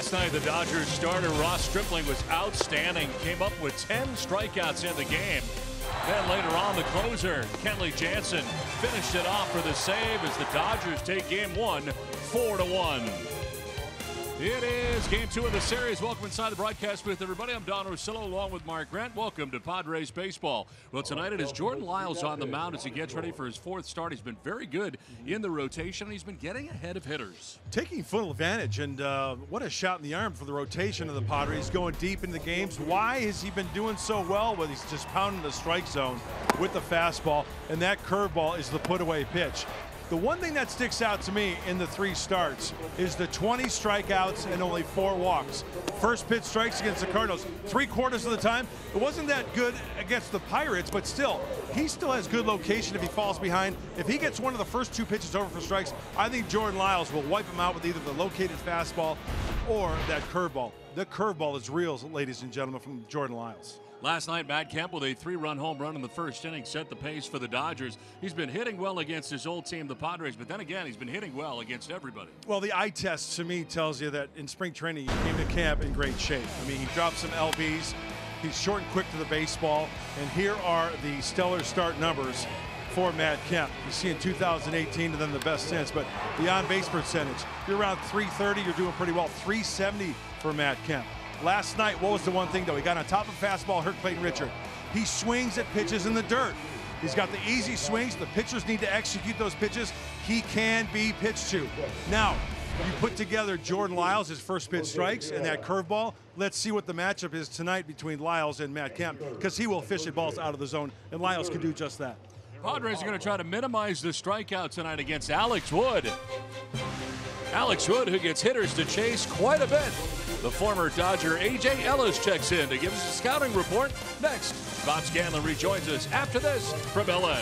Last night, the Dodgers starter Ross Stripling was outstanding. Came up with 10 strikeouts in the game. Then later on, the closer, Kenley Jansen, finished it off for the save as the Dodgers take game one, 4-1. It is game two of the series. Welcome inside the broadcast with everybody. I'm Don Rosillo along with Mark Grant. Welcome to Padres Baseball. Well, tonight it is Jordan Lyles on the mound as he gets ready for his fourth start. He's been very good in the rotation, and he's been getting ahead of hitters. Taking full advantage, and what a shot in the arm for the rotation of the Padres, going deep in the games. Why has he been doing so well? Well, he's just pounding the strike zone with the fastball, and that curveball is the put-away pitch. The one thing that sticks out to me in the three starts is the 20 strikeouts and only 4 walks. First pitch strikes against the Cardinals, 3/4 of the time. It wasn't that good against the Pirates, but still, he still has good location if he falls behind. If he gets one of the first 2 pitches over for strikes, I think Jordan Lyles will wipe him out with either the located fastball or that curveball. The curveball is real, ladies and gentlemen, from Jordan Lyles. Last night, Matt Kemp with a 3-run home run in the first inning set the pace for the Dodgers. He's been hitting well against his old team, the Padres, but then again, he's been hitting well against everybody. Well, the eye test to me tells you that in spring training, he came to camp in great shape. I mean, he dropped some LBs. He's short and quick to the baseball. And here are the stellar start numbers for Matt Kemp. You see in 2018 and then the best since, but the on-base percentage, you're around 330, you're doing pretty well. 370 for Matt Kemp. Last night, what was the one thing, though? He got on top of fastball, hurt Clayton Richard. He swings at pitches in the dirt. He's got the easy swings. The pitchers need to execute those pitches. He can be pitched to. Now, you put together Jordan Lyles, his first pitch strikes, and that curveball. Let's see what the matchup is tonight between Lyles and Matt Kemp, because he will fish at balls out of the zone, and Lyles can do just that. Padres are going to try to minimize the strikeout tonight against Alex Wood. Alex Wood, who gets hitters to chase quite a bit. The former Dodger A.J. Ellis checks in to give us a scouting report. Next, Bob Scanlon rejoins us after this from L.A.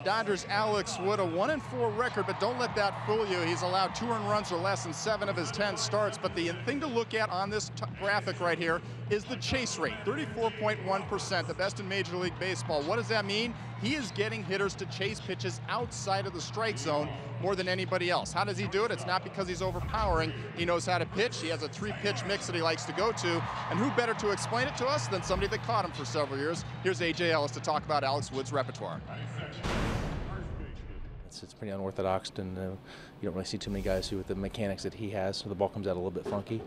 Dodgers' Alex Wood, a 1-4 record, but don't let that fool you. He's allowed 2 earned runs or less in 7 of his 10 starts. But the thing to look at on this graphic right here is the chase rate, 34.1%, the best in Major League Baseball. What does that mean? He is getting hitters to chase pitches outside of the strike zone more than anybody else. How does he do it? It's not because he's overpowering. He knows how to pitch. He has a 3-pitch mix that he likes to go to. And who better to explain it to us than somebody that caught him for several years? Here's A.J. Ellis to talk about Alex Wood's repertoire. It's pretty unorthodox, and you don't really see too many guys who, with the mechanics that he has, so the ball comes out a little bit funky.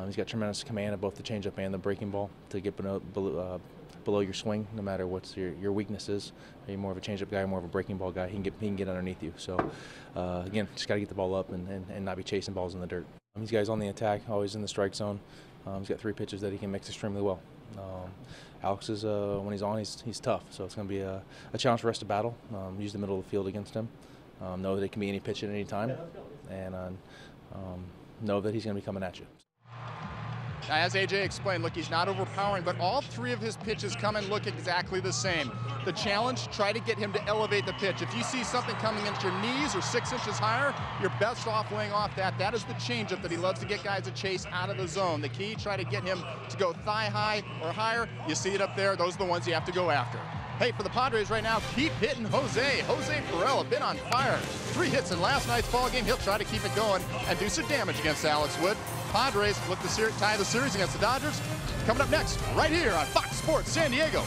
He's got tremendous command of both the changeup and the breaking ball to get below your swing, no matter what your weakness is. Are you more of a changeup guy, more of a breaking ball guy? He can get underneath you. So again, just got to get the ball up and not be chasing balls in the dirt. These guys on the attack, always in the strike zone. He's got 3 pitches that he can mix extremely well. Alex is, when he's on, he's tough, so it's going to be a challenge for us to battle. Use the middle of the field against him. Know that it can be any pitch at any time, and know that he's going to be coming at you. Now, as AJ explained, look, he's not overpowering, but all 3 of his pitches come and look exactly the same. The challenge, try to get him to elevate the pitch. If you see something coming into your knees or 6 inches higher, you're best off laying off that. That is the changeup that he loves to get guys to chase out of the zone. The key, try to get him to go thigh high or higher. You see it up there. Those are the ones you have to go after. Hey, for the Padres right now, keep hitting Jose. Jose Perella, been on fire. 3 hits in last night's ball game. He'll try to keep it going and do some damage against Alex Wood. Padres look to tie the series against the Dodgers. Coming up next, right here on Fox Sports San Diego.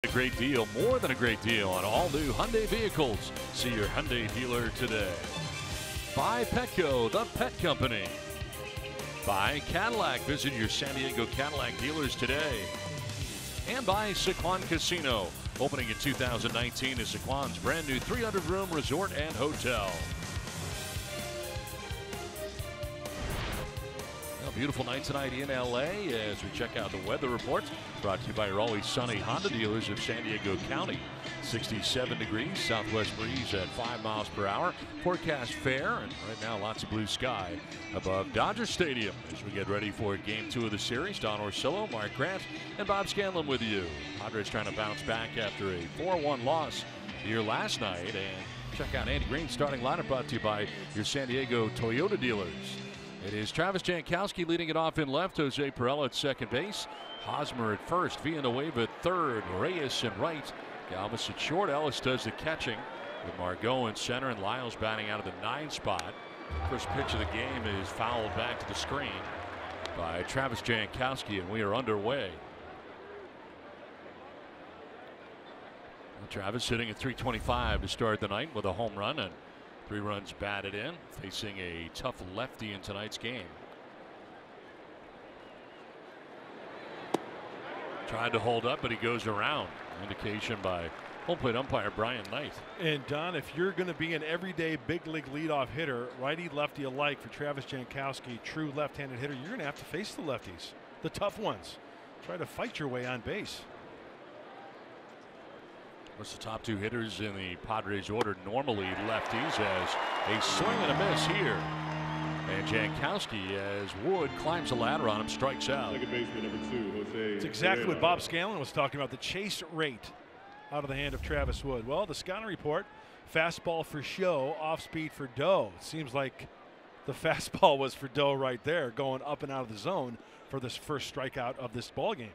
A great deal, more than a great deal on all new Hyundai vehicles. See your Hyundai dealer today. By Petco, the pet company. By Cadillac, visit your San Diego Cadillac dealers today. And by Sequan Casino, opening in 2019 is Sequan's brand new 300-room resort and hotel. Beautiful night tonight in LA as we check out the weather report, brought to you by your always sunny Honda dealers of San Diego County. 67 degrees, southwest breeze at 5 miles per hour. Forecast fair, and right now lots of blue sky above Dodger Stadium as we get ready for Game 2 of the series. Don Orsillo, Mark Grant, and Bob Scanlon with you. Padres trying to bounce back after a 4-1 loss here last night. And check out Andy Green's starting lineup, brought to you by your San Diego Toyota dealers. It is Travis Jankowski leading it off in left, Jose Perella at second base, Hosmer at first, Villanueva at third, Reyes in right, Galvis at short. Ellis does the catching with Margot in center and Lyles batting out of the 9 spot. First pitch of the game is fouled back to the screen by Travis Jankowski, and we are underway. Well, Travis hitting at .325 to start the night with a home run and 3 runs batted in, facing a tough lefty in tonight's game. Tried to hold up, but he goes around. Indication by home plate umpire Brian Knight. And Don, if you're going to be an everyday big league leadoff hitter, righty lefty alike for Travis Jankowski, true left-handed hitter, you're going to have to face the lefties, the tough ones. Try to fight your way on base. What's the top 2 hitters in the Padres order? Normally lefties, as a swing and a miss here. And Jankowski, as Wood climbs the ladder on him, strikes out. Second baseman number 2, Jose. It's exactly what Bob Scanlon was talking about, the chase rate out of the hand of Travis Wood. Well, the scouting report, fastball for show, off speed for dough. It seems like the fastball was for dough right there, going up and out of the zone for this first strikeout of this ball game.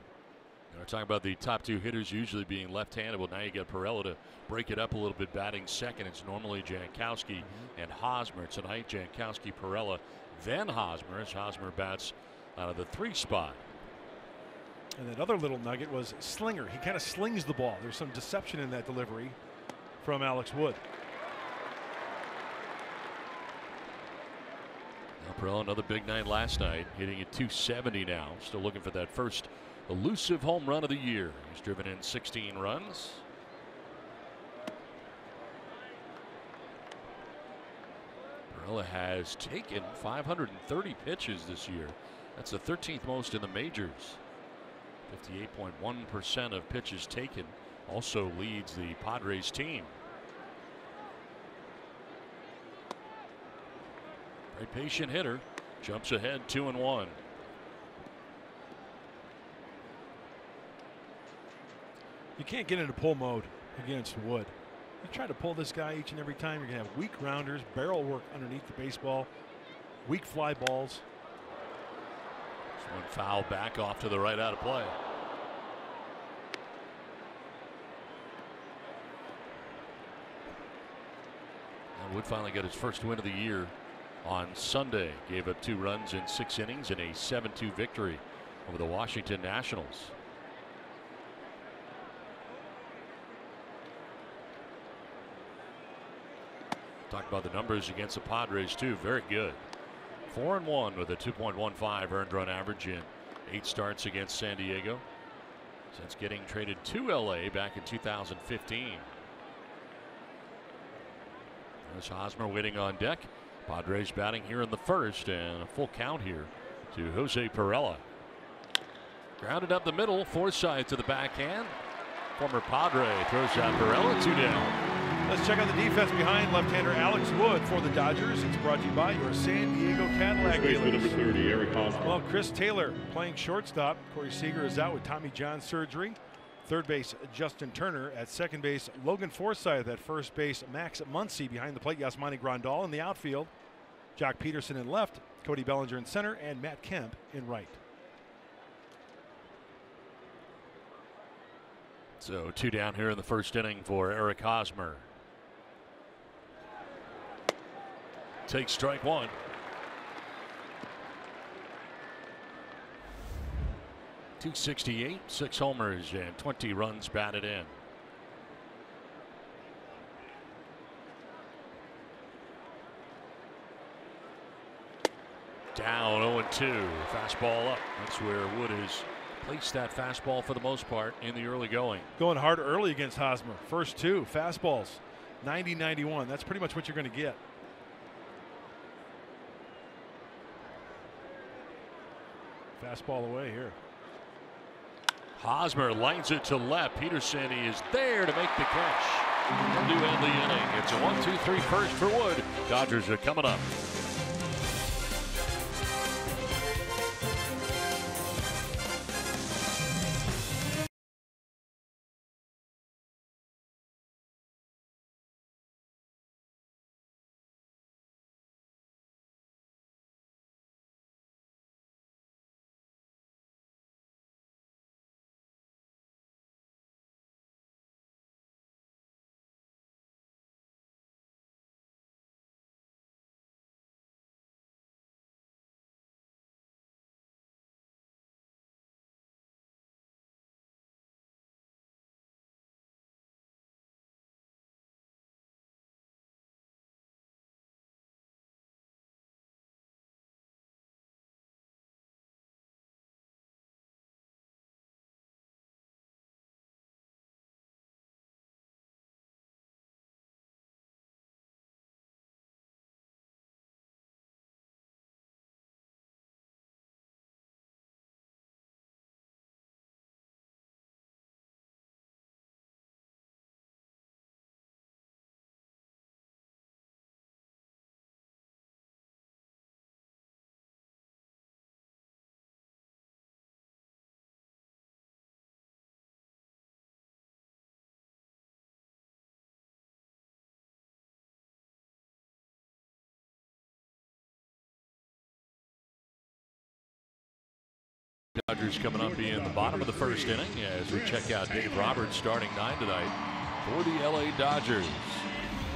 We're talking about the top 2 hitters usually being left-handed. Well, now you got Perella to break it up a little bit, batting second. It's normally Jankowski and Hosmer. Tonight, Jankowski, Perella, then Hosmer, as Hosmer bats out of the 3 spot. And that other little nugget was Slinger. He kind of slings the ball. There's some deception in that delivery from Alex Wood. Now, Perella, another big night last night, hitting at .270 now. Still looking for that first elusive home run of the year. He's driven in 16 runs. Perella has taken 530 pitches this year. That's the 13th most in the majors. 58.1% of pitches taken. Also leads the Padres team. Very patient hitter. Jumps ahead 2-1. You can't get into pull mode against Wood. You try to pull this guy each and every time, you're going to have weak grounders, barrel work underneath the baseball, weak fly balls. This one foul back off to the right, out of play. And Wood finally got his first win of the year on Sunday. Gave up 2 runs in 6 innings in a 7-2 victory over the Washington Nationals. Talk about the numbers against the Padres too. Very good. 4-1 with a 2.15 earned run average in 8 starts against San Diego since getting traded to LA back in 2015. There's Hosmer waiting on deck. Padres batting here in the first, and a full count here to Jose Perella. Grounded up the middle. Forsythe to the backhand. Former Padre throws out Perella. 2 down. Let's check out the defense behind left-hander Alex Wood for the Dodgers. It's brought to you by your San Diego Cadillac dealers. Number 30, Eric Hosmer. Well, Chris Taylor playing shortstop. Corey Seager is out with Tommy John surgery. Third base, Justin Turner. At second base, Logan Forsythe. At first base, Max Muncy. Behind the plate, Yasmani Grandal. In the outfield, Jock Peterson in left, Cody Bellinger in center, and Matt Kemp in right. So 2 down here in the first inning for Eric Hosmer. Takes strike 1. .268, 6 homers and 20 runs batted in. Down 0-2. Fastball up. That's where Wood has placed that fastball for the most part in the early going. Going hard early against Hosmer. First 2 fastballs, 90-91. That's pretty much what you're going to get. Fastball away here. Hosmer lines it to left. Peterson is there to make the catch. To end the inning. It's a 1-2-3 first for Wood. Dodgers are coming up. Dodgers coming up in the bottom of the first inning as we check out Dave Roberts starting 9 tonight for the LA Dodgers.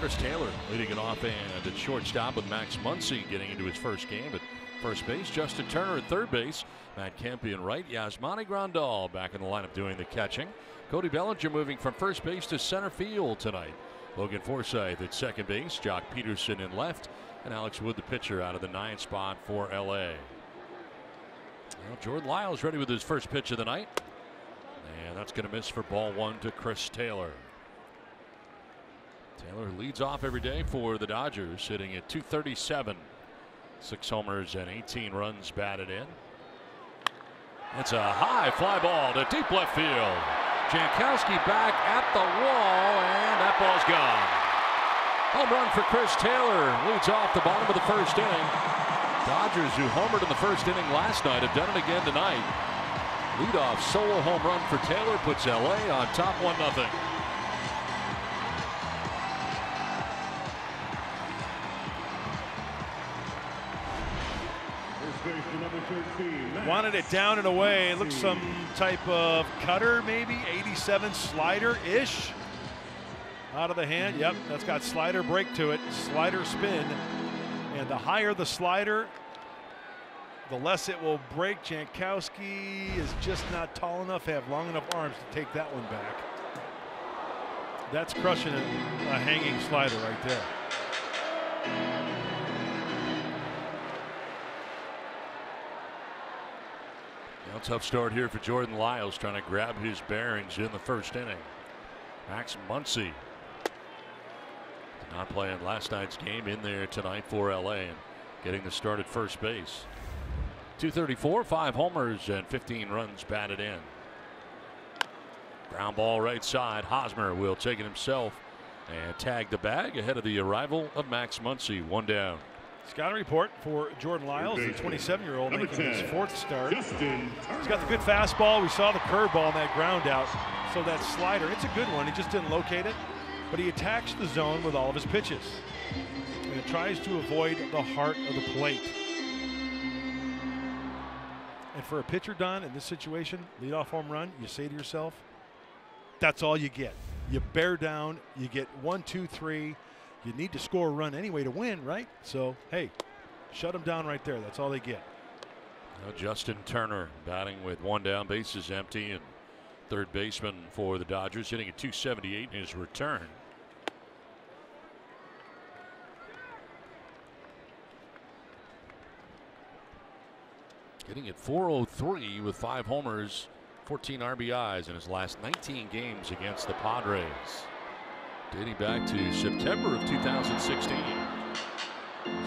Chris Taylor leading it off, and at shortstop with Max Muncy getting into his first game at first base. Justin Turner at third base. Matt Kempe in right. Yasmani Grandal back in the lineup doing the catching. Cody Bellinger moving from first base to center field tonight. Logan Forsythe at second base. Jock Peterson in left. And Alex Wood, the pitcher, out of the 9th spot for LA. Well, Jordan Lyles ready with his first pitch of the night. And that's going to miss for ball 1 to Chris Taylor. Taylor leads off every day for the Dodgers, sitting at 237. 6 homers and 18 runs batted in. It's a high fly ball to deep left field. Jankowski back at the wall, and that ball's gone. Home run for Chris Taylor leads off the bottom of the first inning. Dodgers, who homered in the first inning last night, have done it again tonight. Leadoff solo home run for Taylor puts LA on top 1-0. Wanted it down and away. It looks some type of cutter, maybe 87 slider-ish. Out of the hand. Yep, that's got slider break to it. Slider spin. And the higher the slider, the less it will break. Jankowski is just not tall enough, have long enough arms to take that one back. That's crushing a hanging slider right there. Now, tough start here for Jordan Lyles, trying to grab his bearings in the first inning. Max Muncy not playing last night's game, in there tonight for LA and getting the start at first base. 234, 5 homers and 15 runs batted in. Ground ball right side. Hosmer will take it himself and tag the bag ahead of the arrival of Max Muncy. 1 down. Scouting report for Jordan Lyles, the 27-year-old, making his 4th start. He's got the good fastball. We saw the curveball in that ground out. So that slider, it's a good one. He just didn't locate it, but he attacks the zone with all of his pitches. And tries to avoid the heart of the plate. And for a pitcher, Don, in this situation, leadoff home run, you say to yourself, that's all you get. You bear down, you get 1, 2, 3. You need to score a run anyway to win, right? So, hey, shut them down right there. That's all they get. Now Justin Turner batting with 1 down, bases empty, and third baseman for the Dodgers hitting at 278 in his return. Hitting at 403 with 5 homers, 14 RBIs in his last 19 games against the Padres, dating back to September of 2016.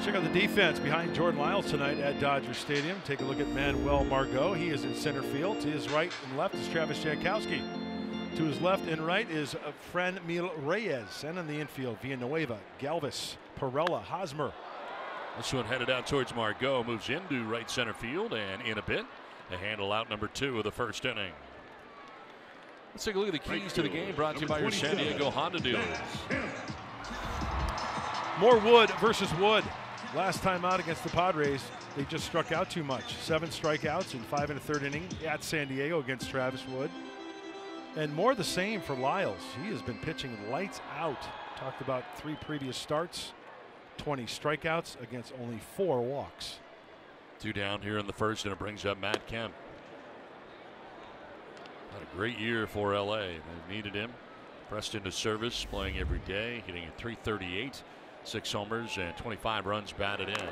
Check out the defense behind Jordan Lyles tonight at Dodger Stadium. Take a look at Manuel Margot. He is in center field. To his right and left is Travis Jankowski. To his left and right is Franmil Reyes. And in the infield, Villanueva, Galvis, Perella, Hosmer. This one headed out towards Margot, moves into right center field, and in a bit, the handle out number 2 of the first inning. Let's take a look at the keys to the game, brought to you by your San Diego Honda dealers. More Wood versus Wood. Last time out against the Padres, they just struck out too much. 7 strikeouts in 5 1/3 inning at San Diego against Travis Wood. And more the same for Lyles. He has been pitching lights out. Talked about 3 previous starts, 20 strikeouts against only 4 walks. 2 down here in the first, and it brings up Matt Kemp. Had a great year for LA. They needed him. Pressed into service, playing every day, hitting at 338, 6 homers and 25 runs batted in. And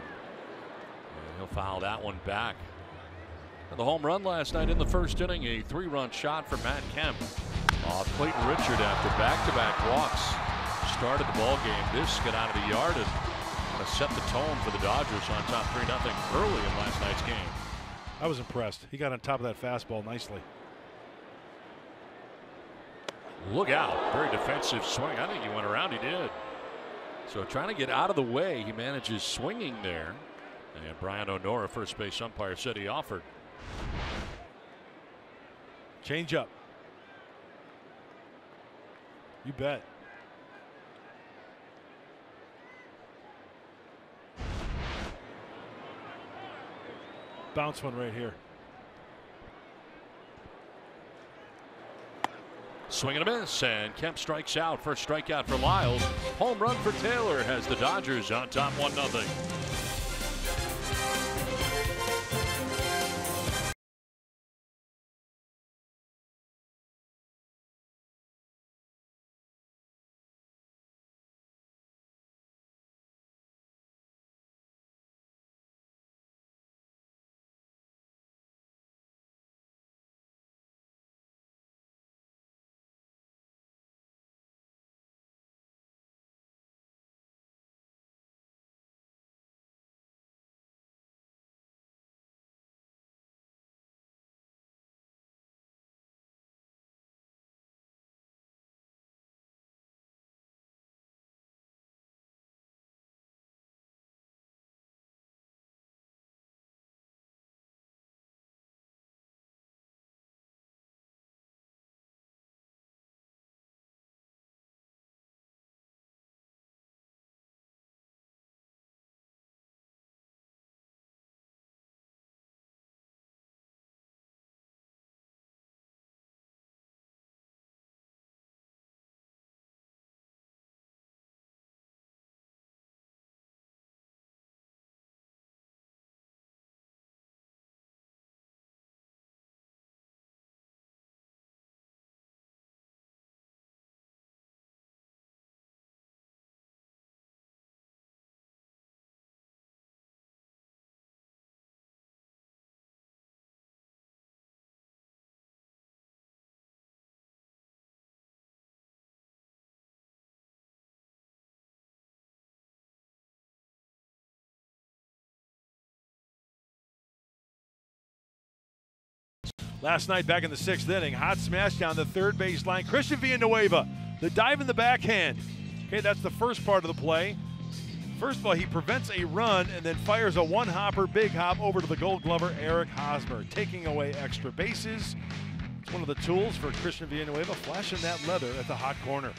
he'll foul that one back. And the home run last night in the first inning, a 3-run shot for Matt Kemp off Clayton Richard after back-to-back walks. Started the ball game. This got out of the yard and kind of set the tone for the Dodgers on top 3-0 early in last night's game. I was impressed. He got on top of that fastball nicely. Look out. Very defensive swing. I think he went around. He did. So trying to get out of the way, he manages swinging there. And Brian O'Nora, first base umpire, said he offered. Change up. You bet. Bounce one right here. Swing and a miss, and Kemp strikes out. First strikeout for Lyles. Home run for Taylor has the Dodgers on top 1-0. Last night back in the 6th inning, hot smash down the third base line. Christian Villanueva, the dive in the backhand. Okay, that's the first part of the play. First of all, he prevents a run and then fires a one-hopper, big hop over to the Gold Glover, Eric Hosmer, taking away extra bases. It's one of the tools for Christian Villanueva, flashing that leather at the hot corner.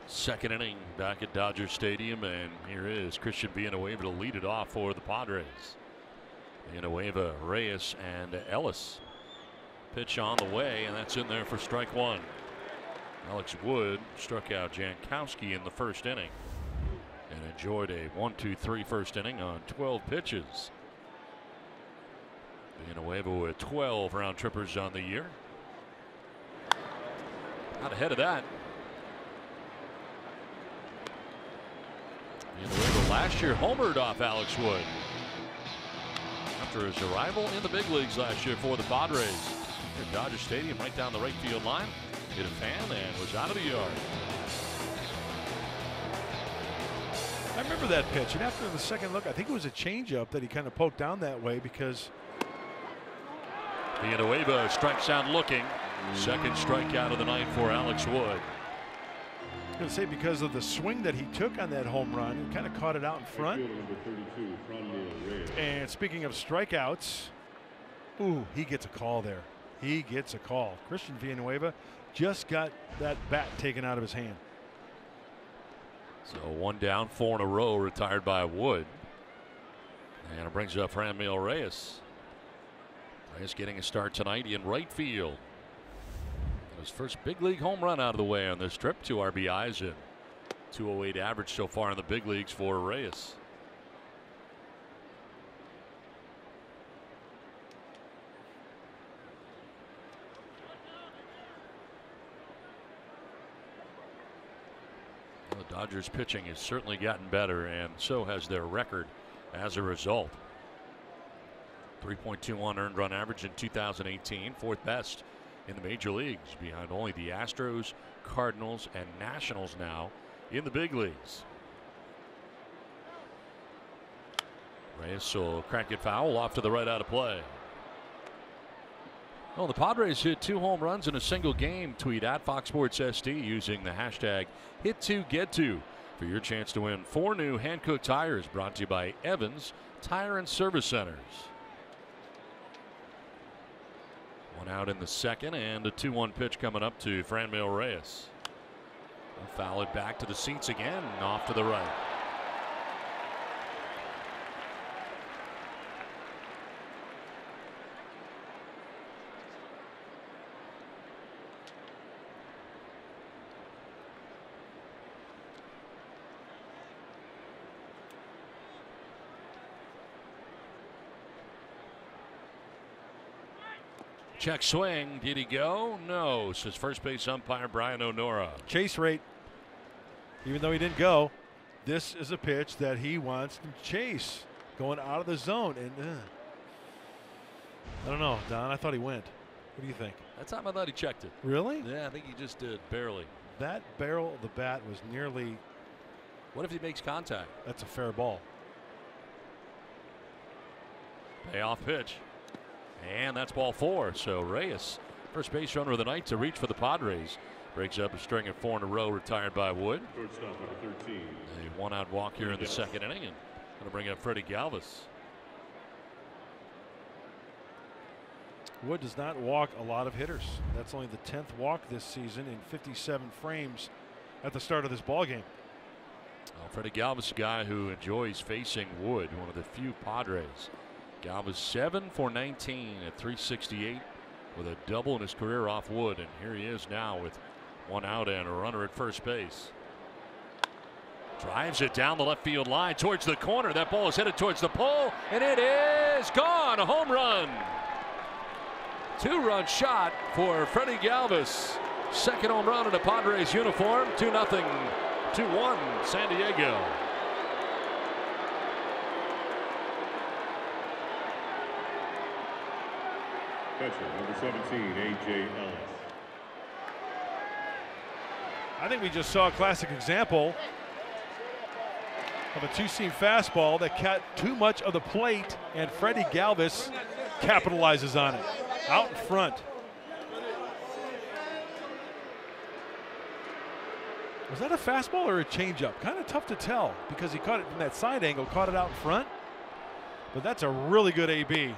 Second inning back at Dodger Stadium, and here is Christian Villanueva to lead it off for the Padres. Villanueva, Reyes, and Ellis. Pitch on the way, and that's in there for strike one. Alex Wood struck out Jankowski in the first inning and enjoyed a 1-2-3 first inning on 12 pitches. Villanueva with 12 round trippers on the year. Out ahead of that. Villanueva last year homered off Alex Wood after his arrival in the big leagues last year for the Padres. At Dodger Stadium, right down the right field line, hit a fan and was out of the yard. I remember that pitch, and after the second look, I think it was a changeup that he kind of poked down that way because Villanueva strikes out looking. Second strikeout of the night for Alex Wood. I'm going to say because of the swing that he took on that home run, he kind of caught it out in front. And speaking of strikeouts, ooh, he gets a call there. He gets a call. Christian Villanueva just got that bat taken out of his hand. So one down, 4 in a row, retired by Wood. And it brings up Franmil Reyes. Reyes getting a start tonight in right field. His first big league home run out of the way on this trip. 2 RBIs and 208 average so far in the big leagues for Reyes. The Dodgers pitching has certainly gotten better, and so has their record as a result. 3.21 earned run average in 2018, 4th best in the major leagues, behind only the Astros, Cardinals, and Nationals now in the big leagues. Reyes will crack it foul off to the right out of play. Well, the Padres hit 2 home runs in a single game. Tweet at Fox Sports SD using the hashtag #Hit2Get2 for your chance to win 4 new Hankook tires, brought to you by Evans Tire and Service Centers. 1 out in the second, and a 2-1 pitch coming up to Franmil Reyes. He'll foul it back to the seats again, off to the right. Check swing. Did he go? No, says first base umpire Brian O'Nora. Chase rate. Even though he didn't go, this is a pitch that he wants to chase. Going out of the zone. And I don't know, Don. I thought he went. What do you think? That time I thought he checked it. Really? Yeah, I think he just did, barely. That barrel of the bat was nearly. What if he makes contact? That's a fair ball. Payoff pitch. And that's ball 4. So Reyes, first base runner of the night to reach for the Padres. Breaks up a string of 4 in a row, retired by Wood. Shortstop number 13. A one-out walk here in the second inning, and going to bring up Freddie Galvis. Wood does not walk a lot of hitters. That's only the 10th walk this season in 57 frames at the start of this ball game. Well, Freddie Galvis, a guy who enjoys facing Wood, one of the few Padres. Galvis 7 for 19 at 368 with a double in his career off Wood, and here he is now with 1 out and a runner at first base. Drives it down the left field line towards the corner. That ball is headed towards the pole, and it is gone. A home run. 2-run shot for Freddie Galvis. Second home run in a Padres uniform. 2-0, 2-1 San Diego. Catcher number 17, A.J. Ellis. I think we just saw a classic example of a two-seam fastball that cut too much of the plate, and Freddie Galvis capitalizes on it. Out in front. Was that a fastball or a changeup? Kind of tough to tell because he caught it from that side angle, caught it out in front. But that's a really good AB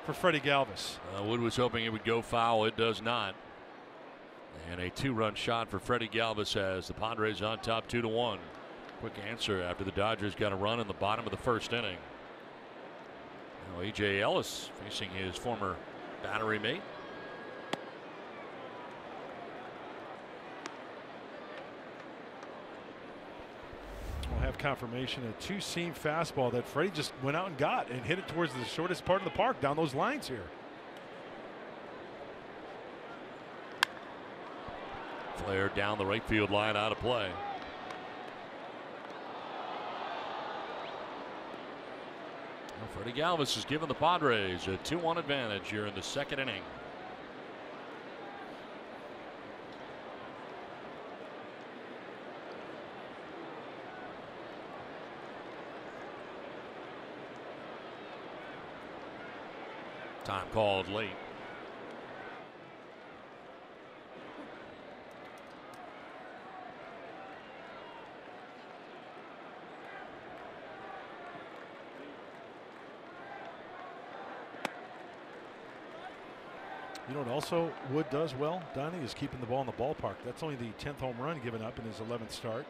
for Freddie Galvis. Wood was hoping it would go foul. It does not. And a 2-run shot for Freddie Galvis as the Padres on top 2-1. Quick answer after the Dodgers got a run in the bottom of the first inning. Now A.J. Ellis facing his former battery mate. We'll have confirmation, a two-seam fastball that Freddie just went out and got and hit it towards the shortest part of the park down those lines here. Flare down the right field line, out of play. Well, Freddie Galvis has given the Padres a 2-1 advantage here in the second inning. Time called late. You know what also Wood does well, Donnie, is keeping the ball in the ballpark. That's only the 10th home run given up in his 11th start.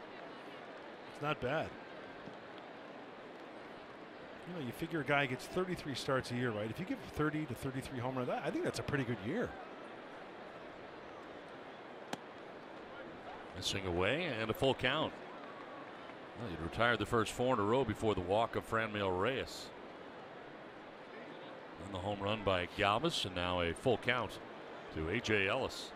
It's not bad. You know, you figure a guy gets 33 starts a year, right? If you give 30 to 33 home runs, I think that's a pretty good year. Missing away and a full count. Well, he'd retired the first 4 in a row before the walk of Franmil Reyes. And the home run by Galvis, and now a full count to A.J. Ellis.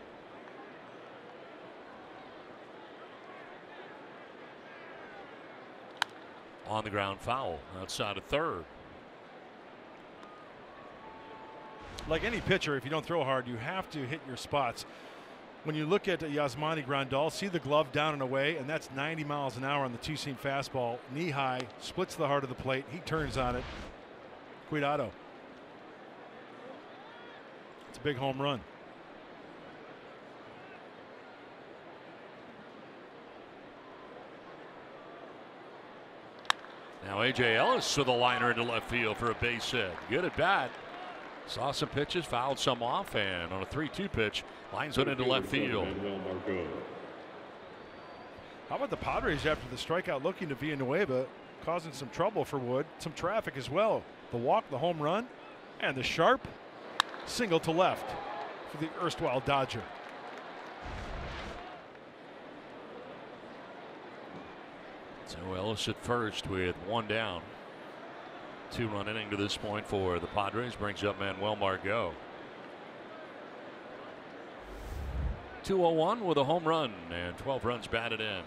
On the ground foul outside of third. Like any pitcher, if you don't throw hard, you have to hit your spots. When you look at Yasmani Grandal, see the glove down and away, and that's 90 miles an hour on the two-seam fastball. Knee high, splits the heart of the plate. He turns on it. Cuidado. It's a big home run. Now A.J. Ellis with a liner into left field for a base hit. Good at bat. Saw some pitches, fouled some off, and on a 3-2 pitch, lines it into left field. How about the Padres after the strikeout looking to Villanueva, causing some trouble for Wood, some traffic as well. The walk, the home run, and the sharp single to left for the erstwhile Dodger. So Ellis at first with 1 down. 2-run inning to this point for the Padres, brings up Manuel Margot. 201 with a home run and 12 runs batted in.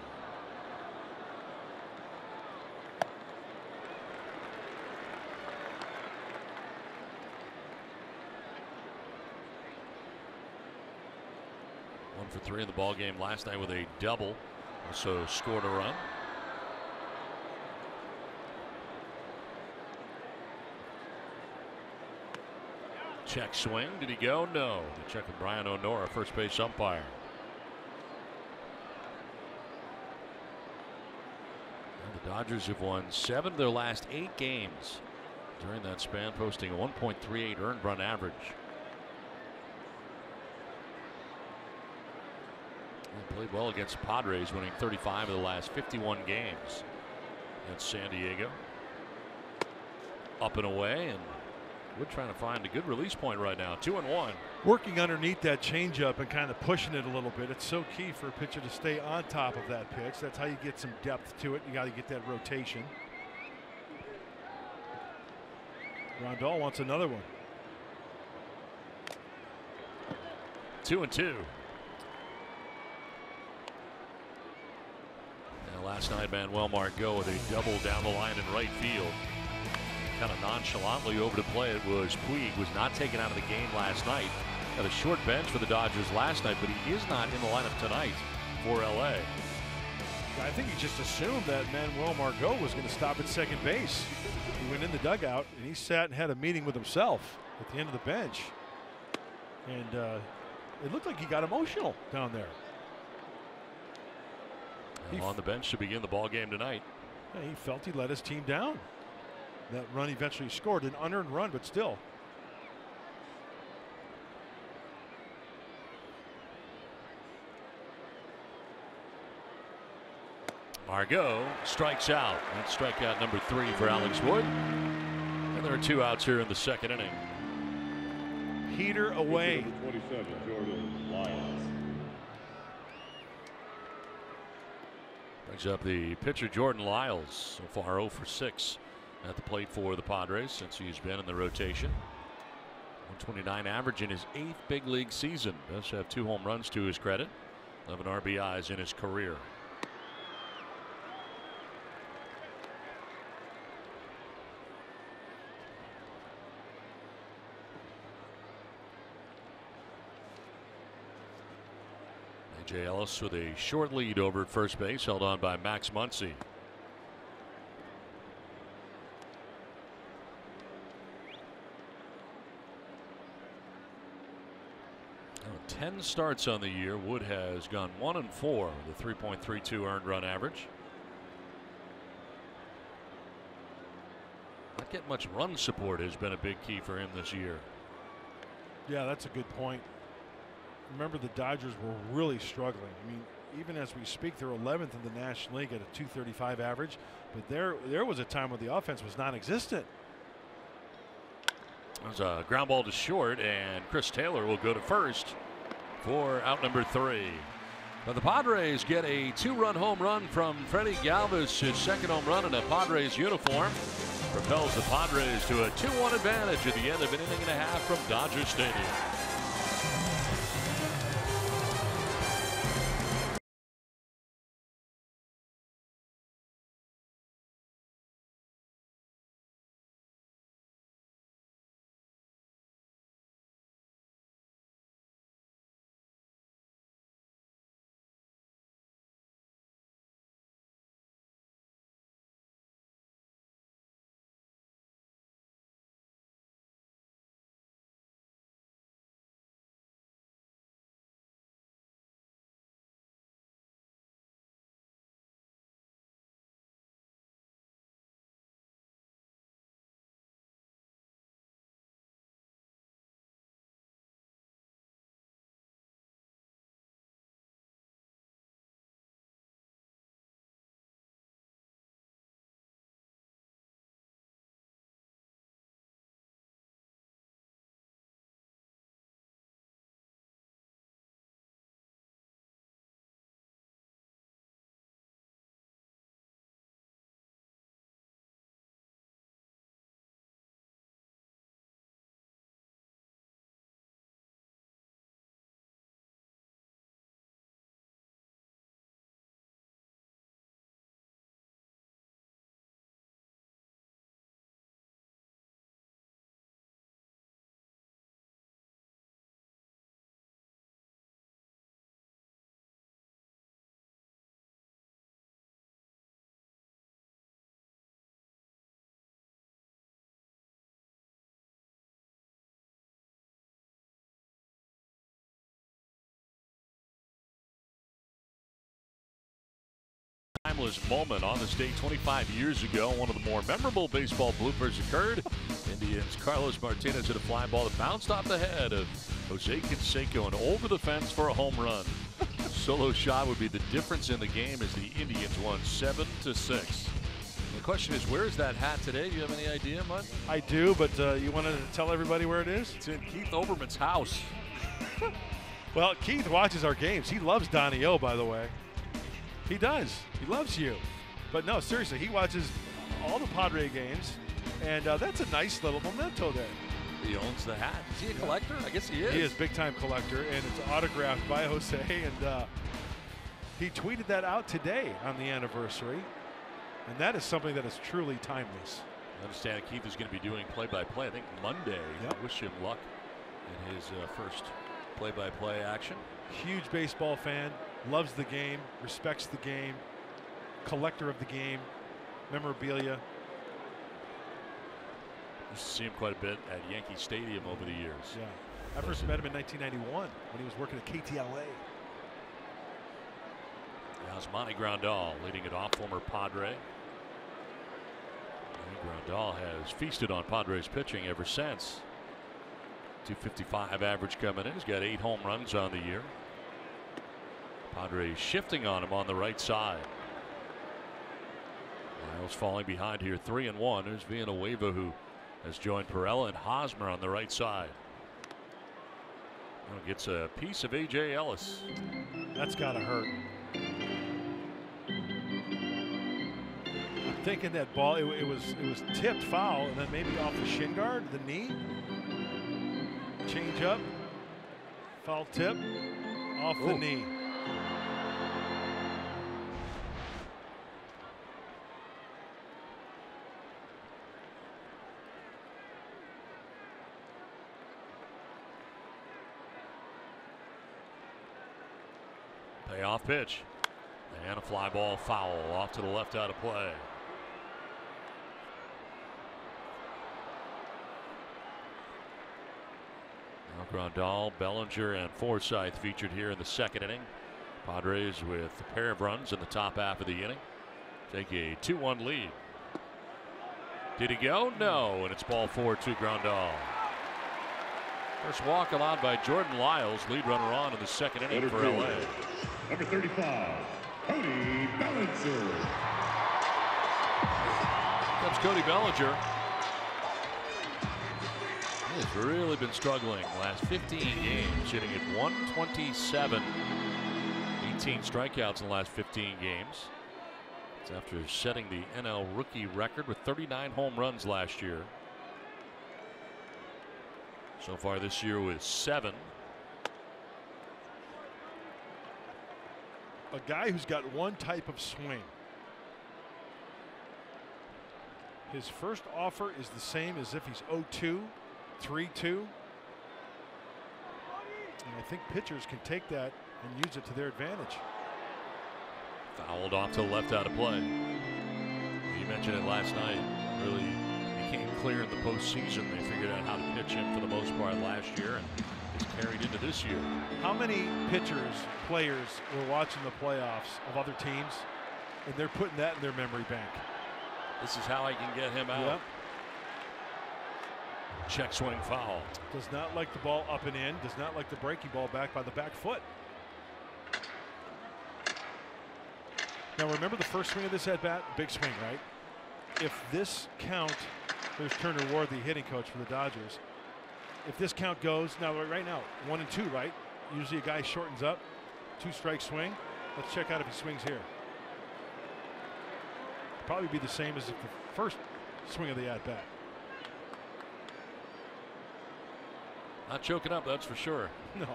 One for 3 in the ball game last night with a double. Also scored a run. Check swing. Did he go? No. The check with Brian O'Nora, first base umpire. And the Dodgers have won 7 of their last 8 games during that span, posting a 1.38 earned run average. They played well against the Padres, winning 35 of the last 51 games against San Diego. Up and away, and Wood trying to find a good release point right now. 2-1. Working underneath that changeup and kind of pushing it a little bit. It's so key for a pitcher to stay on top of that pitch. That's how you get some depth to it. You got to get that rotation. Rondell wants another one. 2-2. And last night, Manuel Margot with a double down the line in right field. Kind of nonchalantly over to play it was Puig. Was not taken out of the game last night. Had a short bench for the Dodgers last night, but he is not in the lineup tonight for LA. I think he just assumed that Manuel Margot was going to stop at second base. He went in the dugout and he sat and had a meeting with himself at the end of the bench. And it looked like he got emotional down there. On the bench to begin the ball game tonight. Yeah, he felt he let his team down. That run eventually scored, an unearned run, but still. Margot strikes out. That's strikeout number 3 for Alex Wood. And there are 2 outs here in the second inning. Heater away. 27, Jordan Lyles. Brings up the pitcher Jordan Lyles. So far 0 for 6 at the plate for the Padres since he's been in the rotation. 129 average in his 8th big league season. Does have 2 home runs to his credit. 11 RBIs in his career. A.J. Ellis with a short lead over at first base, held on by Max Muncy. 10 starts on the year. Wood has gone 1-4 with a 3.32 earned run average. Not getting much run support has been a big key for him this year. Yeah, that's a good point. Remember, the Dodgers were really struggling. I mean, even as we speak, they're 11th in the National League at a 235 average. But there was a time when the offense was non-existent. There's a ground ball to short, and Chris Taylor will go to first for out number 3. But the Padres get a 2-run home run from Freddie Galvis, his second home run in a Padres uniform. Propels the Padres to a 2-1 advantage at the end of an inning and a half from Dodger Stadium. timeless moment on this day 25 years ago. One of the more memorable baseball bloopers occurred. Indians' Carlos Martinez hit a fly ball that bounced off the head of Jose Canseco and over the fence for a home run. Solo shot would be the difference in the game as the Indians won 7-6. The question is, where is that hat today? Do you have any idea, Mud? I do, but you wanted to tell everybody where it is? It's in Keith Oberman's house. Well, Keith watches our games. He loves Donnie O, by the way. He does. He loves you. But no, seriously, he watches all the Padre games, and that's a nice little memento there. He owns the hat. Is he a collector? I guess he is. He is big-time collector, and it's autographed by Jose, and he tweeted that out today on the anniversary, and that is something that is truly timeless. I understand Keith is going to be doing play-by-play, I think, Monday. Yep. Wish him luck in his first play-by-play action. Huge baseball fan, loves the game, respects the game, collector of the game, memorabilia. Used to see him quite a bit at Yankee Stadium over the years. Yeah, I first met him in 1991 when he was working at KTLA. Yasmani Grandal leading it off, former Padre. And Grandal has feasted on Padres pitching ever since. 255 average coming in. He's got 8 home runs on the year. Padres shifting on him on the right side. Miles falling behind here, 3-1. There's Villanueva, who has joined Perella, and Hosmer on the right side. Now gets a piece of A.J. Ellis. That's gotta hurt. I'm thinking that ball, it was tipped foul, and then maybe off the shin guard, the knee. Change up, foul tip, off the knee. Payoff pitch. And a fly ball foul off to the left out of play. Now Grandal, Bellinger, and Forsythe featured here in the second inning. Padres with a pair of runs in the top half of the inning. Take a 2-1 lead. Did he go? No, and it's ball 4 to Grandal. First walk allowed by Jordan Lyles, lead runner on in the second inning for LA. Number 35, Cody Bellinger. Comes Cody Bellinger. He's really been struggling last 15 games, hitting at 127. 18 strikeouts in the last 15 games. It's after setting the NL rookie record with 39 home runs last year. So far this year with 7. A guy who's got one type of swing. His first offer is the same as if he's 0-2, 3-2. And I think pitchers can take that and use it to their advantage. Fouled off to the left out of play. You mentioned it last night. Really became clear in the postseason. They figured out how to pitch him for the most part last year, and it's carried into this year. How many pitchers, players were watching the playoffs of other teams, and they're putting that in their memory bank? This is how I can get him out. Yep. Check swing foul. Does not like the ball up and in. Does not like the breaking ball back by the back foot. Now remember the first swing of this at bat, big swing, right? If this count, there's Turner Ward, the hitting coach for the Dodgers. If this count goes, now right now, 1 and 2, right? Usually a guy shortens up, 2-strike swing. Let's check out if he swings here. Probably be the same as if the first swing of the at bat. Not choking up, that's for sure. No.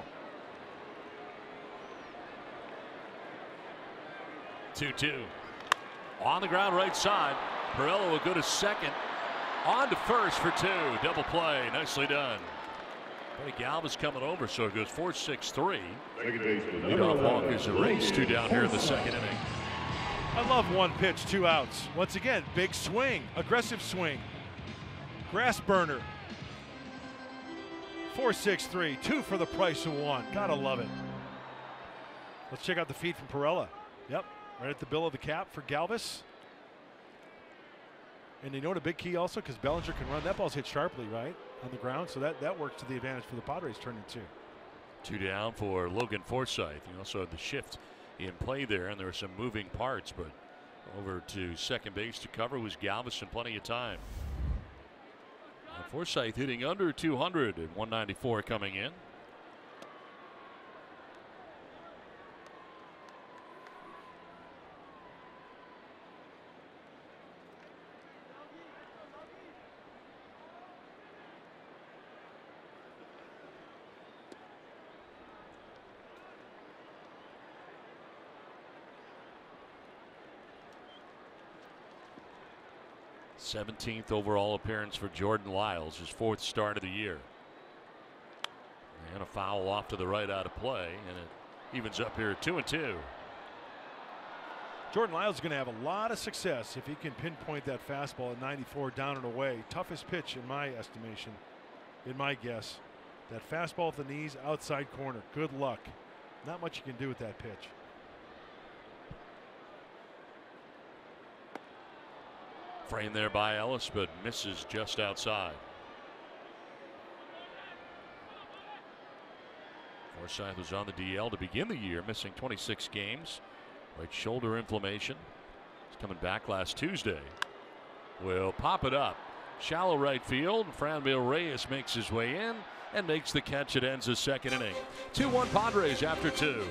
2-2. On the ground right side. Perella will go to second. On to first for 2. Double play. Nicely done. Blake Galvis coming over, so it goes 4-6-3. Leadoff walk is erased. 2 down here in the second inning. I love one pitch, 2 outs. Once again, big swing, aggressive swing. Grass burner. 4-6-3, 2 for the price of 1. Gotta love it. Let's check out the feed from Perella. Yep, Right at the bill of the cap for Galvis. And you know what a big key also, because Bellinger can run. That ball's hit sharply, right, on the ground. So that works to the advantage for the Padres turning two. 2 down for Logan Forsythe. He also had the shift in play there, and there were some moving parts, but over to second base to cover was Galvis in plenty of time. And Forsythe hitting under 200 at 194 coming in. th overall appearance for Jordan Lyles, his 4th start of the year. And a foul off to the right out of play, and it evens up here at 2-2. Jordan Lyles is going to have a lot of success if he can pinpoint that fastball at 94 down and away. Toughest pitch in my estimation, in my guess. That fastball at the knees, outside corner. Good luck. Not much you can do with that pitch. Frame there by Ellis, but misses just outside. Forsythe was on the DL to begin the year, missing 26 games. Right shoulder inflammation. He's coming back last Tuesday. Will pop it up. Shallow right field. Franmil Reyes makes his way in and makes the catch. It ends the second inning. 2-1 Padres after 2.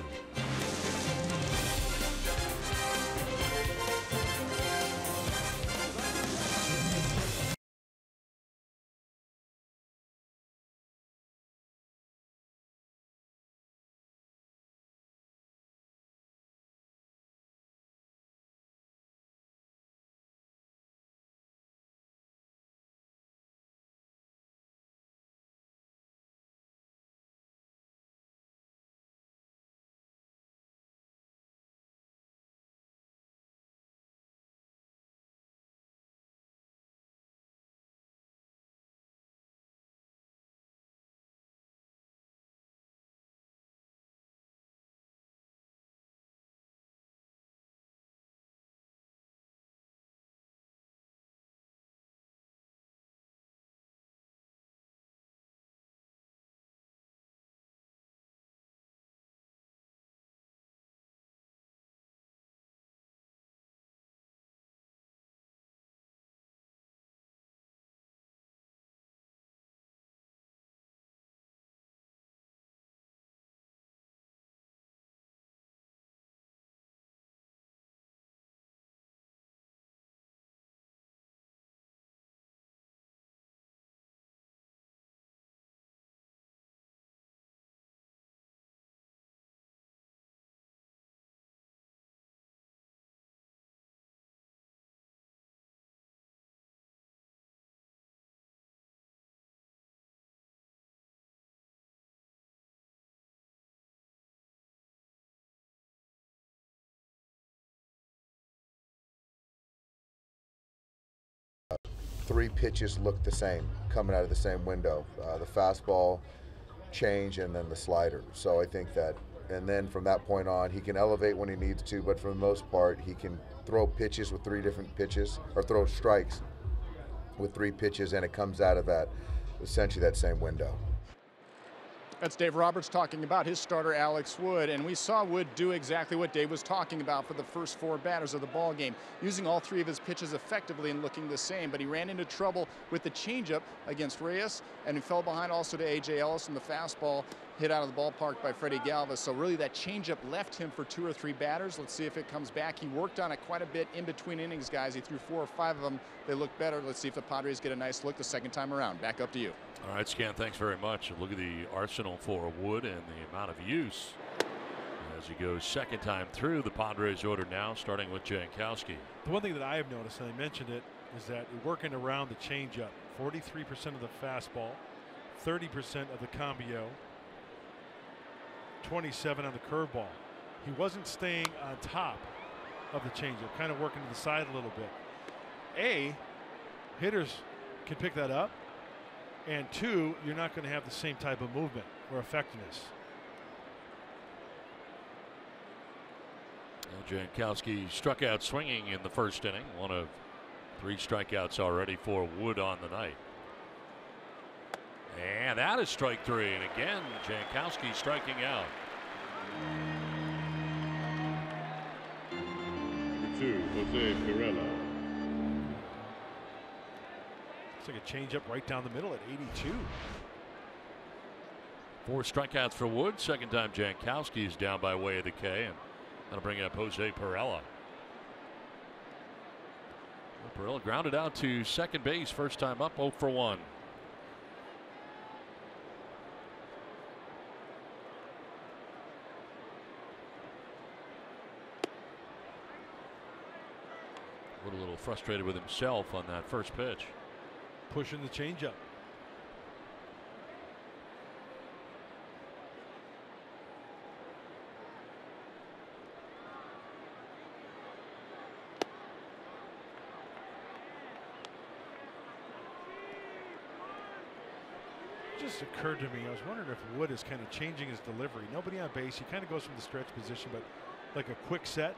Three pitches look the same coming out of the same window. The fastball, change, and then the slider. So I think that, and then from that point on, he can elevate when he needs to, but for the most part, he can throw pitches with 3 different pitches, or throw strikes with 3 pitches, and it comes out of that, essentially that same window. That's Dave Roberts talking about his starter, Alex Wood, and we saw Wood do exactly what Dave was talking about for the first 4 batters of the ball game, using all 3 of his pitches effectively and looking the same, but he ran into trouble with the changeup against Reyes, and he fell behind also to A.J. Ellis, and the fastball hit out of the ballpark by Freddie Galvis. So really that changeup left him for 2 or 3 batters. Let's see if it comes back. He worked on it quite a bit in between innings, guys. He threw 4 or 5 of them. They look better. Let's see if the Padres get a nice look the second time around. Back up to you. All right, Scan, thanks very much. Look at the arsenal for Wood and the amount of use as he goes second time through the Padres order now, starting with Jankowski. The one thing that I have noticed, and I mentioned it, is that working around the changeup, 43% of the fastball, 30% of the cambio, 27 on the curveball. He wasn't staying on top of the changeup, kind of working to the side a little bit. Hitters can pick that up, and 2, you're not going to have the same type of movement or effectiveness. Well, Jankowski struck out swinging in the first inning, one of 3 strikeouts already for Wood on the night. And that is strike 3, and again Jankowski striking out. Number 2, Jose Pirela. It's like a changeup right down the middle at 82. 4 strikeouts for Wood. Second time Jankowski is down by way of the K, and that'll bring up Jose Pirela. Pirela grounded out to second base, first time up, 0 for 1. Wood a little frustrated with himself on that first pitch. Pushing the changeup. Just occurred to me, I was wondering if Wood is kind of changing his delivery. Nobody on base, he kind of goes from the stretch position, but like a quick set.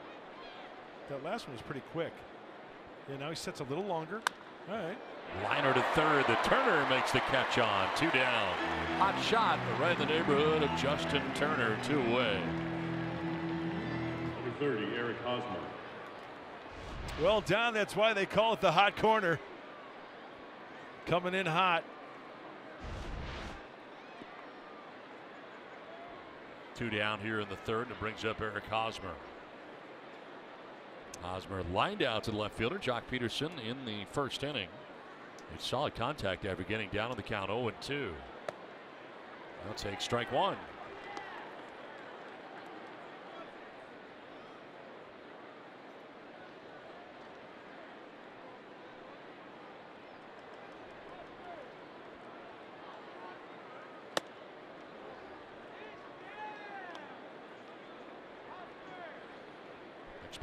That last one was pretty quick. Yeah, now he sets a little longer. All right. Liner to third. The Turner makes the catch on. 2 down. Hot shot, but right in the neighborhood of Justin Turner. 2 away. Number 30, Eric Hosmer. Well, Don, that's why they call it the hot corner. Coming in hot. 2 down here in the third, and it brings up Eric Hosmer. Hosmer lined out to the left fielder, Jock Peterson, in the first inning. It's solid contact after getting down on the count 0-2. Now take strike 1.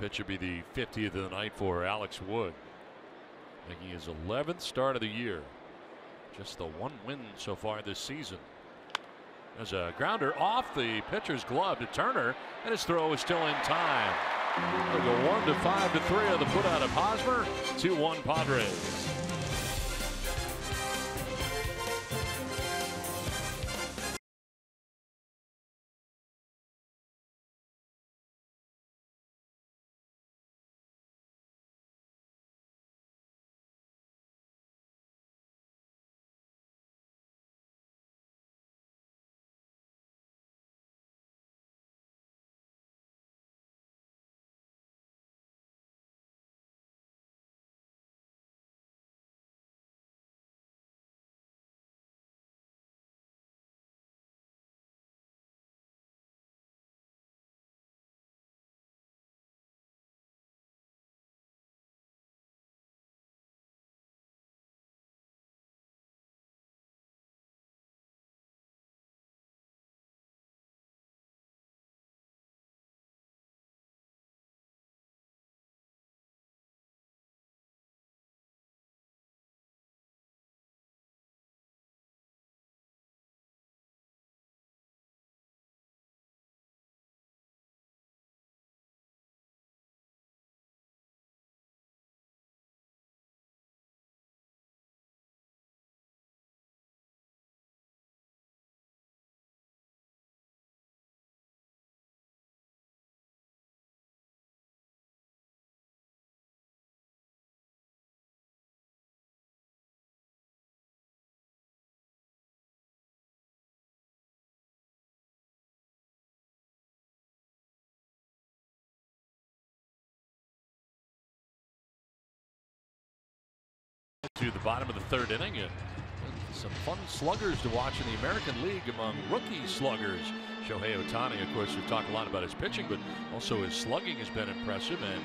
Pitch would be the 50th of the night for Alex Wood, making his 11th start of the year. Just the 1 win so far this season. There's a grounder off the pitcher's glove to Turner, and his throw is still in time. They'll go 1-5 to 3 on the put out of Hosmer. 2-1 Padres. To the bottom of the third inning, and some fun sluggers to watch in the American League among rookie sluggers. Shohei Ohtani, of course, we've talked a lot about his pitching, but also his slugging has been impressive. And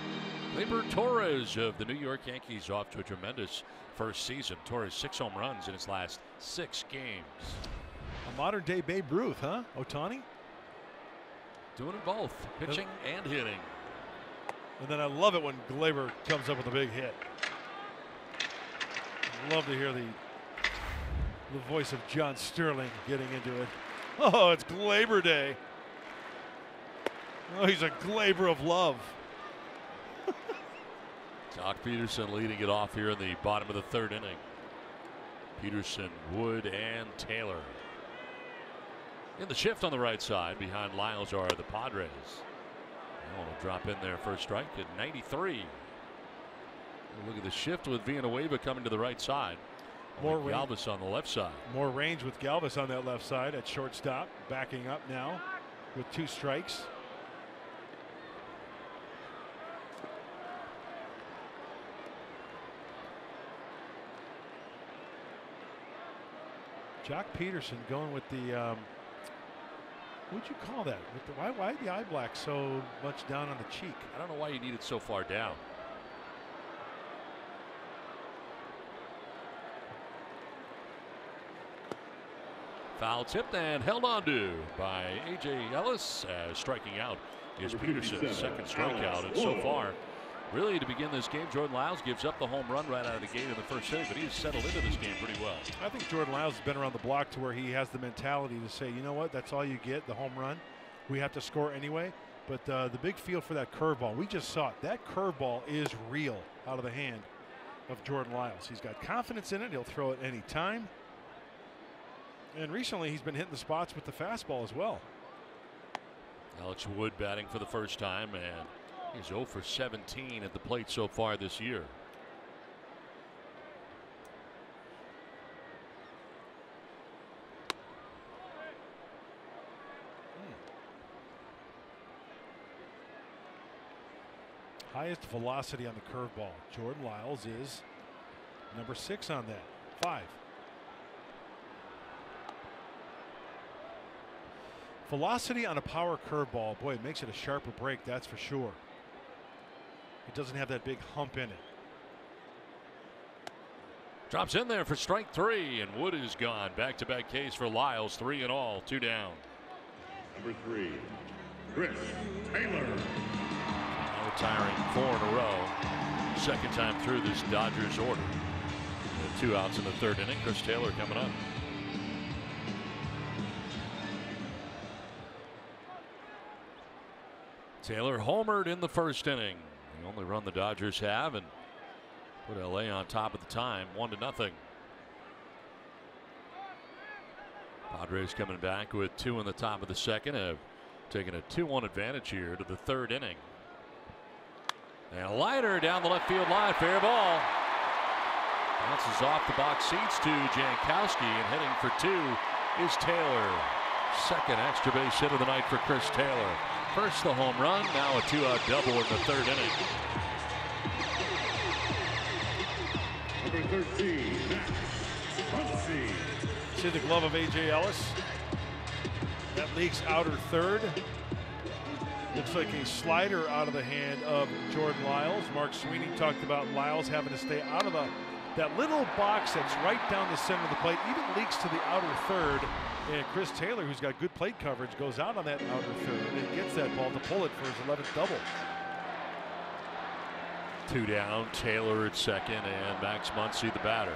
Gleyber Torres of the New York Yankees off to a tremendous first season. Torres 6 home runs in his last 6 games. A modern day Babe Ruth, huh? Ohtani? Doing it both, pitching and hitting. And then I love it when Gleyber comes up with a big hit. Love to hear the voice of John Sterling getting into it. Oh, it's Gleyber Day. Oh, he's a Gleyber of love. Jock Peterson leading it off here in the bottom of the third inning. Peterson, Wood, and Taylor. In the shift on the right side behind Lyles are the Padres. Allen will drop in there first strike at 93. Look at the shift with Villanueva coming to the right side. More Galvis on the left side. More range with Galvis on that left side at shortstop. Backing up now with 2 strikes. Jock Peterson going with the, what'd you call that? With the, why the eye black so much down on the cheek? I don't know why you need it so far down. Foul tipped and held on to by A.J. Ellis as striking out is Peterson's second strikeout. And so far, really to begin this game, Jordan Lyles gives up the home run right out of the gate in the first inning, but he's settled into this game pretty well. I think Jordan Lyles has been around the block to where he has the mentality to say, you know what, that's all you get, the home run. We have to score anyway. But the big feel for that curveball, we just saw it. That curveball is real out of the hand of Jordan Lyles. He's got confidence in it. He'll throw it any time. And recently he's been hitting the spots with the fastball as well. Alex Wood batting for the first time, and he's 0 for 17 at the plate so far this year. Highest velocity on the curveball. Jordan Lyles is number 6 on that. 5. Velocity on a power curveball, boy, it makes it a sharper break, that's for sure. It doesn't have that big hump in it. Drops in there for strike 3, and Wood is gone. Back-to-back Ks for Lyles, 3 in all, 2 down. Number 3, Chris Taylor. Retiring 4 in a row. Second time through this Dodgers order. 2 outs in the third inning. Chris Taylor coming up. Taylor homered in the first inning. The only run the Dodgers have, and put LA on top at the time, 1-0. Padres coming back with 2 in the top of the second, have taken a 2-1 advantage here to the third inning. And a liner down the left field line, fair ball. Bounces off the box seats to Jankowski, and heading for 2 is Taylor. Second extra base hit of the night for Chris Taylor. First the home run, now a 2-out double in the third inning. Number 13, Muncy. See the glove of A.J. Ellis? That leaks outer third. Looks like a slider out of the hand of Jordan Lyles. Mark Sweeney talked about Lyles having to stay out of that little box that's right down the center of the plate. Even leaks to the outer third. And Chris Taylor, who's got good plate coverage, goes out on that outer third and gets that ball to pull it for his 11th double. 2 down, Taylor at second, and Max Muncy the batter.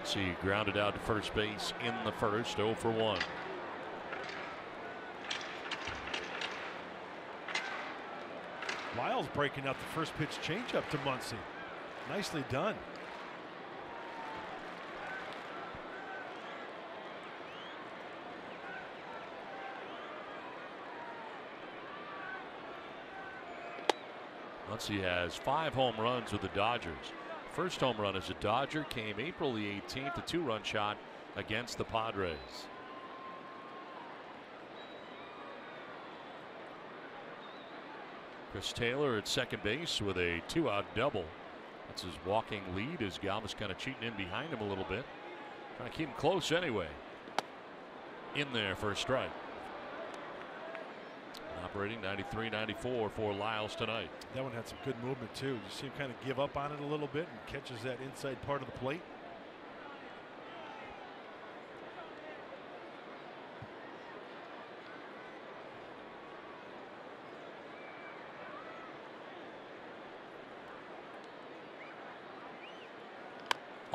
Muncy grounded out to first base in the first, 0 for 1. Lyles breaking out the first pitch changeup to Muncy. Nicely done. Muncy has 5 home runs with the Dodgers. First home run as a Dodger came April the 18th, a 2-run shot against the Padres. Chris Taylor at second base with a 2-out double. That's his walking lead as Galvis kind of cheating in behind him a little bit. Trying to keep him close anyway. In there for a strike. Operating 93-94 for Lyles tonight. That one had some good movement too. You see him kind of give up on it a little bit and catches that inside part of the plate.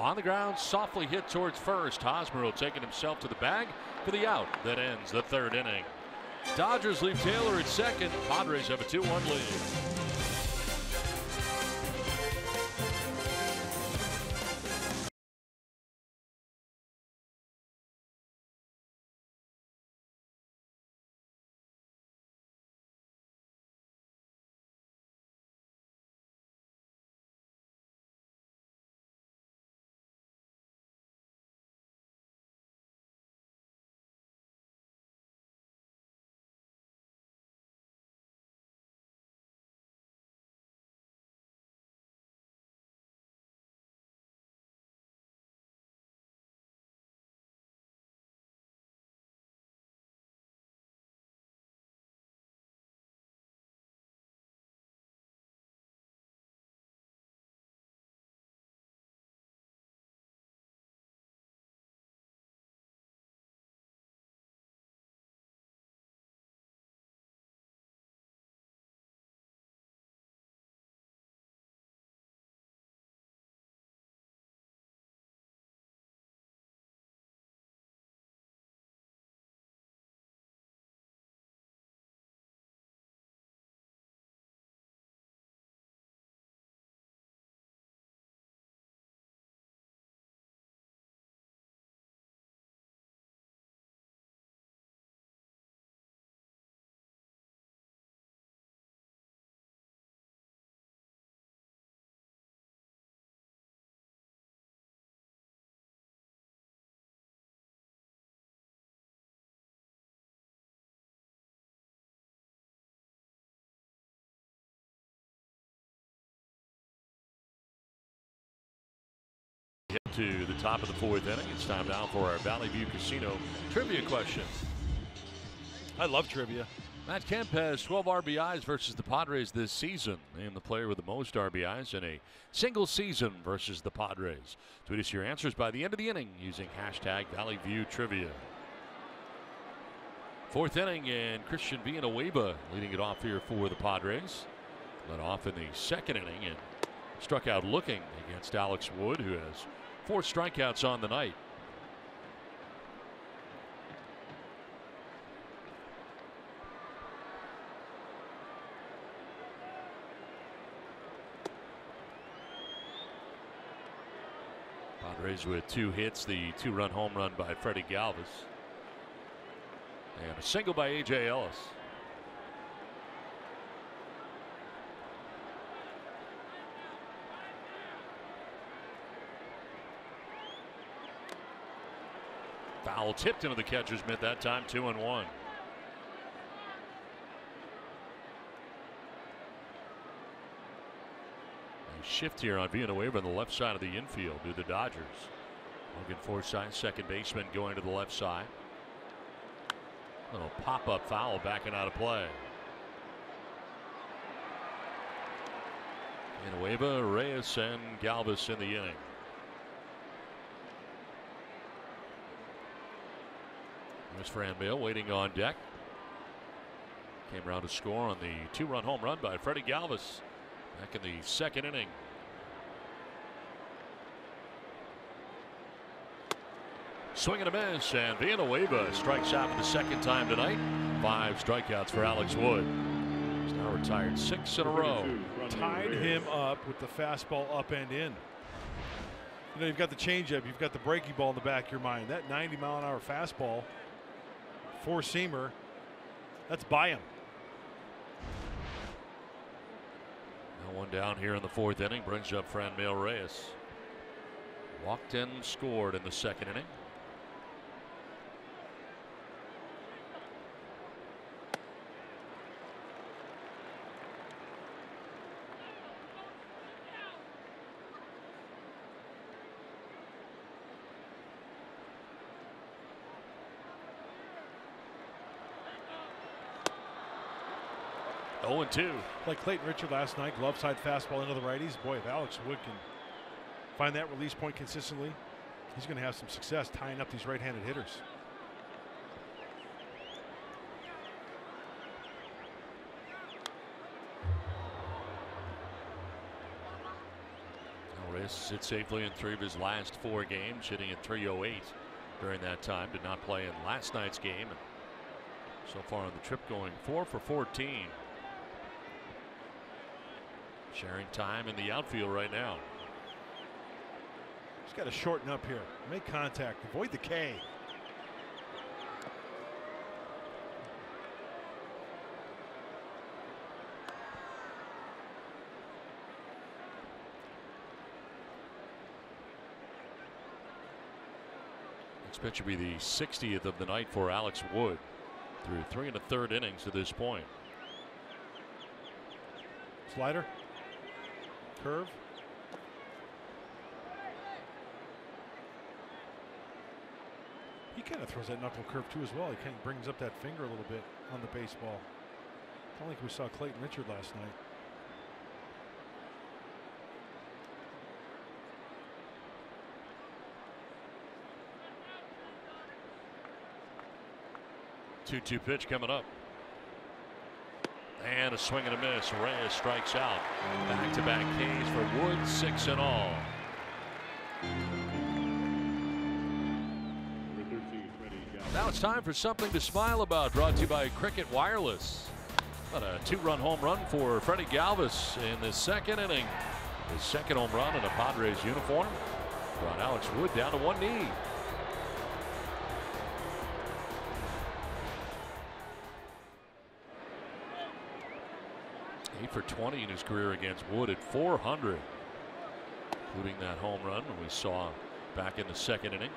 On the ground, softly hit towards first. Hosmer taking himself to the bag for the out that ends the third inning. Dodgers leave Taylor at second. Padres have a 2-1 lead. To the top of the fourth inning. It's time now for our Valley View Casino trivia question. I love trivia. Matt Kemp has 12 RBIs versus the Padres this season, and the player with the most RBIs in a single season versus the Padres. Tweet us your answers by the end of the inning using hashtag Valley View Trivia. Fourth inning, and Christian Villanueva leading it off here for the Padres. Led off in the second inning and struck out looking against Alex Wood, who has 4 strikeouts on the night. Padres with 2 hits, the 2-run home run by Freddie Galvis, and a single by A.J. Ellis. Foul tipped into the catcher's mitt that time, 2-1. A shift here on Villanueva on the left side of the infield to the Dodgers. Logan Forsythe, second baseman, going to the left side. Little pop-up foul backing out of play. Villanueva, Reyes, and Galvis in the inning. There's Franmil waiting on deck. Came around to score on the 2-run home run by Freddie Galvis back in the second inning. Swing and a miss, and Villanueva strikes out for the second time tonight. 5 strikeouts for Alex Wood. He's now retired 6 in a row. Tied him up with the fastball up and in. You know, you've got the changeup, you've got the breaking ball in the back of your mind. That 90-mile-an-hour fastball, 4-seamer, that's by him. Now one down here in the fourth inning brings up Franmil Reyes. Walked in, scored in the second inning. Oh, 0-2. Like Clayton Richard last night, glove side fastball into the righties. Boy, if Alex Wood can find that release point consistently, he's going to have some success tying up these right-handed hitters. Now Chris hit safely in 3 of his last 4 games, hitting at .308 during that time. Did not play in last night's game. And so far on the trip going 4 for 14. Sharing time in the outfield right now. He's got to shorten up here. Make contact. Avoid the K. Next pitch will be the 60th of the night for Alex Wood through 3 1/3 innings to this point. Slider. Curve. He kind of throws that knuckle curve too as well. He kind of brings up that finger a little bit on the baseball. Kind of like we saw Clayton Richard last night. Two pitch coming up. And a swing and a miss. Reyes strikes out. Back-to-back Ks for Wood, 6 in all. Now it's time for something to smile about, brought to you by Cricket Wireless. But a 2-run home run for Freddie Galvis in the 2nd inning. His 2nd home run in a Padres uniform brought Alex Wood down to 1 knee. 8 for 20 in his career against Wood at .400, including that home run we saw back in the 2nd inning.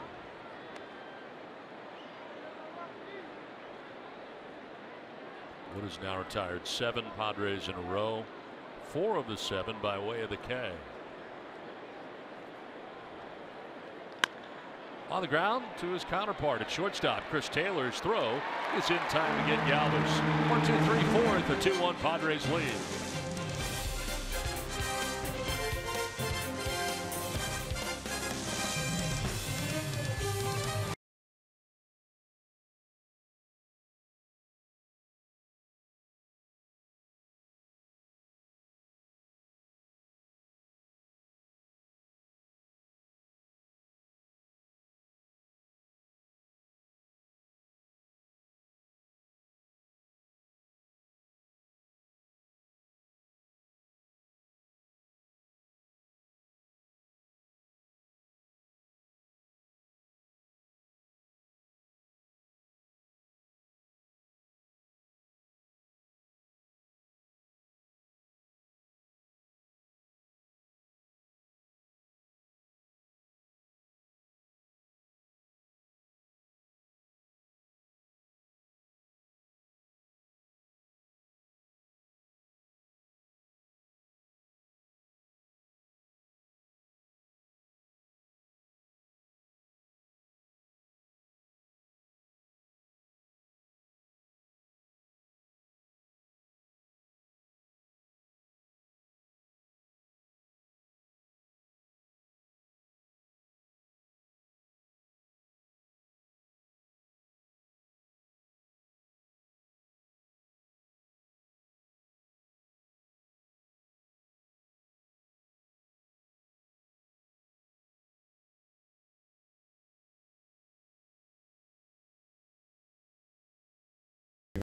Wood has now retired 7 Padres in a row, 4 of the 7 by way of the K. On the ground to his counterpart at shortstop. Chris Taylor's throw is in time to get Galvis. 1-2-3-4 at the 2-1 Padres lead.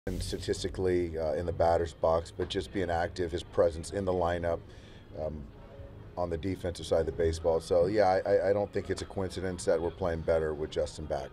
Even statistically in the batter's box, but just being active, his presence in the lineup on the defensive side of the baseball. So yeah, I don't think it's a coincidence that we're playing better with Justin back.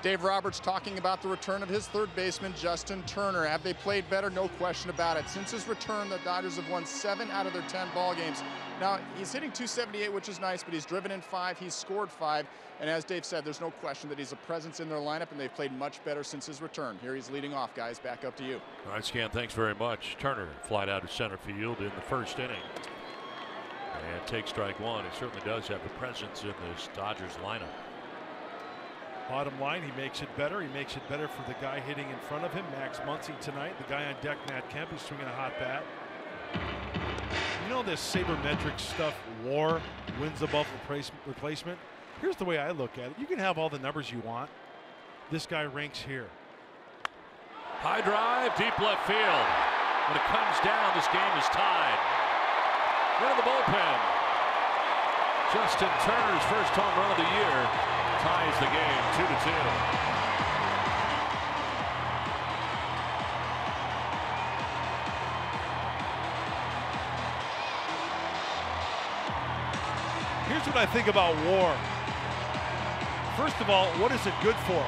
Dave Roberts talking about the return of his 3rd baseman, Justin Turner. Have they played better? No question about it. Since his return, the Dodgers have won 7 out of their 10 ball games. Now, he's hitting .278, which is nice, but he's driven in 5, he's scored 5, and as Dave said, there's no question that he's a presence in their lineup, and they've played much better since his return. Here he's leading off, guys. Back up to you. All right, Scan, thanks very much. Turner flied out to center field in the 1st inning. And take strike 1. He certainly does have a presence in this Dodgers lineup. Bottom line, he makes it better. He makes it better for the guy hitting in front of him, Max Muncy tonight. The guy on deck, Matt Kemp, is swinging a hot bat. You know this sabermetric stuff, WAR, wins above replacement? Here's the way I look at it. You can have all the numbers you want. This guy ranks here. High drive, deep left field. When it comes down, this game is tied. Into the bullpen. Justin Turner's first home run of the year ties the game 2-2. Here's what I think about WAR. First of all, what is it good for?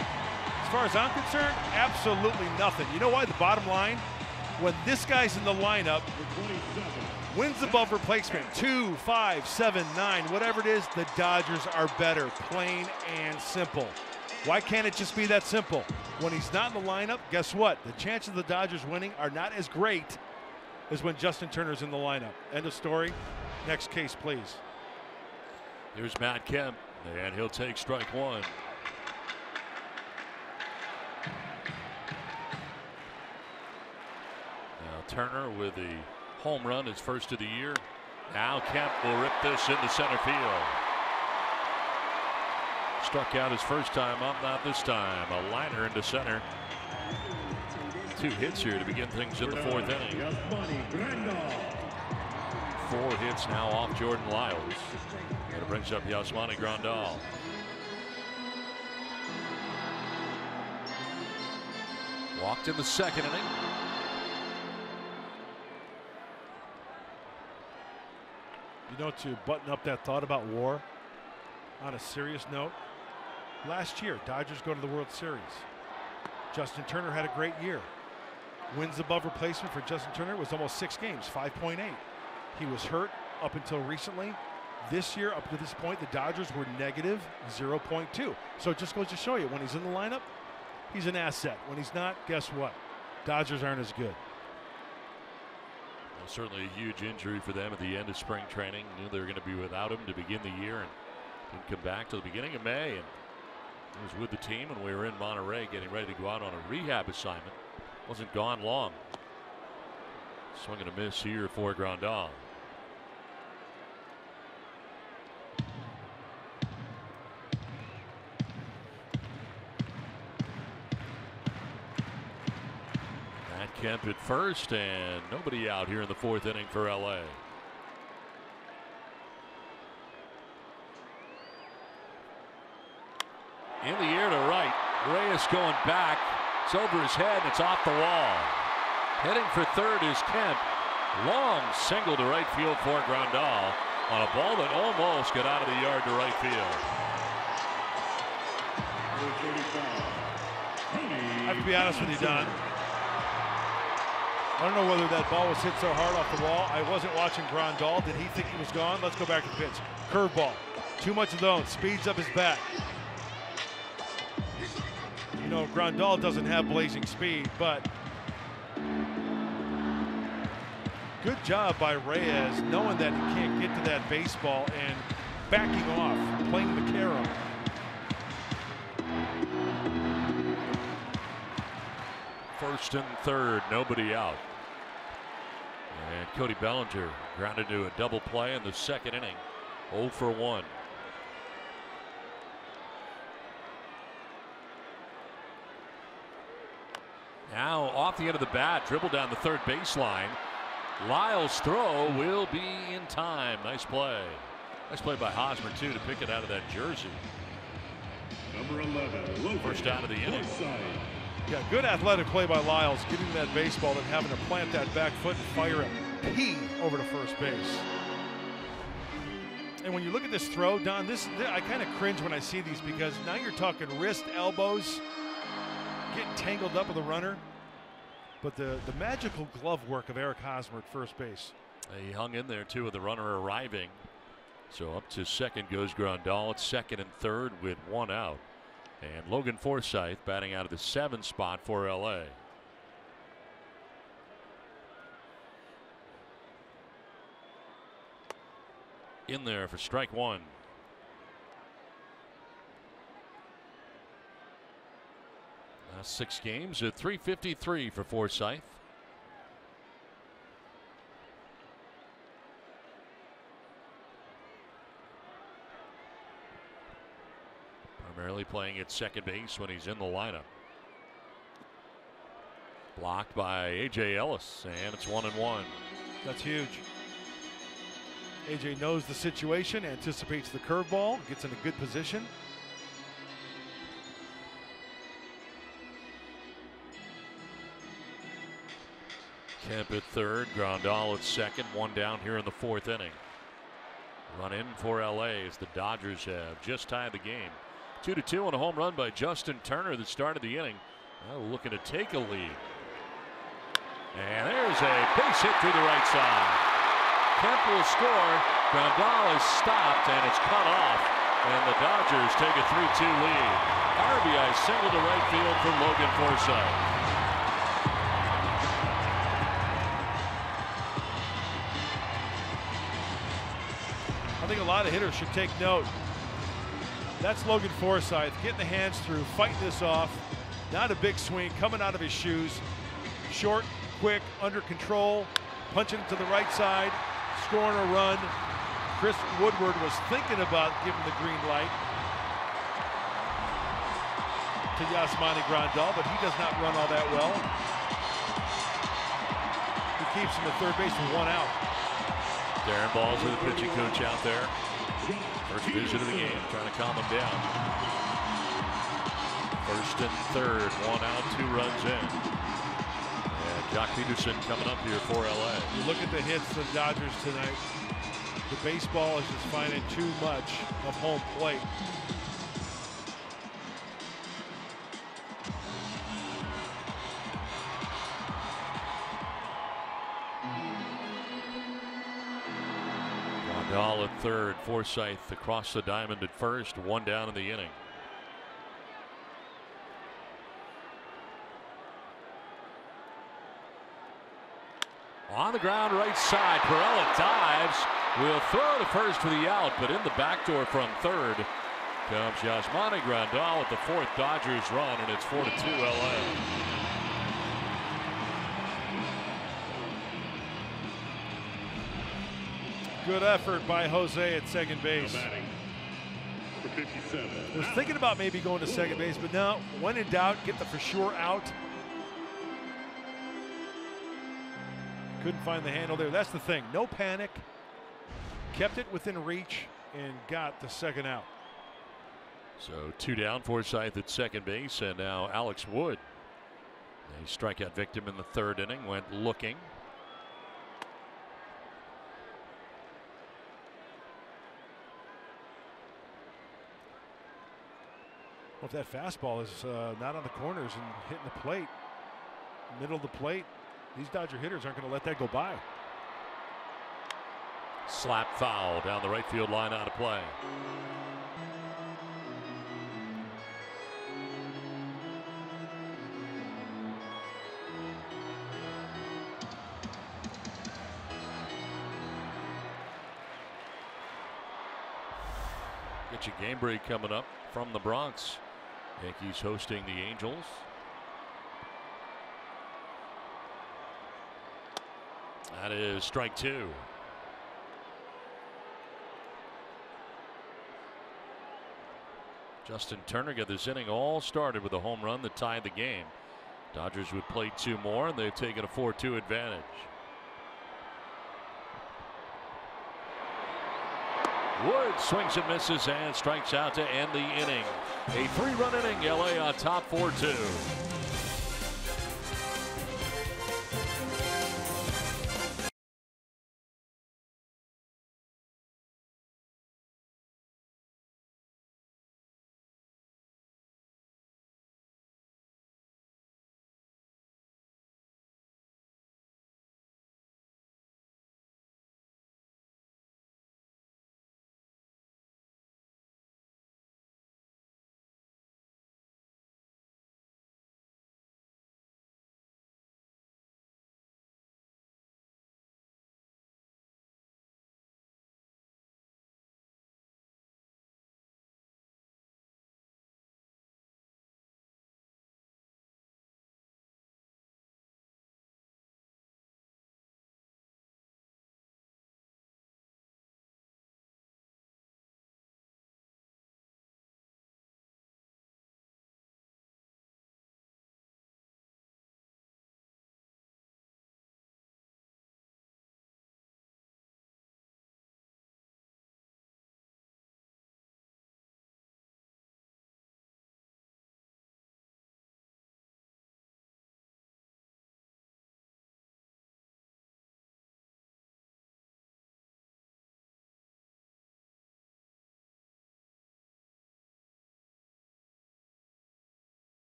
As far as I'm concerned, absolutely nothing. You know why? The bottom line, when this guy's in the lineup, wins above replacement, 2, 5, 7, 9, whatever it is, the Dodgers are better, plain and simple. Why can't it just be that simple? When he's not in the lineup, guess what? The chances of the Dodgers winning are not as great as when Justin Turner's in the lineup. End of story. Next case, please. Here's Matt Kemp, and he'll take strike one. Now Turner with the home run, his first of the year. Now Kemp will rip this into center field. Struck out his first time up, not this time. A liner into center. 2 hits here to begin things in the 4th inning. 4 hits now off Jordan Lyles. And it brings up Yasmani Grandal. Walked in the 2nd inning. You know, to button up that thought about WAR, on a serious note, last year, Dodgers go to the World Series. Justin Turner had a great year. Wins above replacement for Justin Turner was almost 6 games, 5.8. He was hurt up until recently. This year, up to this point, the Dodgers were negative 0.2. So it just goes to show you, when he's in the lineup, he's an asset. When he's not, guess what? Dodgers aren't as good. Well, certainly a huge injury for them at the end of spring training. Knew they were going to be without him to begin the year, and didn't come back till the beginning of May. And he was with the team when we were in Monterey getting ready to go out on a rehab assignment. Wasn't gone long. Swing and a miss here for Grandal. Kemp at first, and nobody out here in the 4th inning for LA. In the air to right. Reyes going back. It's over his head and it's off the wall. Heading for third is Kemp. Long single to right field for Grandal on a ball that almost got out of the yard to right field. I have to be honest with you, Don. I don't know whether that ball was hit so hard off the wall. I wasn't watching Grandal. Did he think he was gone? Let's go back to the pitch. Curveball. Too much of those. Speeds up his bat. You know, Grandal doesn't have blazing speed, but good job by Reyes, knowing that he can't get to that baseball and backing off, playing the carom. First and third, nobody out. And Cody Bellinger grounded to a double play in the 2nd inning. 0 for 1. Now off the end of the bat, dribble down the 3rd baseline. Lyles' throw will be in time. Nice play. Nice play by Hosmer, too, to pick it out of that jersey. Number 11, First out of the inning. Yeah, good athletic play by Lyles, getting that baseball and having to plant that back foot and fire it P over to first base. And when you look at this throw, Don, I kind of cringe when I see these, because now you're talking wrist, elbows, getting tangled up with the runner. But the magical glove work of Eric Hosmer at first base. He hung in there, too, with the runner arriving. So up to second goes Grandal. It's 2nd and 3rd with 1 out. And Logan Forsythe batting out of the 7th spot for LA. In there for strike 1. Last 6 games at .353 for Forsythe. Primarily playing at second base when he's in the lineup. Blocked by A.J. Ellis, and it's 1-1. That's huge. AJ knows the situation, anticipates the curveball, gets in a good position. Kemp at third, Grandal at second, one down here in the fourth inning. Run in for LA as the Dodgers have just tied the game. 2-2 on a home run by Justin Turner that started the inning. Now looking to take a lead. And there's a base hit through the right side. Kemp will score. Grandal is stopped and it's cut off. And the Dodgers take a 3-2 lead. RBI single to right field for Logan Forsythe. I think a lot of hitters should take note. That's Logan Forsythe getting the hands through, fighting this off. Not a big swing, coming out of his shoes. Short, quick, under control, punching it to the right side, scoring a run. Chris Woodward was thinking about giving the green light to Yasmani Grandal, but he does not run all that well. He keeps him at third base with one out. Darren Balls with the pitching coach out there. First visit of the game, trying to calm him down. First and third, one out, 2 runs in. And Jock Peterson coming up here for LA. You look at the hits of the Dodgers tonight. The baseball is just finding too much of home plate. Grandal at third, Forsythe across the diamond at first, one down in the inning. On the ground, right side, Perella dives, will throw to first for the out, but in the back door from third comes Yasmani Grandal with the 4th Dodgers run, and it's 4-2 LA. Good effort by Jose at second base. Was thinking about maybe going to second base, but no, when in doubt, get the for sure out. Couldn't find the handle there. That's the thing, no panic. Kept it within reach and got the second out. So 2 down, Forsythe at second base, and now Alex Wood. A strikeout victim in the 3rd inning, went looking. Well, if that fastball is not on the corners and hitting the plate, middle of the plate, these Dodger hitters aren't going to let that go by. Slap foul down the right field line, out of play. Get your game break coming up from the Bronx. Yankees hosting the Angels. That is strike 2. Justin Turner got this inning all started with a home run that tied the game. Dodgers would play 2 more, and they've taken a 4-2 advantage. Wood swings and misses and strikes out to end the inning. A 3-run inning, LA on top 4-2.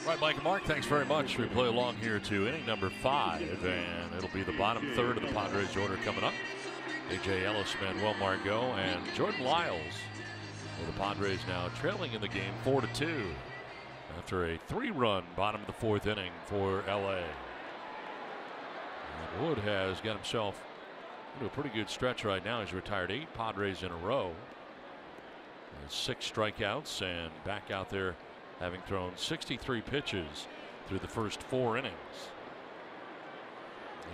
Right, Mike and Mark, thanks very much. We play along here to inning number 5, and it'll be the bottom third of the Padres order coming up. A.J. Ellis, Manuel Margot, and Jordan Lyles. Well, the Padres now trailing in the game 4-2 after a 3-run bottom of the 4th inning for L.A. And Wood has got himself into a pretty good stretch right now. He's retired 8 Padres in a row. Has 6 strikeouts and back out there having thrown 63 pitches through the first 4 innings.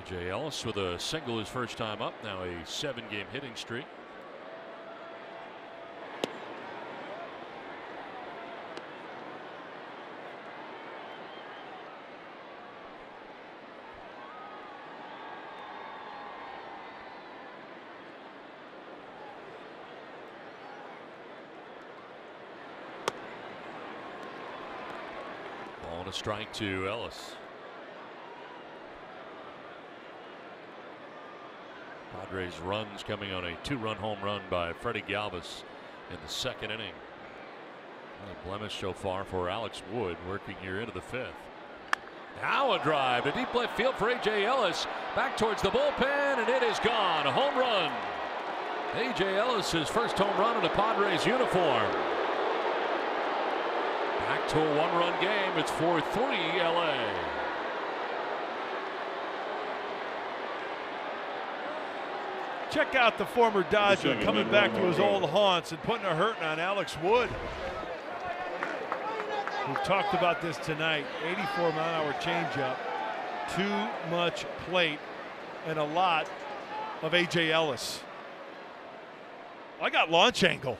A.J. Ellis with a single his first time up, now a 7-game hitting streak. Ball and a strike to Ellis. Padres runs coming on a 2-run home run by Freddie Galvis in the 2nd inning. A blemish so far for Alex Wood, working here into the 5th. Now a drive to deep left field for A.J. Ellis. Back towards the bullpen, and it is gone. A home run. A.J. Ellis, his first home run in a Padres uniform. Back to a 1-run game. It's 4-3 L.A. Check out the former Dodger coming back to his old haunts and putting a hurting on Alex Wood. We've talked about this tonight. 84-mile-an-hour changeup, too much plate, and a lot of A.J. Ellis. I got launch angle.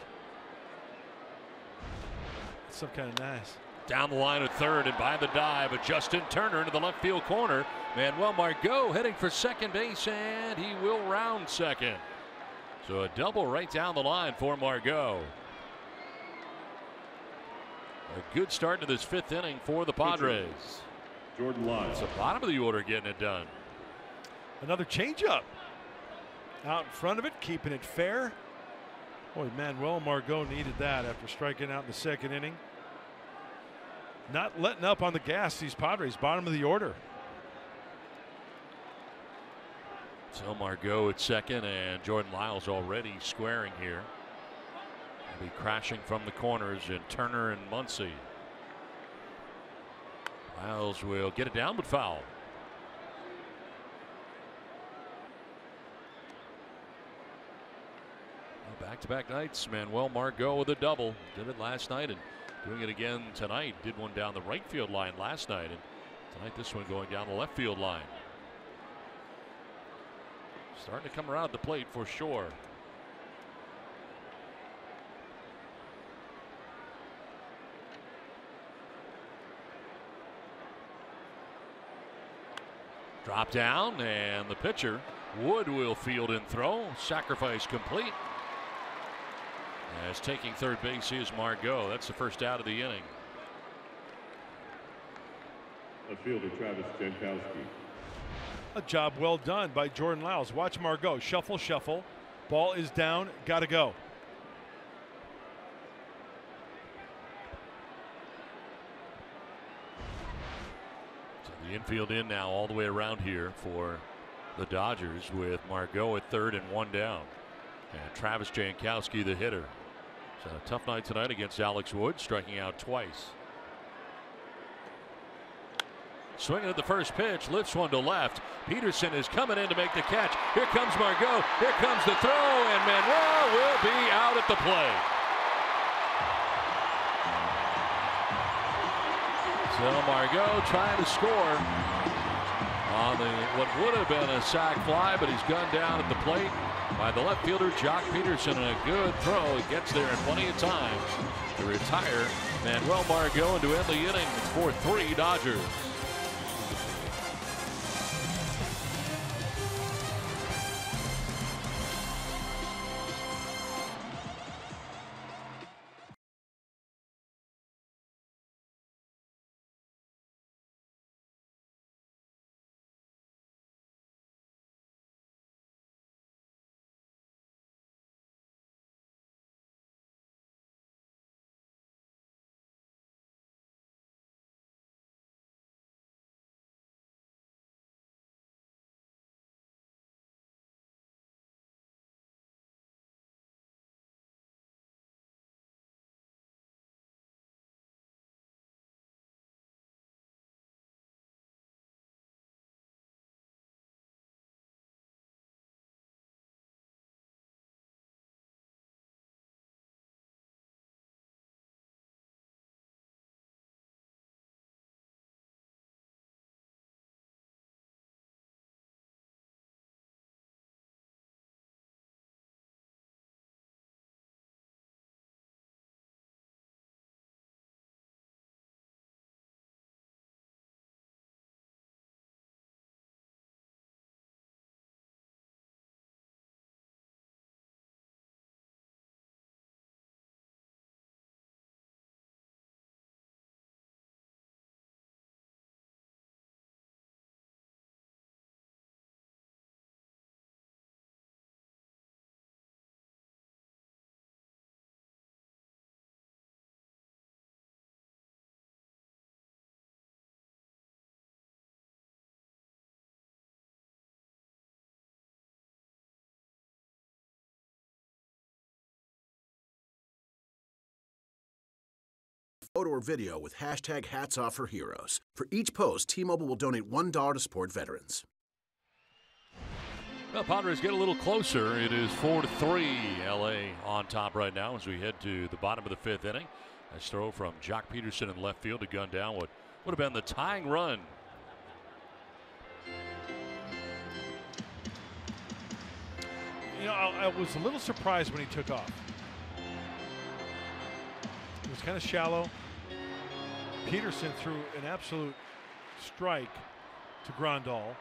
That's some kind of nice. Down the line at third and by the dive of Justin Turner into the left field corner. Manuel Margot heading for second base, and he will round second. So a double right down the line for Margot. A good start to this 5th inning for the Padres. Jordan Lyles. It's the bottom of the order getting it done. Another changeup. Out in front of it, keeping it fair. Boy, Manuel Margot needed that after striking out in the 2nd inning. Not letting up on the gas, these Padres, bottom of the order. So Margot at second, and Jordan Lyles already squaring here. He'll be crashing from the corners in Turner and Muncy. Lyles will get it down, but foul. Back-to-back nights, Manuel Margot with a double. Did it last night and doing it again tonight. Did one down the right field line last night, and tonight this one going down the left field line. Starting to come around the plate for sure. Drop down, and the pitcher Wood will field and throw. Sacrifice complete. As taking third base is Margot. That's the first out of the inning. A fielder, Travis Jankowski. A job well done by Jordan Lyles. Watch Margot. Shuffle, shuffle. Ball is down. Got to go. So the infield in now all the way around here for the Dodgers with Margot at third and 1 down. And Travis Jankowski, the hitter. So a tough night tonight against Alex Wood, striking out twice. Swinging at the first pitch, lifts one to left. Peterson is coming in to make the catch. Here comes Margot. Here comes the throw, and Manuel will be out at the plate. So Margot trying to score on what would have been a sac fly, but he's gunned down at the plate by the left fielder Jock Peterson, and a good throw. He gets there in plenty of time to retire Manuel Margot and to end the inning. It's 4-3 Dodgers. photo or video with hashtag #HatsOffForHeroes. For each post, T-Mobile will donate $1 to support veterans. Well, Padres get a little closer. It is 4-3. LA on top right now as we head to the bottom of the 5th inning. Nice throw from Jock Peterson in left field to gun down what would have been the tying run. You know, I was a little surprised when he took off. It was kind of shallow. Peterson threw an absolute strike to Grandal.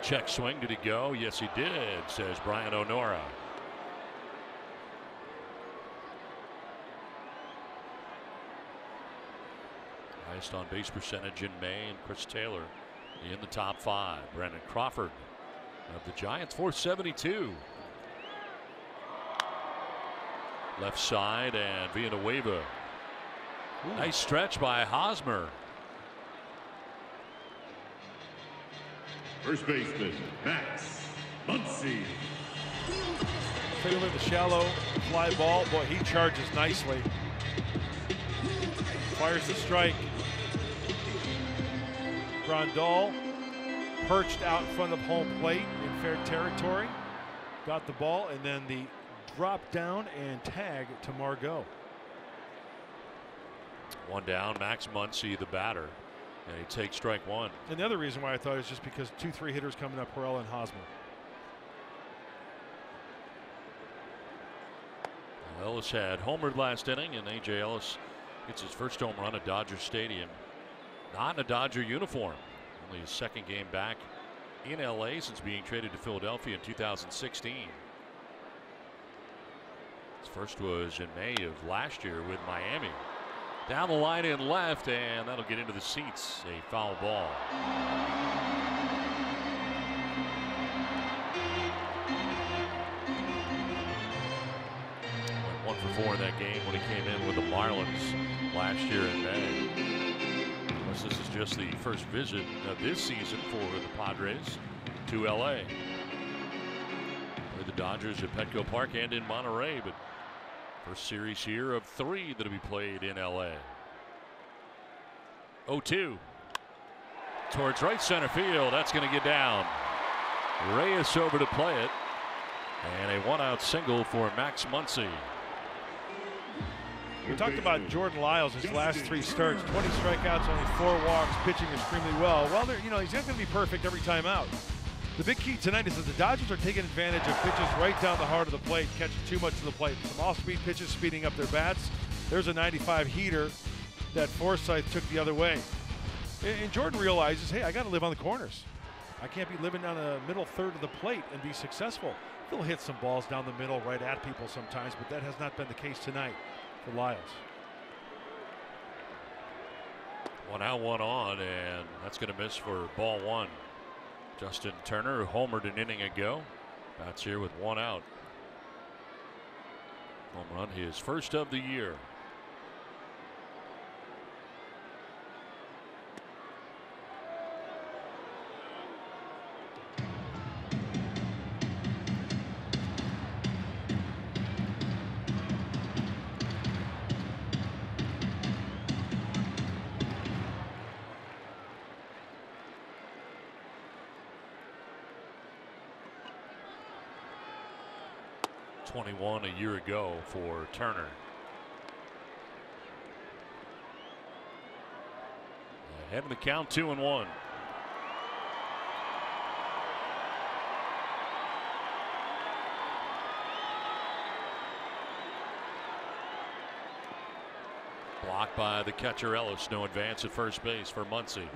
Check swing. Did he go? Yes, he did, says Brian O'Nora. Highest on base percentage in May, and Chris Taylor in the top 5. Brandon Crawford of the Giants, 472. Left side, and Villanueva. Nice stretch by Hosmer. First baseman, Max Muncy. Taylor, the shallow fly ball. Boy, he charges nicely. Fires the strike. Grandal perched out in front of home plate in fair territory. Got the ball, and then the drop down and tag to Margot. One down, Max Muncy, the batter. And he takes strike 1. And the other reason why I thought is just because 2-3 hitters coming up, Perel and Hosmer. Ellis had homered last inning, and A.J. Ellis gets his first home run at Dodger Stadium. Not in a Dodger uniform. Only his second game back in L.A. since being traded to Philadelphia in 2016. His first was in May of last year with Miami. Down the line in left, and that'll get into the seats. A foul ball. Went 1 for 4 in that game when he came in with the Marlins last year in May. Plus, this is just the first visit of this season for the Padres to LA. Played the Dodgers at Petco Park and in Monterey, but first series here of 3 that'll be played in LA. 0-2 towards right center field. That's going to get down. Reyes over to play it, and a 1-out single for Max Muncy. We talked about Jordan Lyles, his last 3 starts, 20 strikeouts, only 4 walks, pitching extremely well. Well, you know, he's not going to be perfect every time out. The big key tonight is that the Dodgers are taking advantage of pitches right down the heart of the plate, catching too much of the plate. Some off-speed pitches speeding up their bats. There's a 95 heater that Forsythe took the other way. And Jordan realizes, hey, I got to live on the corners. I can't be living down the middle third of the plate and be successful. He'll hit some balls down the middle right at people sometimes, but that has not been the case tonight for Lyles. 1 out, 1 on, and that's going to miss for ball 1. Justin Turner, who homered an inning ago, bats here with 1 out. Home run, his first of the year. .21 a year ago for Turner. Ahead of the count, 2-1. Blocked by the catcher Ellis. No advance at first base for Muncy.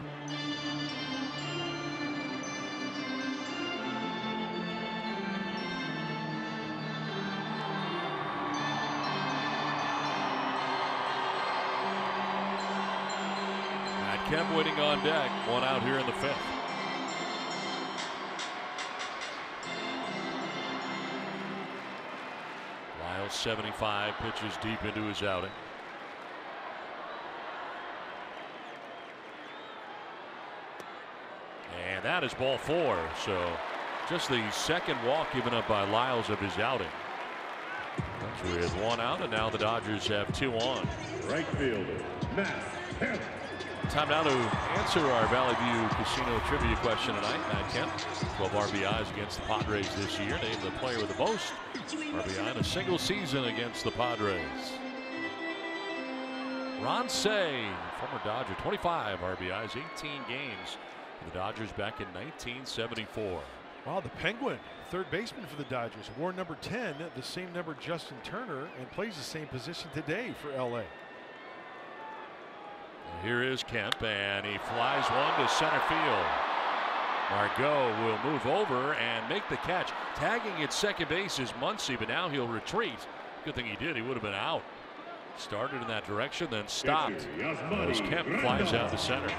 Kemp waiting on deck. 1 out here in the 5th. Lyles 75 pitches deep into his outing. And that is ball 4. So just the second walk given up by Lyles of his outing. We had one out, and now the Dodgers have 2 on. Right fielder, Manfred. Time now to answer our Valley View Casino trivia question tonight. Matt Kemp, 12 RBIs against the Padres this year. Named the player with the most RBI in a single season against the Padres. Ron Say, former Dodger, 25 RBIs, 18 games for the Dodgers back in 1974. Wow, the Penguin, third baseman for the Dodgers, wore number 10, the same number Justin Turner, and plays the same position today for LA. Here is Kemp, and he flies one to center field. Margot will move over and make the catch. Tagging at second base is Muncy, but now he'll retreat. Good thing he did. He would have been out. Started in that direction, then stopped as Kemp flies out to center.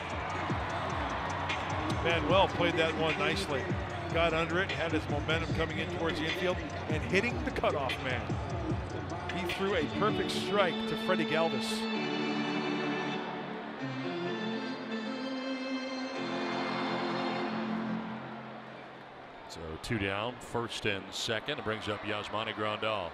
Manuel played that one nicely. Got under it, had his momentum coming in towards the infield, and hitting the cutoff man. He threw a perfect strike to Freddie Galvis. So 2 down, first and second. It brings up Yasmani Grandal.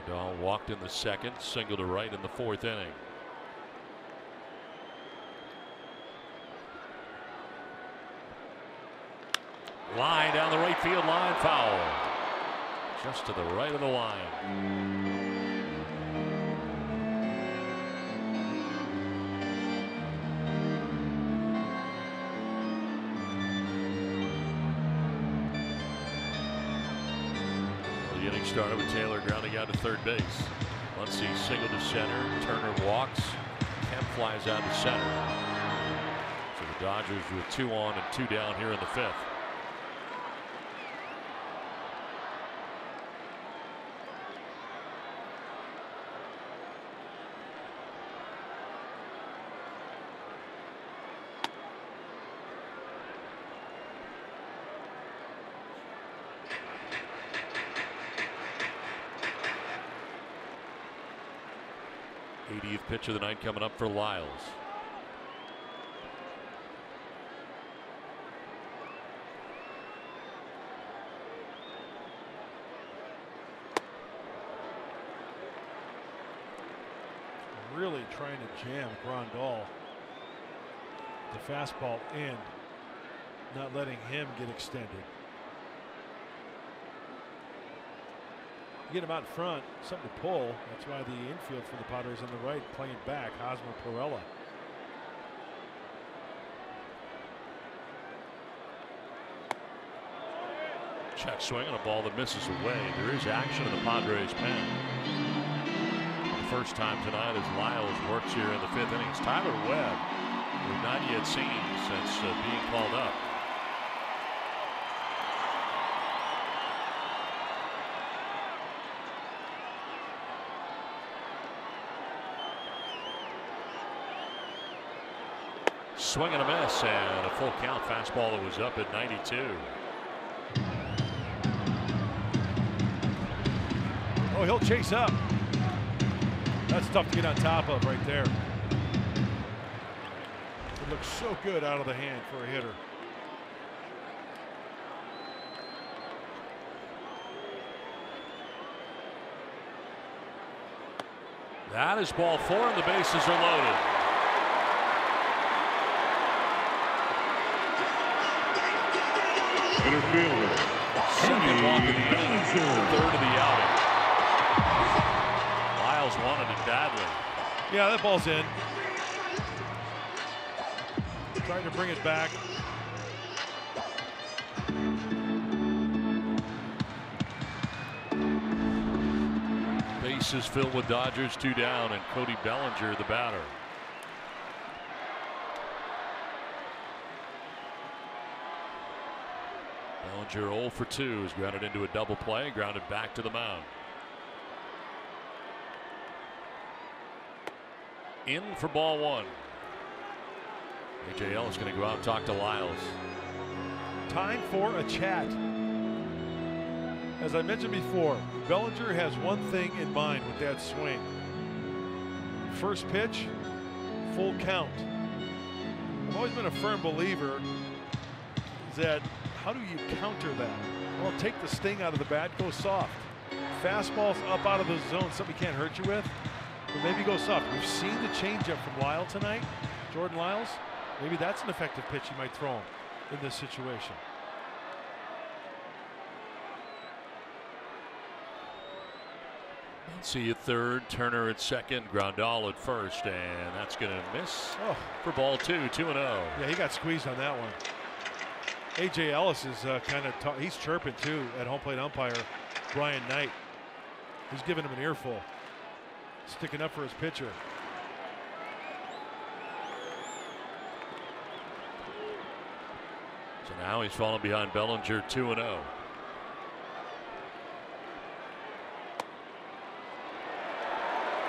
Grandal walked in the second, single to right in the 4th inning. Line down the right field line, foul. Just to the right of the line. The inning started with Taylor grounding out to third base. Muncy single to center. Turner walks. Kemp flies out to center. So the Dodgers with 2 on and 2 down here in the 5th. Pitch of the night coming up for Lyles. Really trying to jam Grandal, the fastball in, not letting him get extended. Get him out front, something to pull. That's why the infield for the Padres on the right playing back, Hosmer Perella. Check swing on a ball that misses away. There is action in the Padres pen. The first time tonight as Lyles works here in the 5th inning. It's Tyler Webb, we've not yet seen since being called up. Swing and a miss, and a full count. Fastball that was up at 92. Oh, he'll chase up. That's tough to get on top of right there. It looks so good out of the hand for a hitter. That is ball 4, and the bases are loaded. Center fielder, Second walk of the inning, 3rd of the outing. Lyles wanted it badly. Yeah, that ball's in. Trying to bring it back. Bases filled with Dodgers, 2 down, and Cody Bellinger, the batter. Bellinger 0 for 2 is grounded into a double play and grounded back to the mound. In for ball 1. A.J. Ellis going to go out and talk to Lyles. Time for a chat. As I mentioned before, Bellinger has one thing in mind with that swing. first pitch, full count. I've always been a firm believer that how do you counter that? Well, take the sting out of the bat, go soft. Fastballs up out of the zone, something he can't hurt you with, but maybe go soft. We've seen the changeup from Lyle tonight, Jordan Lyles. Maybe that's an effective pitch he might throw him in this situation. See at third, Turner at second, Grandal at first, and that's going to miss for ball 2, 2-0. Yeah, he got squeezed on that one. A.J. Ellis is kind of, he's chirping too at home plate umpire Brian Knight. He's giving him an earful, sticking up for his pitcher. So now he's falling behind Bellinger, 2-0.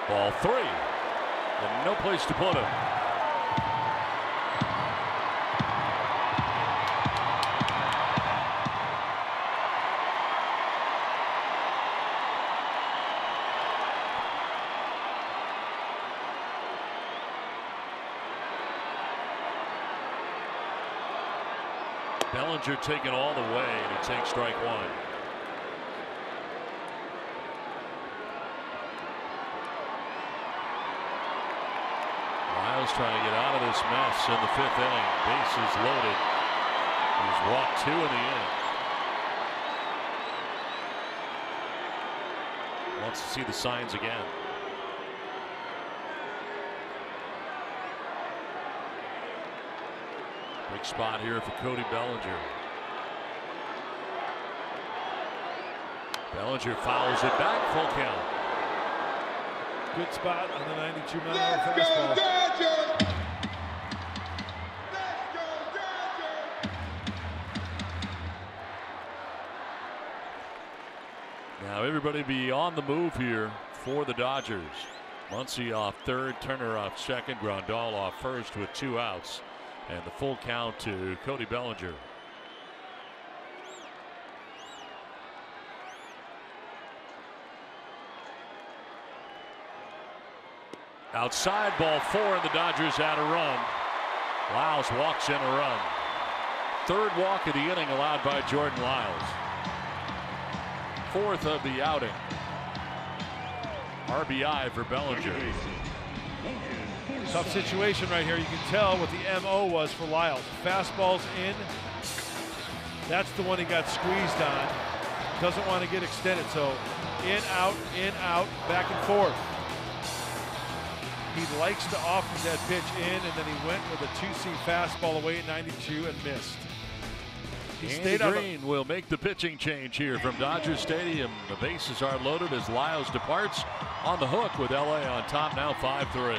Ball 3, and no place to put him. Bellinger taken all the way, and he takes strike 1. Lyles trying to get out of this mess in the 5th inning. Bases loaded. He's walked 2 in the inning. Wants to see the signs again. Big spot here for Cody Bellinger. Bellinger fouls it back, full count. Good spot on the 92-mile-an-hour fastball. Now everybody be on the move here for the Dodgers. Muncy off third, Turner off second, Grandal off first with 2 outs. And the full count to Cody Bellinger. Outside, ball 4, and the Dodgers add a run. Lyles walks in a run. 3rd walk of the inning allowed by Jordan Lyles. 4th of the outing. RBI for Bellinger. Tough situation right here. You can tell what the MO was for Lyles. Fastballs in. That's the one he got squeezed on. Doesn't want to get extended. So in, out, back and forth. He likes to offer that pitch in, and then he went with a 2-seam fastball away at 92 and missed. Andy Green will make the pitching change here from Dodger Stadium. The bases are loaded as Lyles departs on the hook with LA on top now 5-3.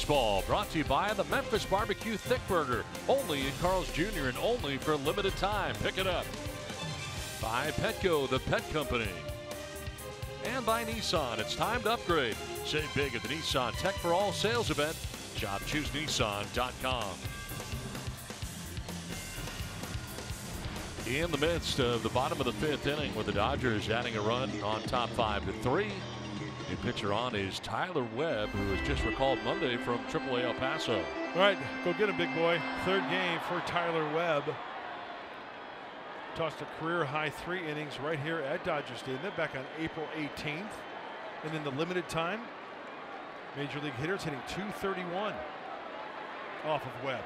Baseball, brought to you by the Memphis Barbecue Thick Burger, only in Carl's Jr. and only for a limited time. Pick it up. By Petco, the pet company. And by Nissan, it's time to upgrade. Save big at the Nissan Tech for All sales event. ShopChooseNissan.com. In the midst of the bottom of the 5th inning, with the Dodgers adding a run on top 5-3. New pitcher on is Tyler Webb, who was just recalled Monday from AAA El Paso. All right, go get him, big boy. 3rd game for Tyler Webb. Tossed a career-high 3 innings right here at Dodger Stadium. They're back on April 18th. And in the limited time, Major League hitters hitting .231 off of Webb.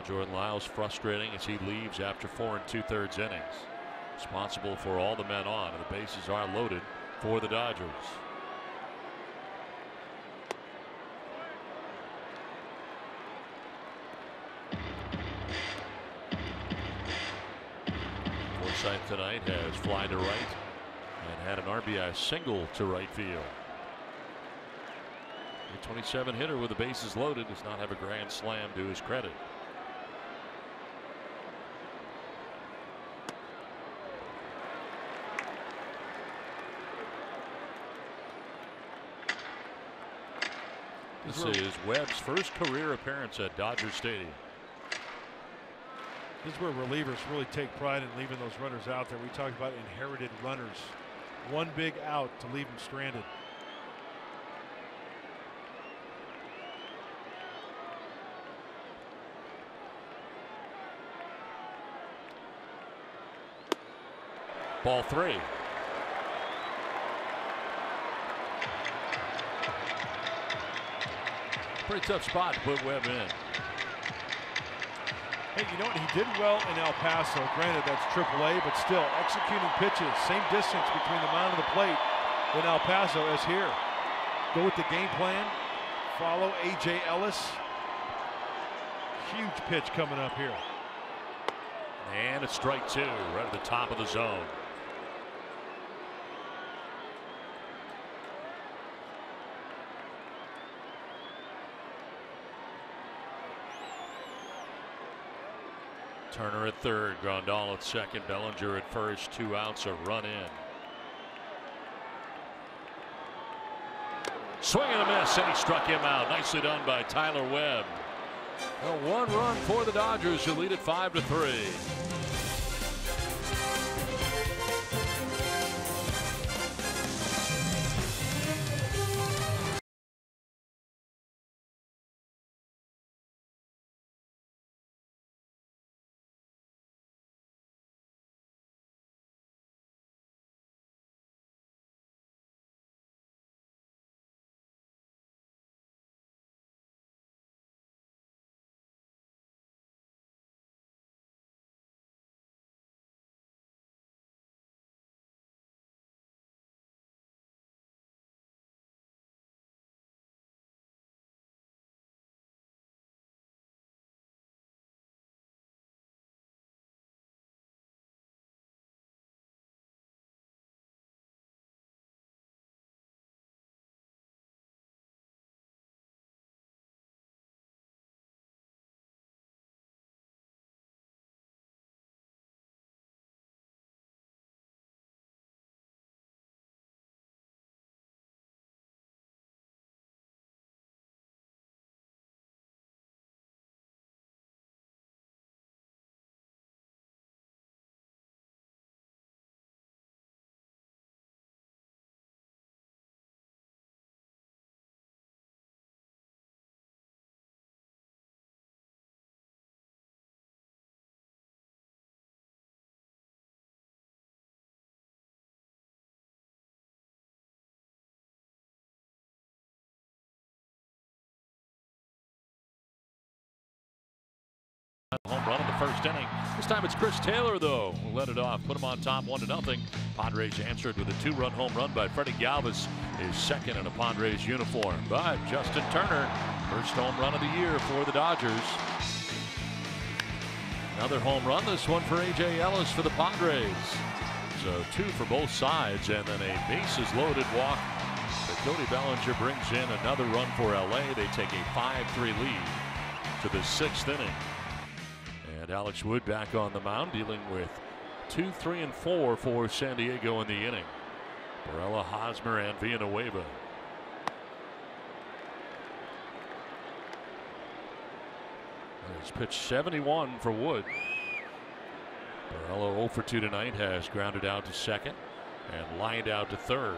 Jordan Lyles frustrating as he leaves after 4 2/3 innings. Responsible for all the men on, and the bases are loaded for the Dodgers. Forsythe tonight has fly to right and had an RBI single to right field. The 27 hitter with the bases loaded does not have a grand slam to his credit. This is Webb's first career appearance at Dodger Stadium. This is where relievers really take pride in leaving those runners out there. We talked about inherited runners. One big out to leave them stranded. Ball 3. Pretty tough spot to put Webb in. Hey, you know what? He did well in El Paso. Granted, that's AAA, but still executing pitches. Same distance between the mound and the plate in El Paso as here. Go with the game plan. Follow A.J. Ellis. Huge pitch coming up here. And it's strike 2 right at the top of the zone. Turner at 3rd, Grandal at 2nd, Bellinger at 1st, 2 outs, a run in. Swing and a miss, and he struck him out. Nicely done by Tyler Webb. A 1 run for the Dodgers, who lead at 5-3. Home run in the 1st inning. This time it's Chris Taylor, though, who led it off, put him on top 1-0. Padres answered with a 2-run home run by Freddie Galvis, his 2nd in a Padres uniform. But Justin Turner, first home run of the year for the Dodgers. Another home run, this one for A.J. Ellis for the Padres. So 2 for both sides, and then a bases loaded walk. But Cody Bellinger brings in another run for L.A. They take a 5-3 lead to the 6th inning. And Alex Wood back on the mound, dealing with 2, 3, and 4 for San Diego in the inning. Barella, Hosmer, and Villanueva. He's pitched 71 for Wood. Barella 0 for 2 tonight, has grounded out to second and lined out to third.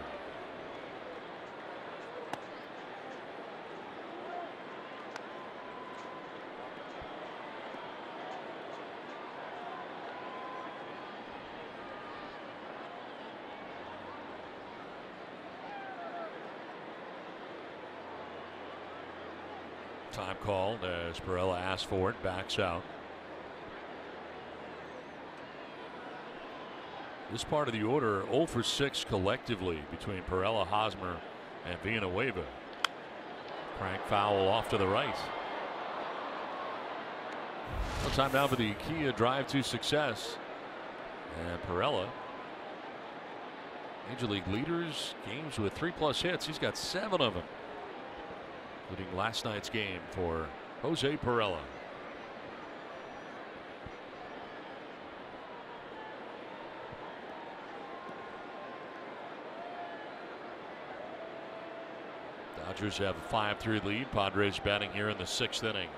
Time called as Barella asks for it, backs out. This part of the order 0 for 6 collectively between Barella, Hosmer, and Villanueva. Crank foul off to the right. Well, time now for the Kia drive to success. And Barella, Major League leaders, games with 3+ hits. He's got 7 of them, including last night's game for Jose Barella. Dodgers have a 5-3 lead. Padres batting here in the 6th inning.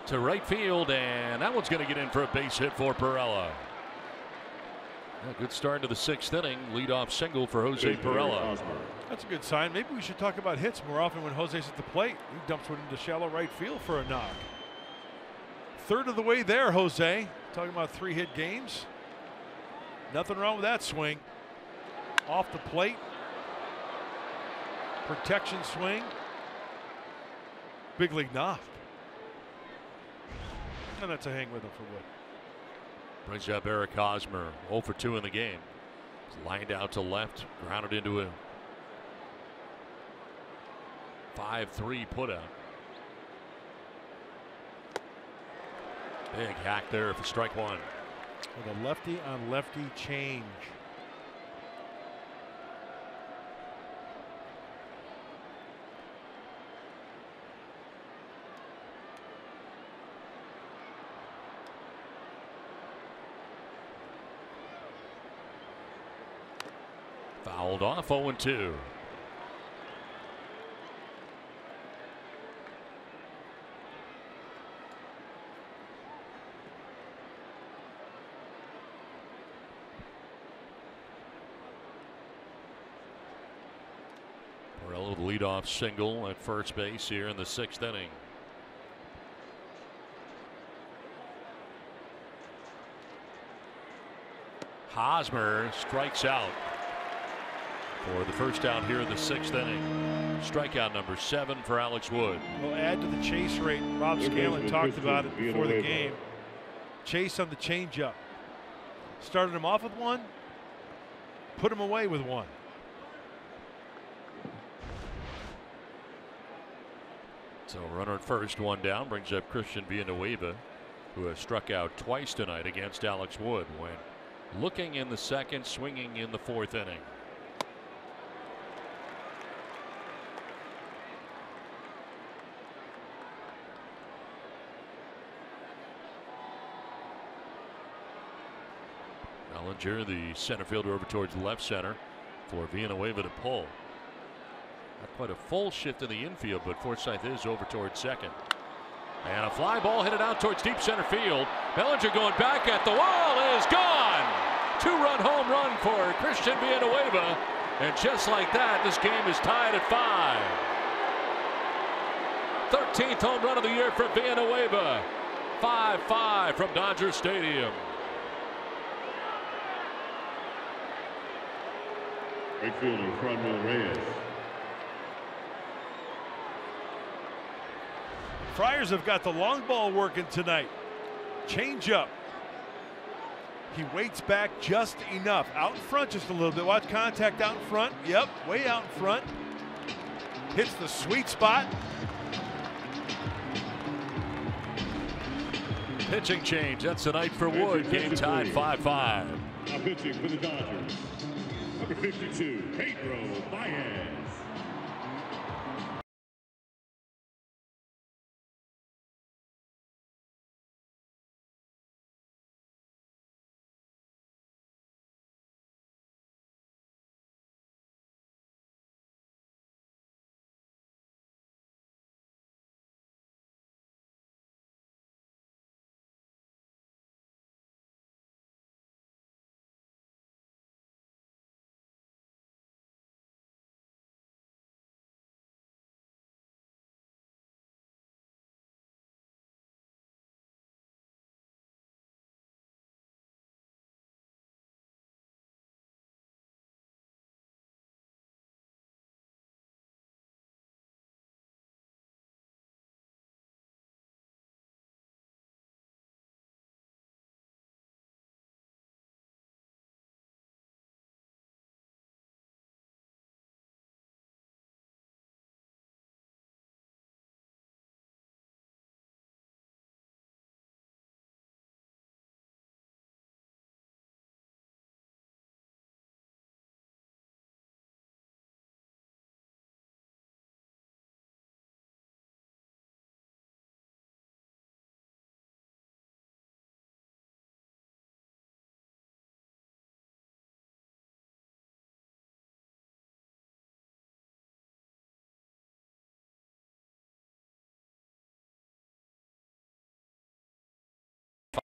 To right field, and that one's going to get in for a base hit for Barella. A good start to the 6th inning. Leadoff single for Jose Barella. That's a good sign. Maybe we should talk about hits more often when Jose's at the plate. He dumps one into shallow right field for a knock. 1/3 of the way there, Jose. Talking about 3-hit games. Nothing wrong with that swing. Off the plate. Protection swing. Big league knock. And that's a hang with him for Wood. Brings up Eric Hosmer, 0 for 2 in the game. He's lined out to left, grounded into a 5-3 putout. Big hack there for strike 1. With a lefty on lefty change. Fouled off, 0-2. Barella, the leadoff single at first base here in the 6th inning. Hosmer strikes out for the first out here in the 6th inning. Strikeout number 7 for Alex Wood. We'll add to the chase rate. Rob Scanlon talked about it before the game. Chase on the changeup. Started him off with 1, put him away with 1. So runner at first, 1 down, brings up Christian Villanueva, who has struck out twice tonight against Alex Wood. When looking in the 2nd, swinging in the 4th inning. Bellinger, the center fielder, over towards left center for Villanueva to pull. Not quite a full shift in the infield, but Forsythe is over towards second. And a fly ball hit it out towards deep center field. Bellinger going back at the wall is gone. 2-run home run for Christian Villanueva. And just like that, this game is tied at 5. 13th home run of the year for Villanueva. 5-5 from Dodger Stadium. Right fielder, Franmil Reyes. Friars have got the long ball working tonight. Change up. He waits back just enough. Out in front just a little bit. Watch contact out in front. Yep, way out in front. Hits the sweet spot. Pitching change. That's the night for Wood. Game tied 5-5. Now pitching for the Dodgers, number 52, Pedro Baez.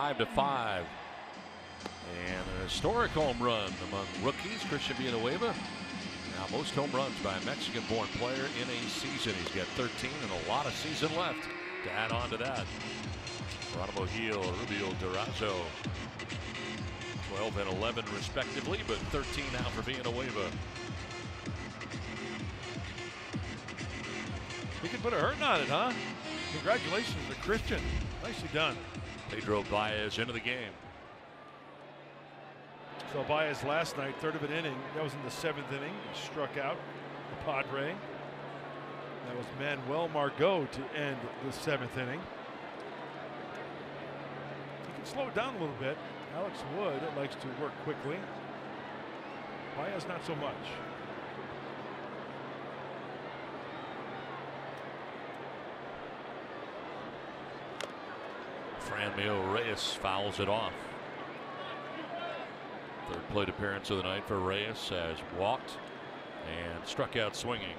Five to 5. And a historic home run among rookies. Christian Villanueva. Now most home runs by a Mexican-born player in a season. He's got 13 and a lot of season left to add on to that. Geronimo Gil, Rubio Durazo, 12 and 11 respectively, but 13 now for Villanueva. He can put a hurting on it, huh? Congratulations to Christian. Nicely done. Pedro Baez into the game. So Baez last night, third of an inning. That was in the 7th inning. He struck out the Padre. That was Manuel Margot to end the 7th inning. He can slow it down a little bit. Alex Wood likes to work quickly. Baez not so much. Franmil Reyes fouls it off. Third plate appearance of the night for Reyes, has walked and struck out swinging.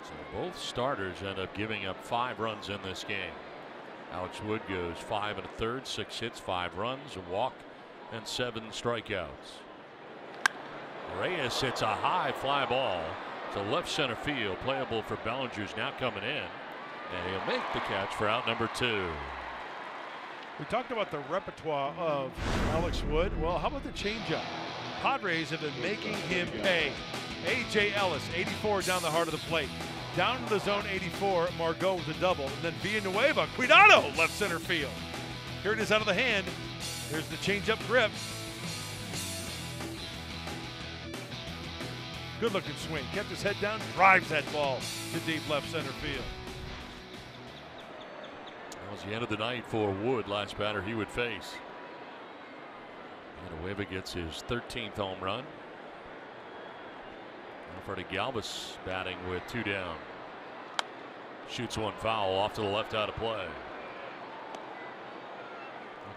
So both starters end up giving up 5 runs in this game. Alex Wood goes 5 1/3, 6 hits, 5 runs, a walk, and 7 strikeouts. Reyes hits a high fly ball to left center field, playable for Bellinger's now coming in, and he'll make the catch for out number 2. We talked about the repertoire of Alex Wood. Well, how about the changeup? Padres have been making him pay. A.J. Ellis, 84 down the heart of the plate. Down to the zone 84, Margot with a double, and then Villanueva, Cuidado, left center field. Here it is out of the hand. Here's the changeup grip. Good looking swing. Kept his head down, drives that ball to deep left center field. That was the end of the night for Wood. Last batter he would face. Villanueva gets his 13th home run. Manfred Galvis batting with 2 down. Shoots one foul off to the left out of play.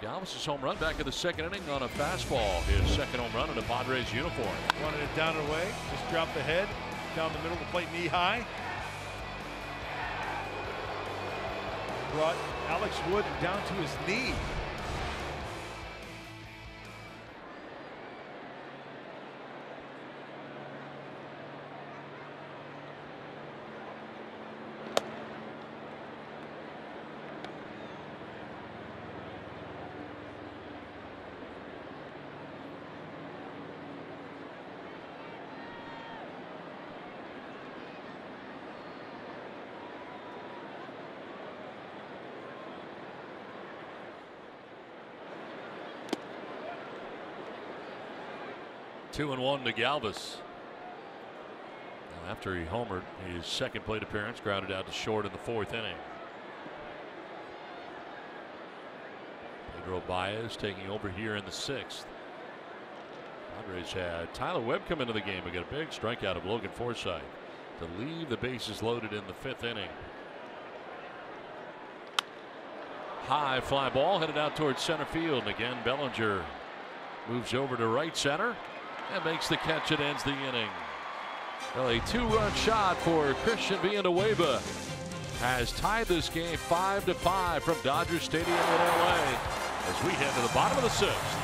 Galvis' home run back in the 2nd inning on a fastball. His 2nd home run in a Padres uniform. Wanted it down and away. Just dropped the head down the middle of the plate, knee high. Brought Alex Wood down to his knee. 2-1 to Galvis. After he homered his second plate appearance, grounded out to short in the 4th inning. Pedro Baez taking over here in the 6th. Padres had Tyler Webb come into the game and get a big strikeout of Logan Forsythe to leave the bases loaded in the 5th inning. High fly ball headed out towards center field, and again Bellinger moves over to right center and makes the catch. It ends the inning. Well, a 2-run shot for Christian Villanueva has tied this game 5-5 from Dodger Stadium in LA as we head to the bottom of the 6th.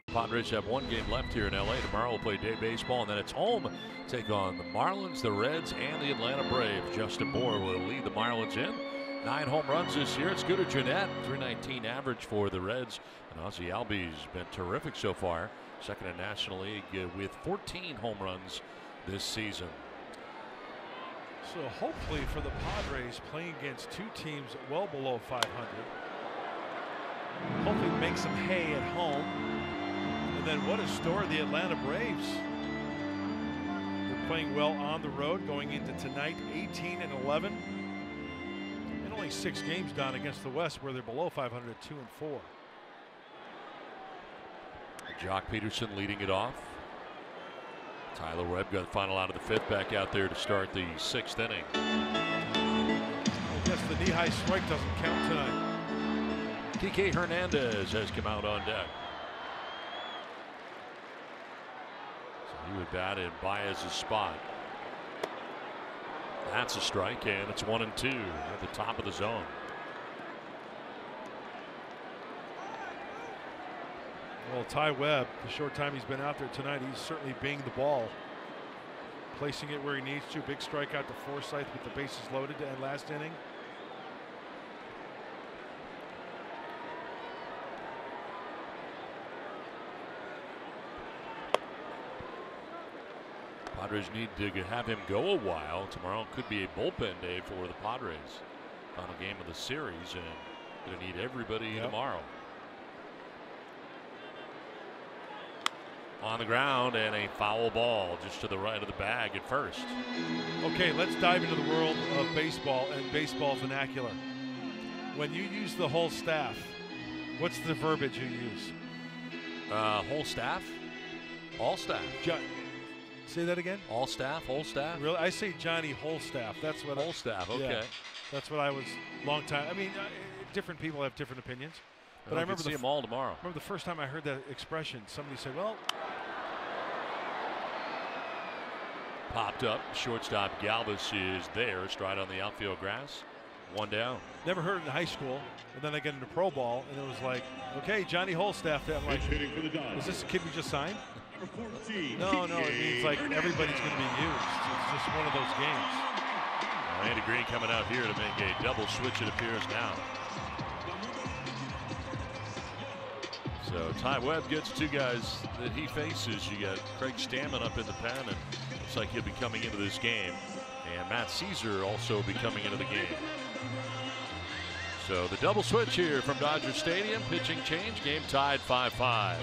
Padres have 1 game left here in LA. Tomorrow we'll play day baseball, and then it's home. Take on the Marlins, the Reds, and the Atlanta Braves. Justin Bour will lead the Marlins in. 9 home runs this year. It's good at Jeanette. 319 average for the Reds. And Ozzie Albies been terrific so far. Second in National League with 14 home runs this season. So hopefully for the Padres, playing against 2 teams well below 500, hopefully make some hay at home. And then what a story, the Atlanta Braves. They're playing well on the road going into tonight, 18-11. And only 6 games down against the West where they're below 500 at 2-4. Jock Peterson leading it off. Tyler Webb got the final out of the 5th, back out there to start the 6th inning. I guess the knee-high strike doesn't count tonight. Kike Hernandez has come out on deck. He would bat in Baez's spot. That's a strike, and it's 1-2 at the top of the zone. Well, Ty Webb, the short time he's been out there tonight, he's certainly banged the ball, placing it where he needs to. Big strikeout to Forsythe with the bases loaded to end last inning. Padres need to have him go a while. Tomorrow could be a bullpen day for the Padres. Final game of the series, and going to need everybody tomorrow. On the ground, and a foul ball just to the right of the bag at first. Okay, let's dive into the world of baseball and baseball vernacular. When you use the whole staff, what's the verbiage you use? Whole staff? All staff. Say that again? All staff, whole staff? Really? I say Johnny Wholestaff. That's what whole staff, okay. Yeah, that's what I was long time. I mean, different people have different opinions. But I remember see them all tomorrow. Remember the first time I heard that expression, somebody said, well. Popped up, shortstop Galvis is there, stride on the outfield grass. One down. Never heard it in high school, and then I get into pro ball, and it was like, okay, Johnny Holstaff. I'm like, is this a kid we just signed? No, it means like everybody's going to be used. It's just one of those games. Andy Green coming out here to make a double switch, it appears now. So Ty Webb gets two guys that he faces. You got Craig Stammen up in the pen, and looks like he'll be coming into this game. And Matt Caesar also be coming into the game. So the double switch here from Dodger Stadium. Pitching change. Game tied 5-5.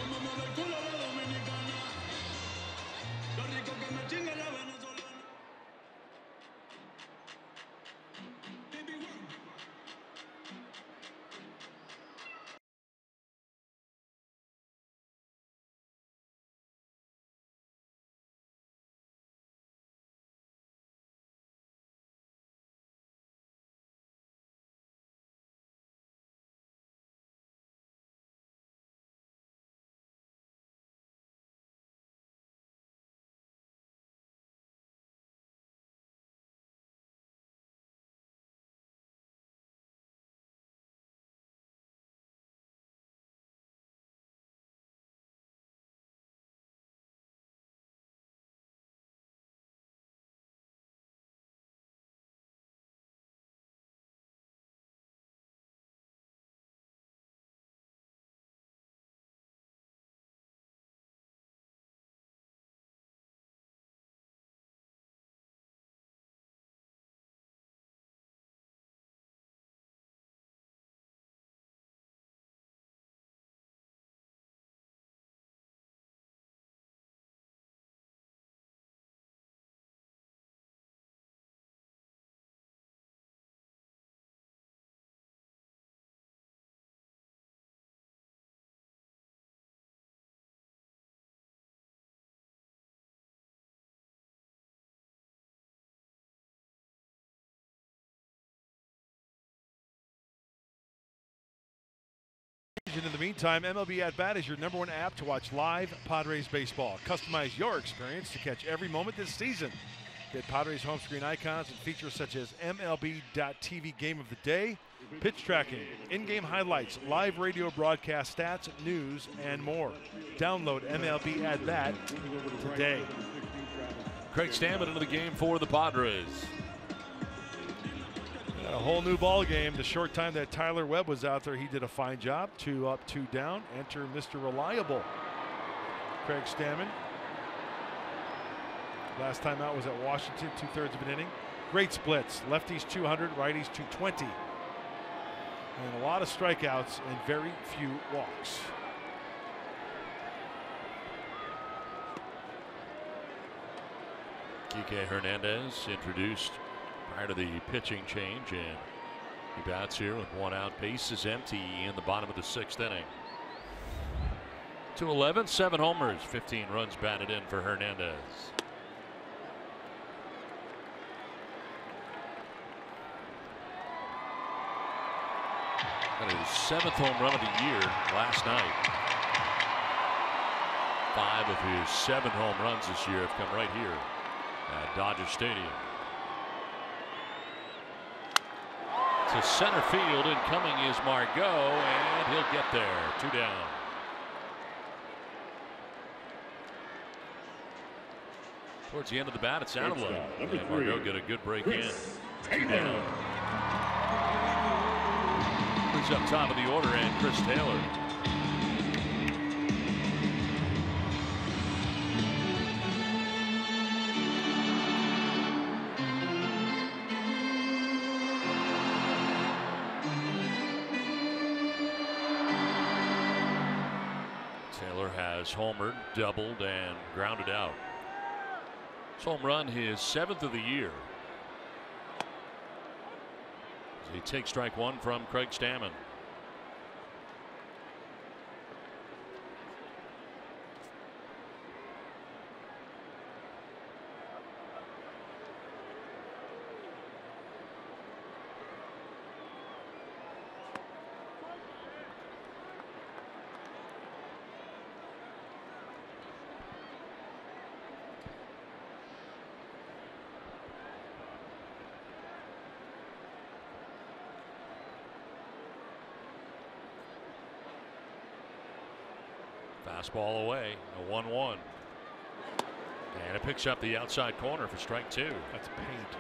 In the meantime, MLB At Bat is your .1 app to watch live Padres baseball. Customize your experience to catch every moment this season. Get Padres home screen icons and features such as MLB.TV Game of the Day, pitch tracking, in-game highlights, live radio broadcast stats, news, and more. Download MLB At Bat today. Craig Stammen into the game for the Padres. A whole new ball game. The short time that Tyler Webb was out there, he did a fine job. 2 up, 2 down. Enter Mr. Reliable, Craig Stammen. Last time out was at Washington, 2/3 of an inning. Great splits. Lefties 200, righties 220. And a lot of strikeouts and very few walks. Kike Hernandez introduced prior to the pitching change, and he bats here with 1 out, bases empty in the bottom of the 6th inning. 211, 7 homers, 15 runs batted in for Hernandez. Got his 7th home run of the year last night. 5 of his 7 home runs this year have come right here at Dodger Stadium. To center field, and coming is Margot, and he'll get there. 2 down. Towards the end of the bat, it sounded like, and Margot got a good break in. 2 down. Who's up top of the order, and Chris Taylor. Has homered, doubled, and grounded out. His home run, his 7th of the year. As he takes strike 1 from Craig Stammen. Fastball away, a 1-1. And it picks up the outside corner for strike 2. That's paint.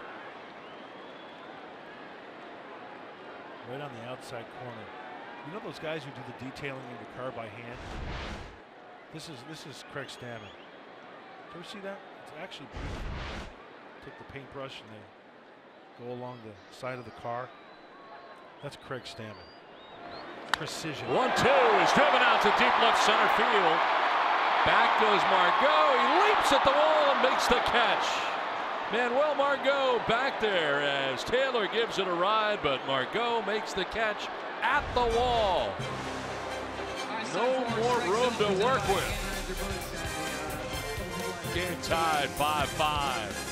Right on the outside corner. You know those guys who do the detailing in your car by hand? This is Craig Stammen. Do you ever see that? It's actually beautiful. Take the paintbrush and they go along the side of the car. That's Craig Stammen. Precision. 1-2 is driven out to deep left center field. Back goes Margot. He leaps at the wall and makes the catch. Manuel Margot back there as Taylor gives it a ride, but Margot makes the catch at the wall. No more room to work with. Game tied 5-5.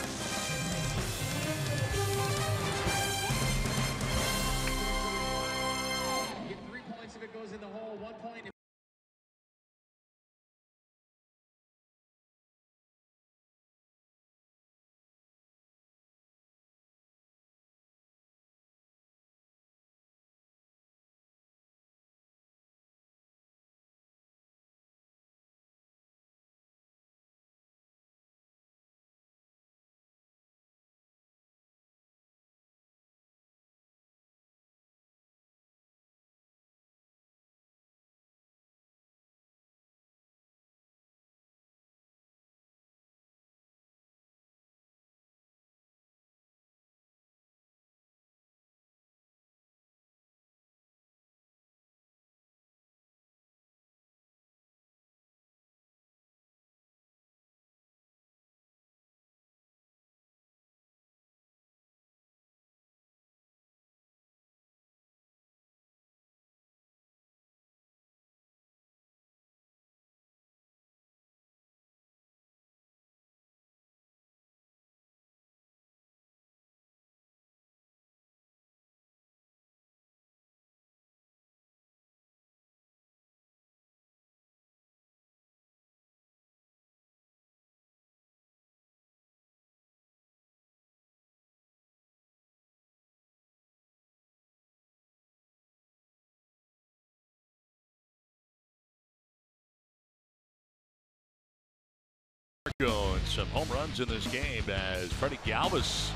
And some home runs in this game as Freddie Galvis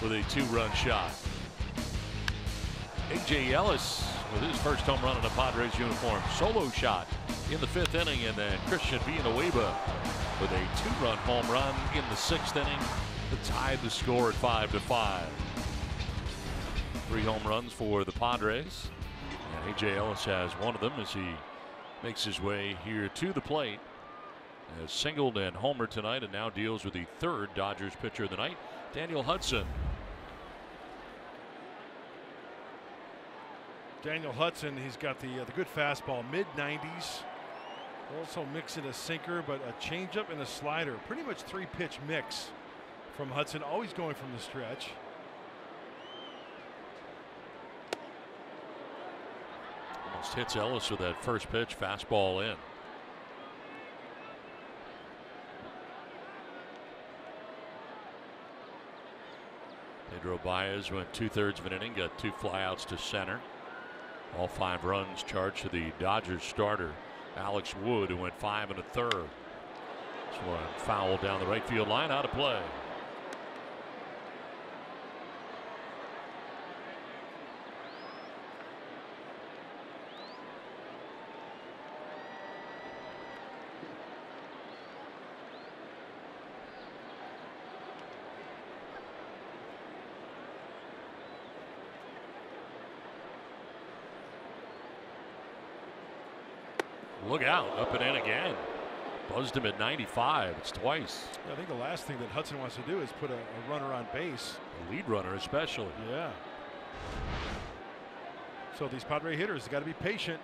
with a 2-run shot. A.J. Ellis with his first home run in a Padres uniform. Solo shot in the 5th inning, and then Christian Villanueva with a 2-run home run in the 6th inning to tie the score at 5-5. 3 home runs for the Padres, and A.J. Ellis has one of them as he makes his way here to the plate. Has singled and homered tonight and now deals with the 3rd Dodgers pitcher of the night, Daniel Hudson. Daniel Hudson, he's got the good fastball, mid-90s. Also mixing a sinker, but a changeup and a slider. Pretty much 3-pitch mix from Hudson, always going from the stretch. Almost hits Ellis with that first pitch, fastball in. Pedro Baez went 2/3 of an inning, got 2 flyouts to center. All 5 runs charged to the Dodgers starter, Alex Wood, who went 5 1/3. This one foul down the right field line, out of play. Look out, up and in again. Buzzed him at 95. It's twice. Yeah, I think the last thing that Hudson wants to do is put a runner on base. A lead runner especially. Yeah. So these Padre hitters have got to be patient.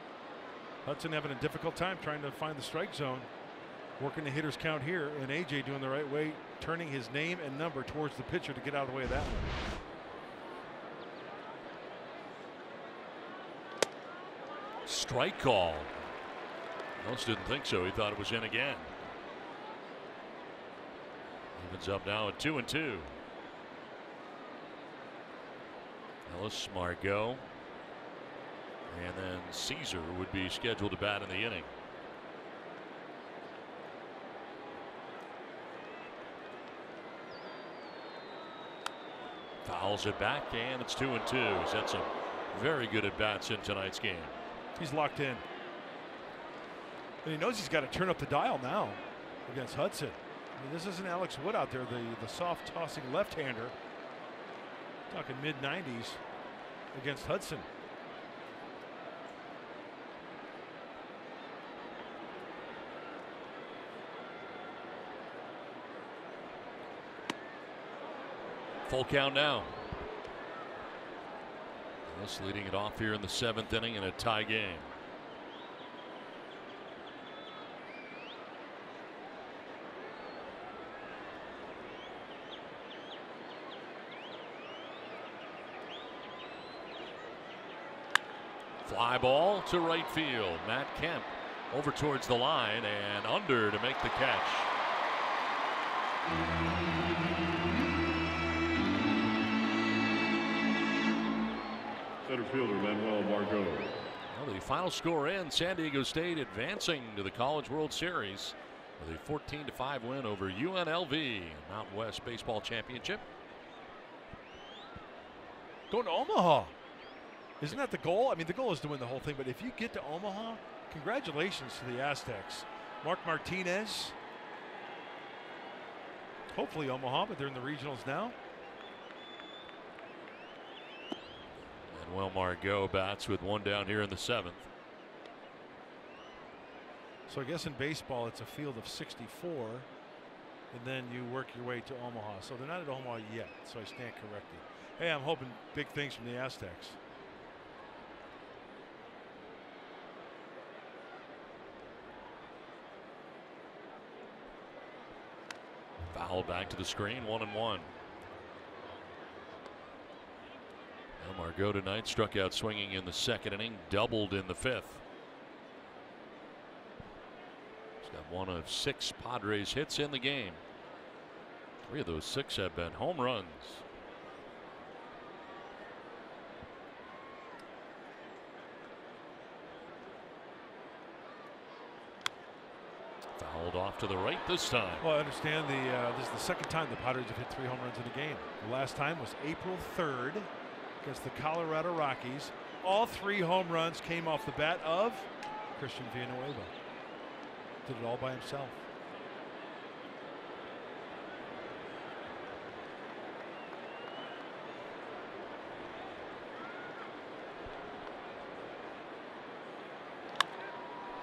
Hudson having a difficult time trying to find the strike zone. Working the hitter's count here, and AJ doing the right way, turning his name and number towards the pitcher to get out of the way of that one. Strike call. Ellis didn't think so. He thought it was in again. Evens up now at 2-2. Ellis, Margot, and then Caesar would be scheduled to bat in the inning. Fouls it back, and it's 2-2. He's had some very good at-bats in tonight's game. He's locked in. And he knows he's got to turn up the dial now against Hudson. I mean, this isn't Alex Wood out there, the soft tossing left-hander. Talking mid-90s against Hudson. Full count now. This leading it off here in the 7th inning in a tie game. Fly ball to right field. Matt Kemp over towards the line and under to make the catch. Center fielder Manuel Margot. Well, the final score in, San Diego State advancing to the College World Series with a 14-5 win over UNLV, Mountain West Baseball Championship. Going to Omaha. Isn't that the goal? I mean, the goal is to win the whole thing, but if you get to Omaha, congratulations to the Aztecs. Mark Martinez. Hopefully Omaha, but they're in the regionals now. Manuel Margot bats with one down here in the 7th. So I guess in baseball it's a field of 64, and then you work your way to Omaha. So they're not at Omaha yet, so I stand corrected. Hey, I'm hoping big things from the Aztecs. Foul back to the screen, 1-1. Margot tonight struck out swinging in the 2nd inning, doubled in the 5th. He's got one of 6 Padres hits in the game. 3 of those 6 have been home runs. Fouled off to the right this time. Well, I understand this is the 2nd time the Padres have hit 3 home runs in a game. The last time was April 3rd. Against the Colorado Rockies. All 3 home runs came off the bat of Christian Villanueva. Did it all by himself.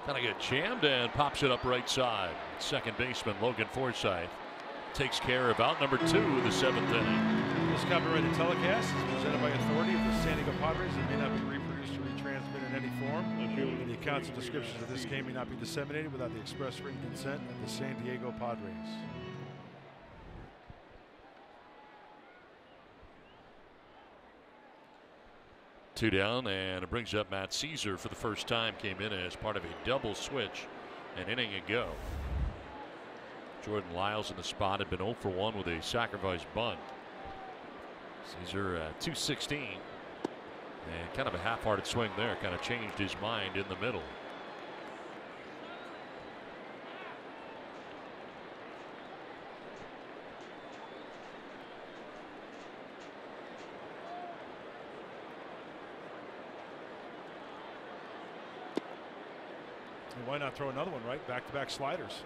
Kind of get jammed and pops it up right side. Second baseman Logan Forsythe takes care of out number 2 of the 7th inning. This copyrighted telecast is presented by authority of the San Diego Padres and may not be reproduced or retransmitted in any form. The accounts and descriptions of this game may not be disseminated without the express written consent of the San Diego Padres. Two down, and it brings up Matt Caesar for the first time. Came in as part of a double switch an inning ago. Jordan Lyles in the spot had been 0 for 1 with a sacrifice bunt. Caesar 216, and kind of a half-hearted swing there. Kind of changed his mind in the middle. And why not throw another one, right? Back-to-back sliders.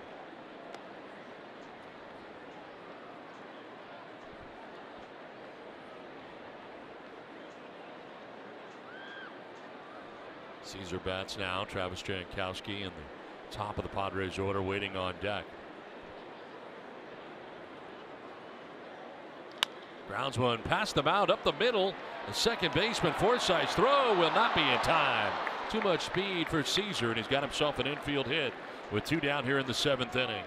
Caesar bats now. Travis Jankowski in the top of the Padres order waiting on deck. Grounds one past the mound up the middle. The second baseman Forsythe's throw will not be in time. Too much speed for Caesar, and he's got himself an infield hit with 2 down here in the 7th inning.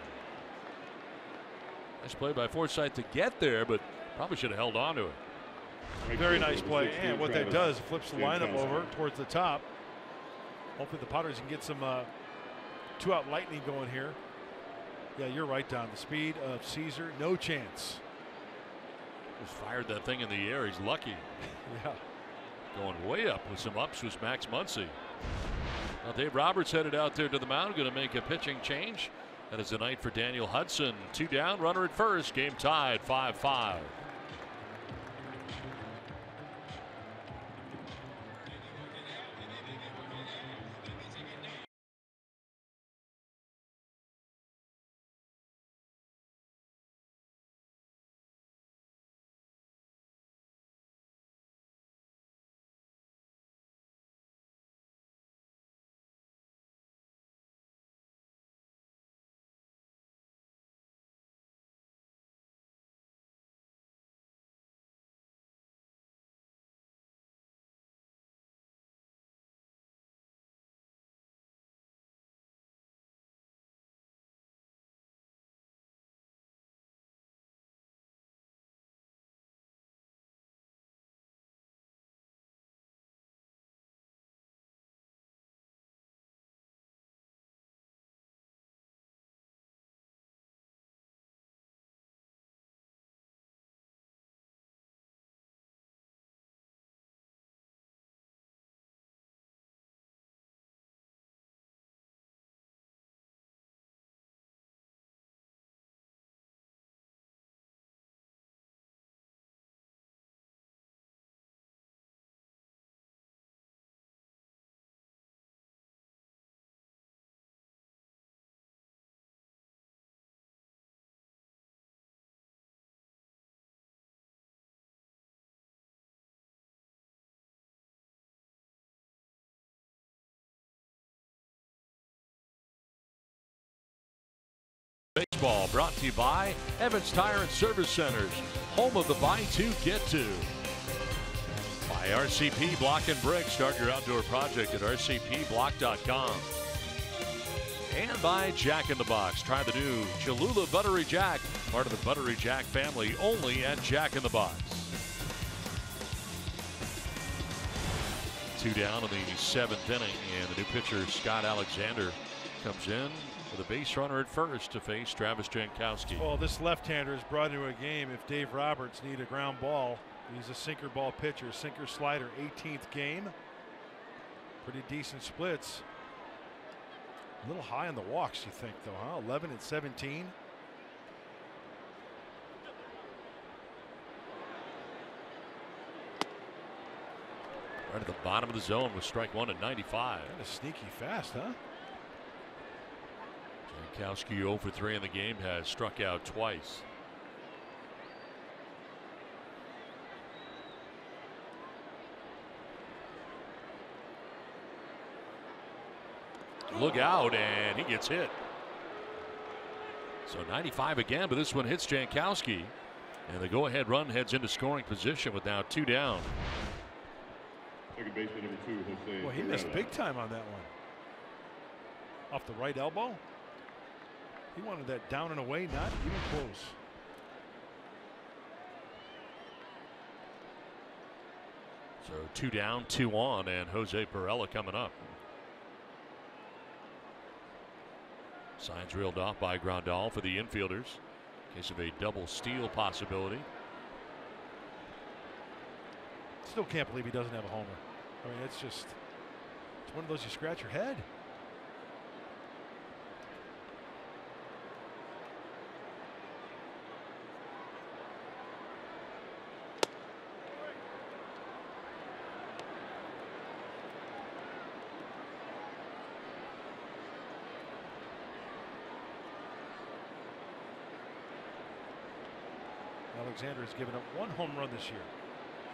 Nice play by Forsythe to get there, but probably should have held on to it. Very nice play, and what that does, flips the lineup over towards the top. Hopefully the Padres can get some 2-out lightning going here. Yeah, you're right, Don. The speed of Caesar, no chance. Just fired that thing in the air. He's lucky. Yeah. Going way up with some ups was Max Muncy. Well, Dave Roberts headed out there to the mound, going to make a pitching change. That is the night for Daniel Hudson. 2 down, runner at first. Game tied, 5-5. Ball, brought to you by Evans Tire and Service Centers, home of the Buy Two, Get Two. By RCP Block and Brick. Start your outdoor project at rcpblock.com. And by Jack in the Box. Try the new Cholula Buttery Jack, part of the Buttery Jack family, only at Jack in the Box. 2 down in the 7th inning, and the new pitcher Scott Alexander comes in with a base runner at first to face Travis Jankowski. Well, this left-hander is brought into a game if Dave Roberts need a ground ball. He's a sinker ball pitcher, sinker slider, 18th game. Pretty decent splits. A little high on the walks, you think, though, huh? 11 and 17. Right at the bottom of the zone with strike one at 95. Kind of sneaky fast, huh? Jankowski 0 for 3 in the game, has struck out twice. Look out, and he gets hit. So 95 again, but this one hits Jankowski. And the go-ahead run heads into scoring position with now 2 down. Second baseman number 2, Jose. Well, he missed big time on that one. Off the right elbow. He wanted that down and away, not even close. So 2 down, 2 on, and Jose Perella coming up. Signs reeled off by Grandal for the infielders in case of a double steal possibility. Still can't believe he doesn't have a homer. I mean, it's one of those you scratch your head. Alexander has given up 1 home run this year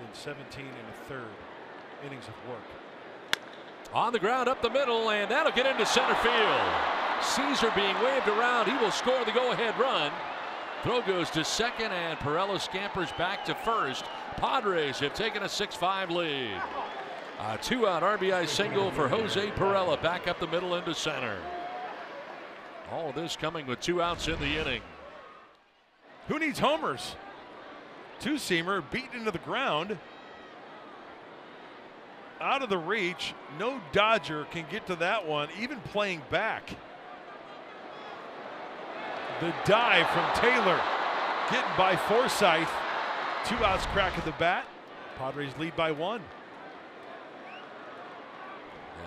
in 17 and a third innings of work. On the ground up the middle, and that'll get into center field. Caesar being waved around. He will score the go-ahead run. Throw goes to second, and Perella scampers back to first. Padres have taken a 6-5 lead. A 2-out RBI single for Jose Perella back up the middle into center. All of this coming with 2 outs in the inning. Who needs homers? Two-seamer beaten into the ground. Out of the reach. No Dodger can get to that one, even playing back. The dive from Taylor. Getting by Forsythe. 2 outs, crack at the bat. Padres lead by 1.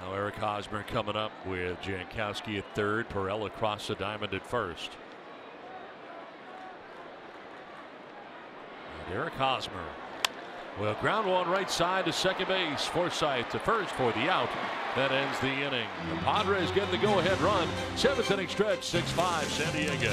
Now Eric Hosmer coming up with Jankowski at third. Perella across the diamond at first. Eric Hosmer will ground one right side to second base. Forsythe to first for the out. That ends the inning. The Padres get the go-ahead run. 7th inning stretch, 6-5 San Diego.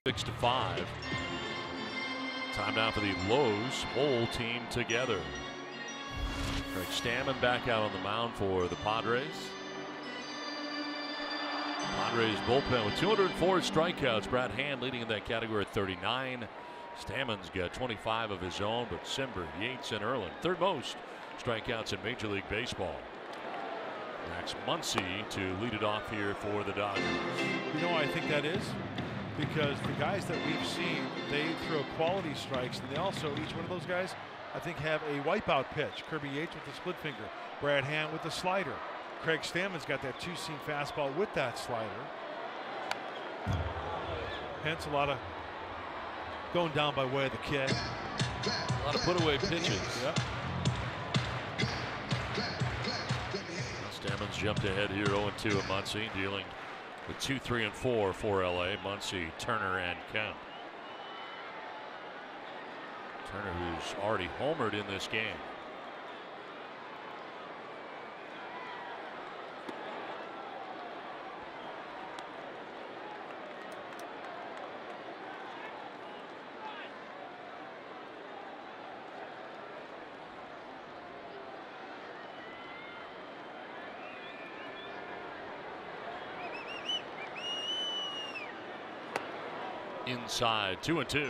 6-5. Time now for the Lowe's whole team together. Craig Stammen back out on the mound for the Padres. Padres bullpen with 204 strikeouts. Brad Hand leading in that category at 39. Stammen's got 25 of his own, but Simber, Yates, and Erlin third most strikeouts in Major League Baseball. Max Muncy to lead it off here for the Dodgers. You know why I think that is? Because the guys that we've seen, they throw quality strikes, and they also, each one of those guys, I think, have a wipeout pitch. Kirby Yates with the split finger, Brad Hand with the slider. Craig Stammen's got that two-seam fastball with that slider. Hence a lot of going down by way of the kid. A lot of put-away pitches. Yep. Stammen's jumped ahead here 0-2 at Muncy, dealing with 2, 3, and 4 for LA. Muncy, Turner, and Kemp. Turner, who's already homered in this game. Inside, 2-2.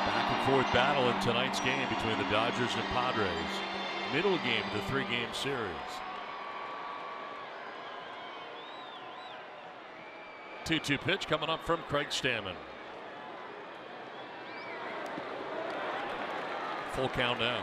Back and forth battle in tonight's game between the Dodgers and Padres. Middle game of the 3-game series. 2-2 pitch coming up from Craig Stammen. Full count now.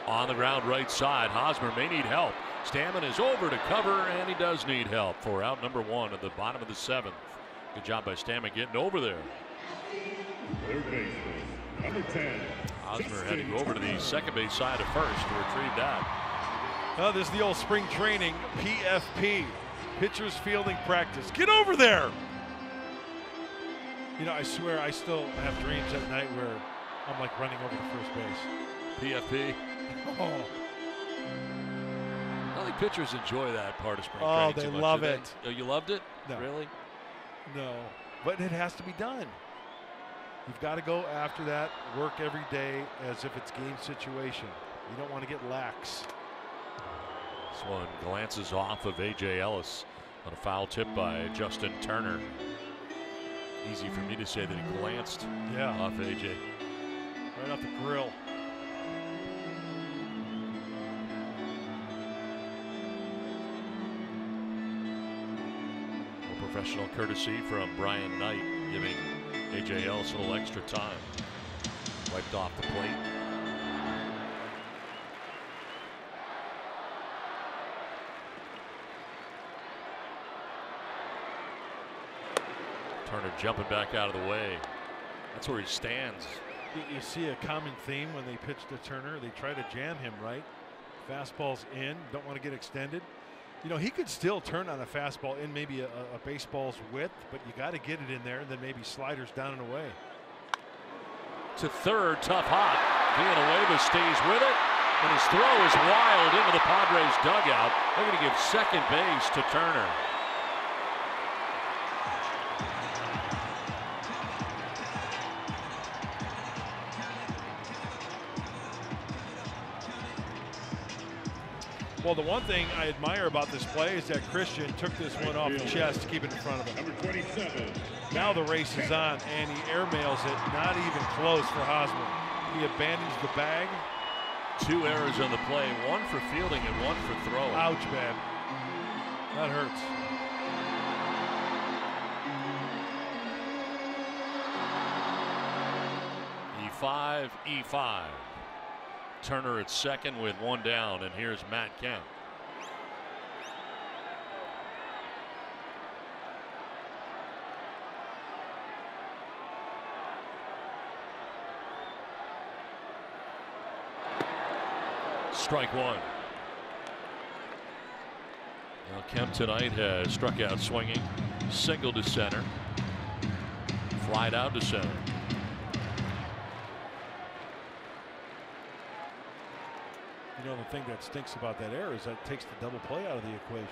On the ground right side, Hosmer may need help. Stammen is over to cover, and he does need help for out number 1 at the bottom of the 7th. Good job by Stammen getting over there. Third baseman, number 10. Hosmer had to go over to the second base side of first to retrieve that. Oh, this is the old spring training PFP, pitchers fielding practice. Get over there. You know, I swear I still have dreams at night where I'm like running over to first base. PFP. Oh. I don't think pitchers enjoy that part of spring Oh, training they too much, love do they? it. Oh, you loved it? No. Really? No, but it has to be done. You've got to go after that, work every day as if it's game situation. You don't want to get lax. This one glances off of A.J. Ellis on a foul tip by Justin Turner. Easy for me to say that he glanced off A.J. Right off the grill. Professional courtesy from Brian Knight, giving A.J. Ellis a little extra time. Wiped off the plate. Turner jumping back out of the way. That's where he stands. You see a common theme when they pitch to Turner. They try to jam him, right? Fastball's in, don't want to get extended. You know, he could still turn on a fastball in maybe a baseball's width, but you got to get it in there, and then maybe sliders down and away. To third, tough hop. Villanueva stays with it, and his throw is wild into the Padres dugout. They're going to give second base to Turner. Well, the one thing I admire about this play is that Christian took this one off the chest to keep it in front of him. Number 27. Now the race is on, and he airmails it. Not even close for Hosmer. He abandons the bag. 2 errors on the play, 1 for fielding and 1 for throwing. Ouch, man. That hurts. E5, E5. Turner at second with 1 down, and here's Matt Kemp. Strike one. Well, Kemp tonight has struck out swinging, single to center, fly down to center. You know, the thing that stinks about that error is that it takes the double play out of the equation.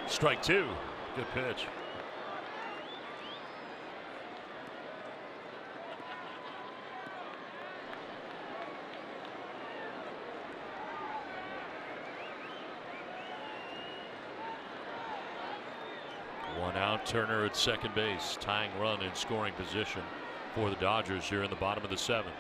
Strike two. Good pitch. One out. Turner at second base. Tying run in scoring position for the Dodgers here in the bottom of the seventh.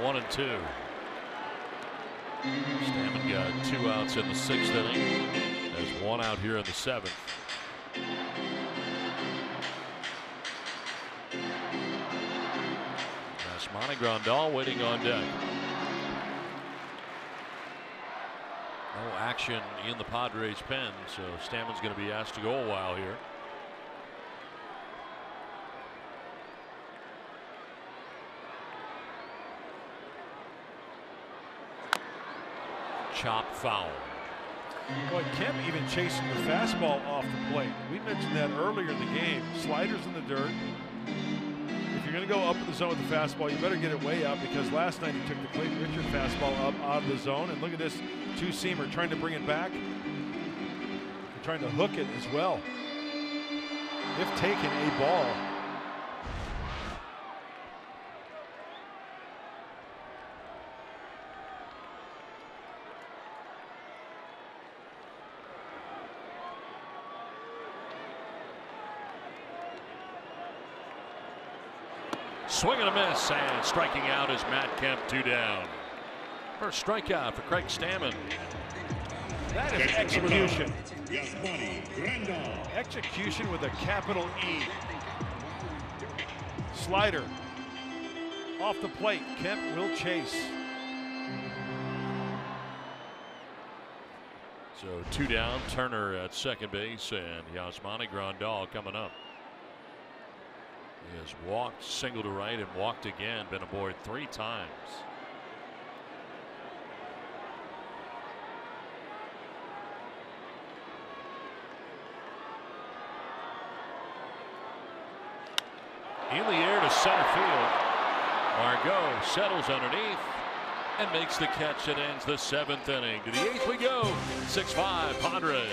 One and two. Stammen got 2 outs in the 6th inning. There's 1 out here in the 7th. Yasmani Grandal waiting on deck. No action in the Padres pen, so Stammen's going to be asked to go a while here. Chop foul. Boy, Kemp even chasing the fastball off the plate. We mentioned that earlier in the game. Sliders in the dirt. If you're going to go up in the zone with the fastball, you better get it way up, because last night he took the Clayton Richard fastball up out of the zone. And look at this two-seamer trying to bring it back. They're trying to hook it as well. If taken a ball. Swing and a miss, and striking out is Matt Kemp, 2 down. First strikeout for Craig Stammen. That is execution. Execution with a capital E. Slider off the plate. Kemp will chase. So 2 down. Turner at second base, and Yasmani Grandal coming up. He has walked, single to right, and walked again. Been aboard 3 times. In the air to center field. Margot settles underneath and makes the catch that ends the 7th inning. To the 8th we go. 6-5 Padres.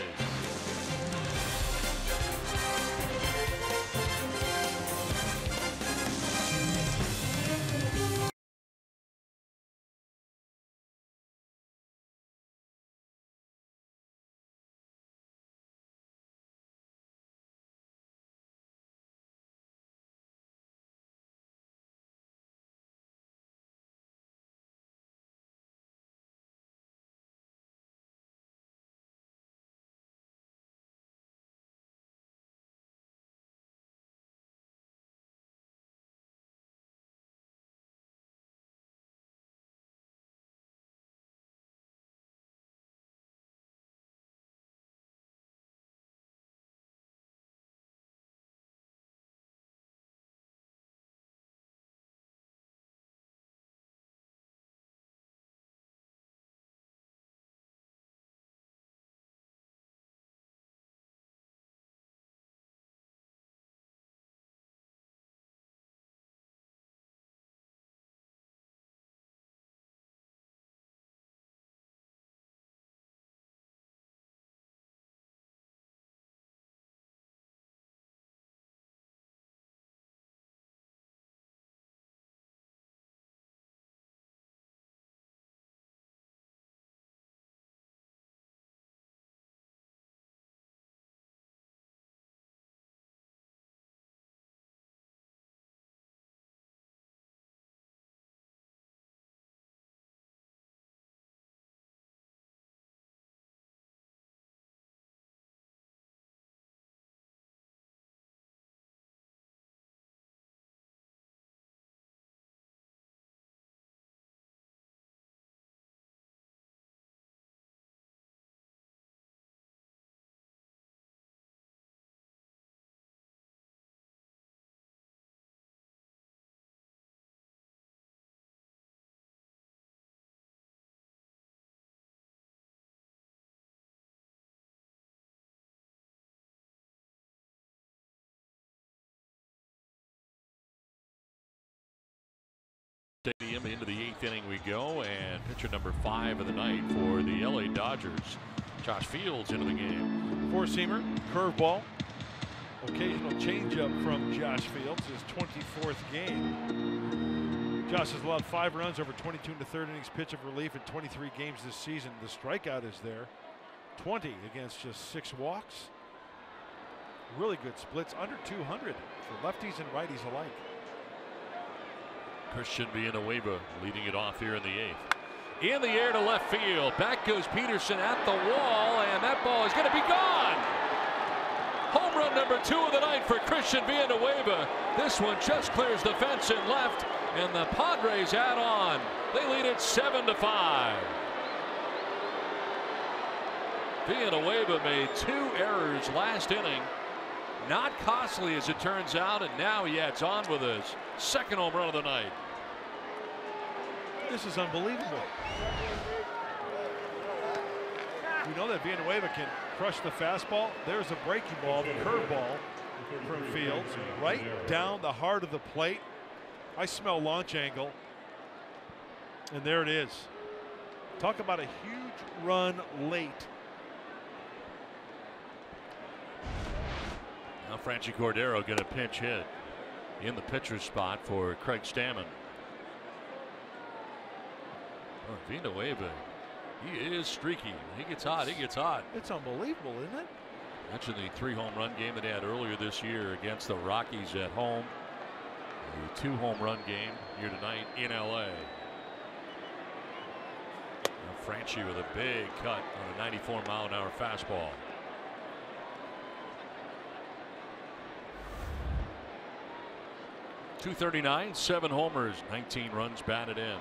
Pitcher number 5 of the night for the LA Dodgers. Josh Fields into the game. Four-seamer, curveball. Occasional changeup from Josh Fields, his 24th game. Josh has allowed 5 runs over 22 and a third innings pitch of relief in 23 games this season. The strikeout is there. 20 against just 6 walks. Really good splits, under 200 for lefties and righties alike. Christian Villanueva leading it off here in the 8th. In the air to left field. Back goes Peterson at the wall, and that ball is going to be gone. Home run number 2 of the night for Christian Villanueva. This one just clears the fence in left, and the Padres add on. They lead it 7-5. Villanueva made 2 errors last inning. Not costly as it turns out, and now he adds on with his 2nd home run of the night. This is unbelievable. We know that Villanueva can crush the fastball. There's a breaking ball, the curveball from Fields, right down the heart of the plate. I smell launch angle, and there it is. Talk about a huge run late. Now Franchi Cordero get a pinch hit in the pitcher's spot for Craig Stammen. Oh, Villanueva, he is streaky. He gets hot. He gets hot. It's unbelievable, isn't it? Mentioned the 3 home run game that they had earlier this year against the Rockies at home. The 2 home run game here tonight in LA. Now Franchi with a big cut on a 94-mile-an-hour fastball. .239, 7 homers, 19 runs batted in.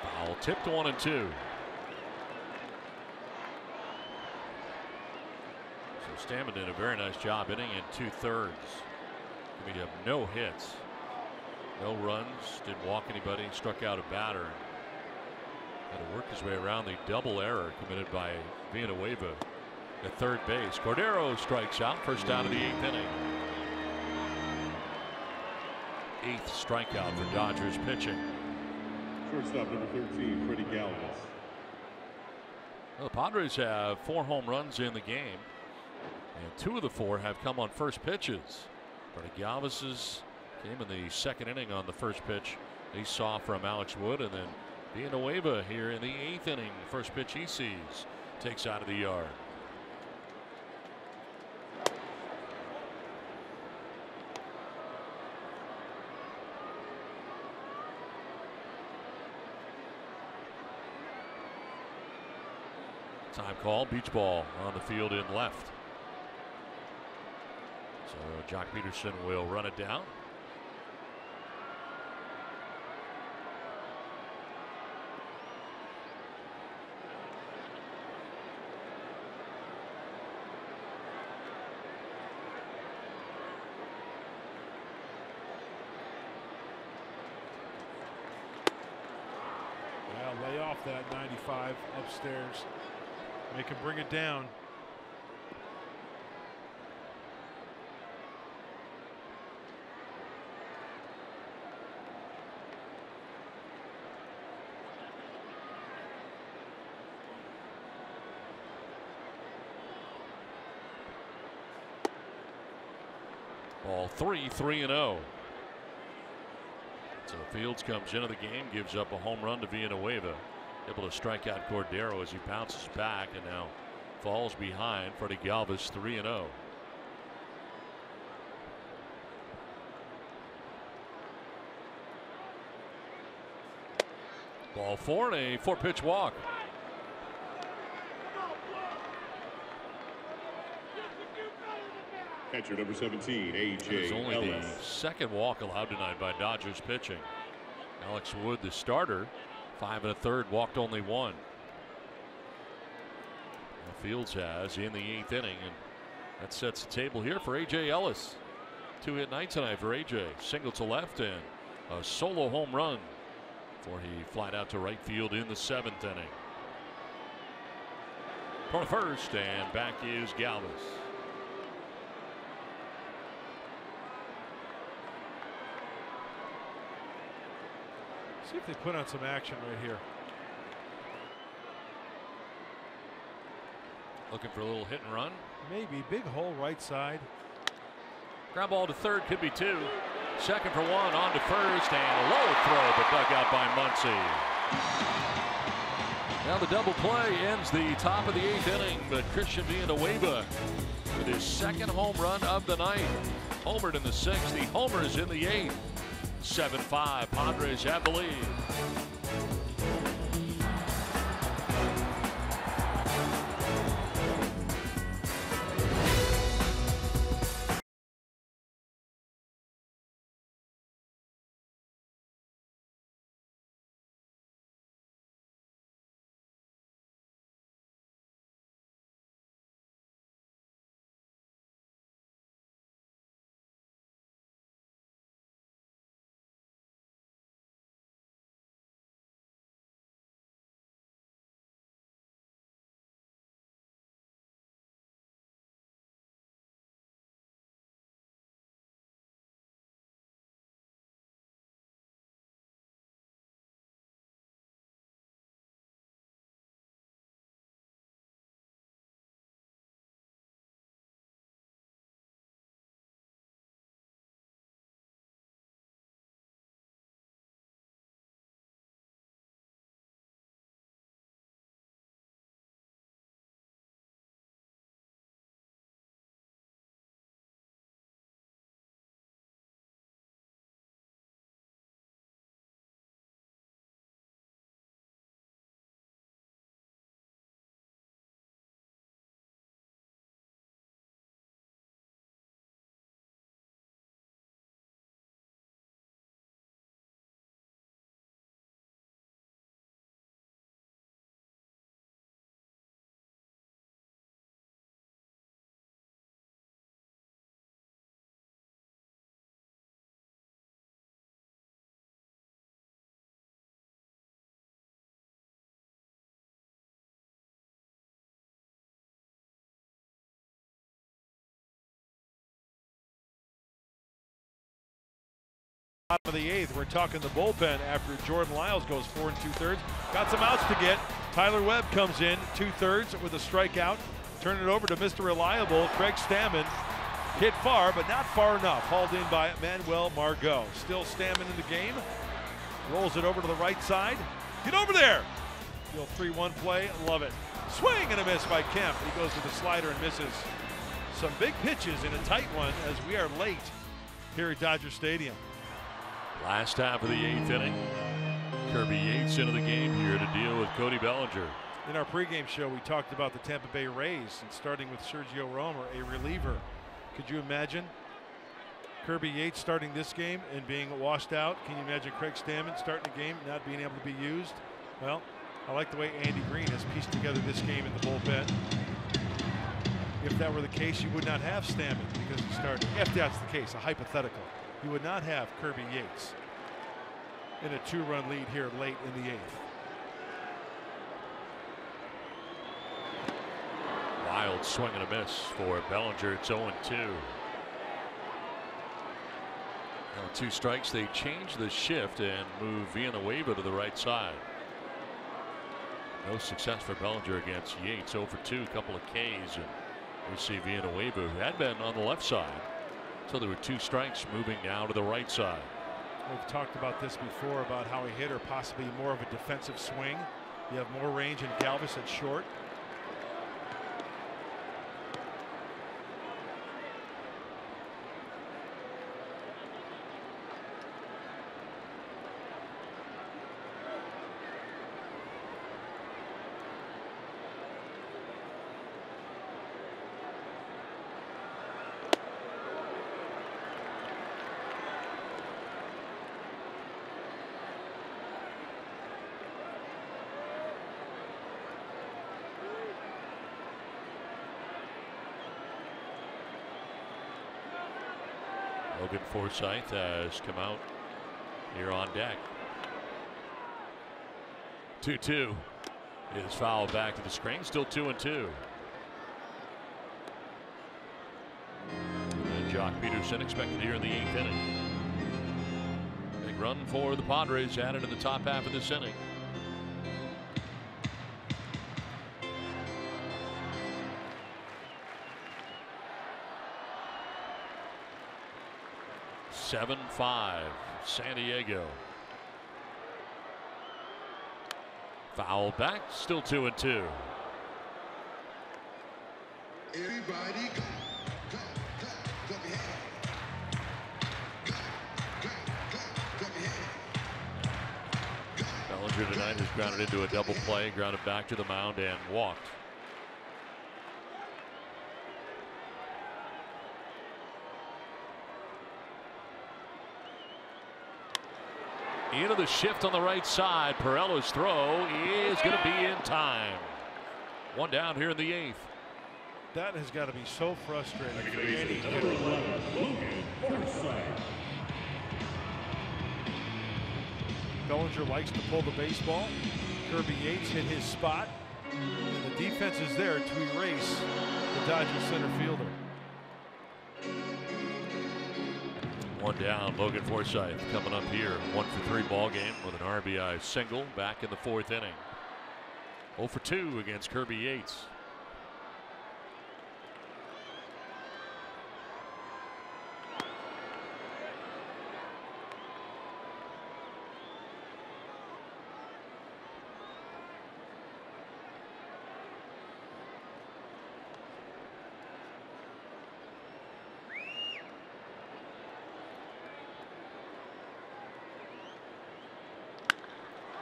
Foul tipped 1-2. So Stammen did a very nice job inning in 2/3. I mean, you have no hits, no runs, didn't walk anybody, struck out a batter. Had to work his way around the double error committed by Villanueva at third base. Cordero strikes out, first down of the 8th inning. 8th strikeout for Dodgers pitching. Shortstop number 13, Freddie Galvis. Well, the Padres have 4 home runs in the game, and 2 of the 4 have come on first pitches. Freddie Galvis's came in the 2nd inning on the first pitch he saw from Alex Wood, and then Villanueva here in the 8th inning. First pitch he sees, takes out of the yard. Time call, beach ball on the field in left. So Jock Peterson will run it down. Lay off that 95 upstairs. Make him bring it down. Ball 3-0. So Fields comes into the game, gives up a home run to Villanueva. Able to strike out Cordero as he bounces back and now falls behind. Freddie Galvis 3-0. Ball 4 and a 4-pitch walk. Catcher number 17, AJ It's only Ellis. the 2nd walk allowed tonight by Dodgers pitching. Alex Wood, the starter, 5 1/3, walked only 1. Fields has in the 8th inning, and that sets the table here for AJ Ellis. 2-hit night tonight for AJ. Single to left and a solo home run before he flied out to right field in the 7th inning. For first, and back is Galvis. See if they put on some action right here. Looking for a little hit and run. Maybe. Big hole right side. Ground ball to third, could be two. Second for one, on to first, and a low throw, but dug out by Muncy. Now the double play ends the top of the 8th inning, but Christian Villanueva with his second home run of the night. Homered in the 6th, he homers in the 8th. 7-5, Padres have the lead. Top of the 8th, we're talking the bullpen after Jordan Lyles goes 4 2/3. Got some outs to get. Tyler Webb comes in 2/3 with a strikeout. Turn it over to Mr. Reliable, Craig Stammen. Hit far, but not far enough. Hauled in by Manuel Margot. Still Stammen in the game. Rolls it over to the right side. Get over there! Deal 3-1 play, love it. Swing and a miss by Kemp. He goes to the slider and misses. Some big pitches in a tight one as we are late here at Dodger Stadium. Last half of the 8th inning. Kirby Yates into the game here to deal with Cody Bellinger. In our pregame show, we talked about the Tampa Bay Rays and starting with Sergio Romer, a reliever. Could you imagine Kirby Yates starting this game and being washed out? Can you imagine Craig Stammen starting the game, not being able to be used? Well, I like the way Andy Green has pieced together this game in the bullpen. If that were the case, you would not have Stammen because he started. If that's the case, a hypothetical. You would not have Kirby Yates in a 2-run lead here late in the 8th. Wild swing and a miss for Bellinger. It's 0-2. Now 2 strikes. They change the shift and move Villanueva to the right side. No success for Bellinger against Yates. 0 for 2, a couple of Ks, and we see Villanueva, who had been on the left side. So there were 2 strikes, moving now to the right side. We've talked about this before about how a hitter possibly more of a defensive swing. You have more range in Galvis at short. Logan Forsythe has come out here on deck. 2-2 is fouled back to the screen. Still 2-2. And Jock Peterson expected here in the 8th inning. Big run for the Padres added in the top half of this inning. Seven, 5, San Diego. Foul back, still 2-2. Everybody Bellinger tonight has grounded into a double play, grounded back to the mound and walked. Into the shift on the right side. Perella's throw is going to be in time. One down here in the 8th. That has got to be so frustrating for any Number 11, Logan Forsythe. Bellinger likes to pull the baseball. Kirby Yates hit his spot. And the defense is there to erase the Dodgers center fielder. One down, Logan Forsythe coming up here. 1 for 3 ball game with an RBI single back in the 4th inning. 0 for 2 against Kirby Yates.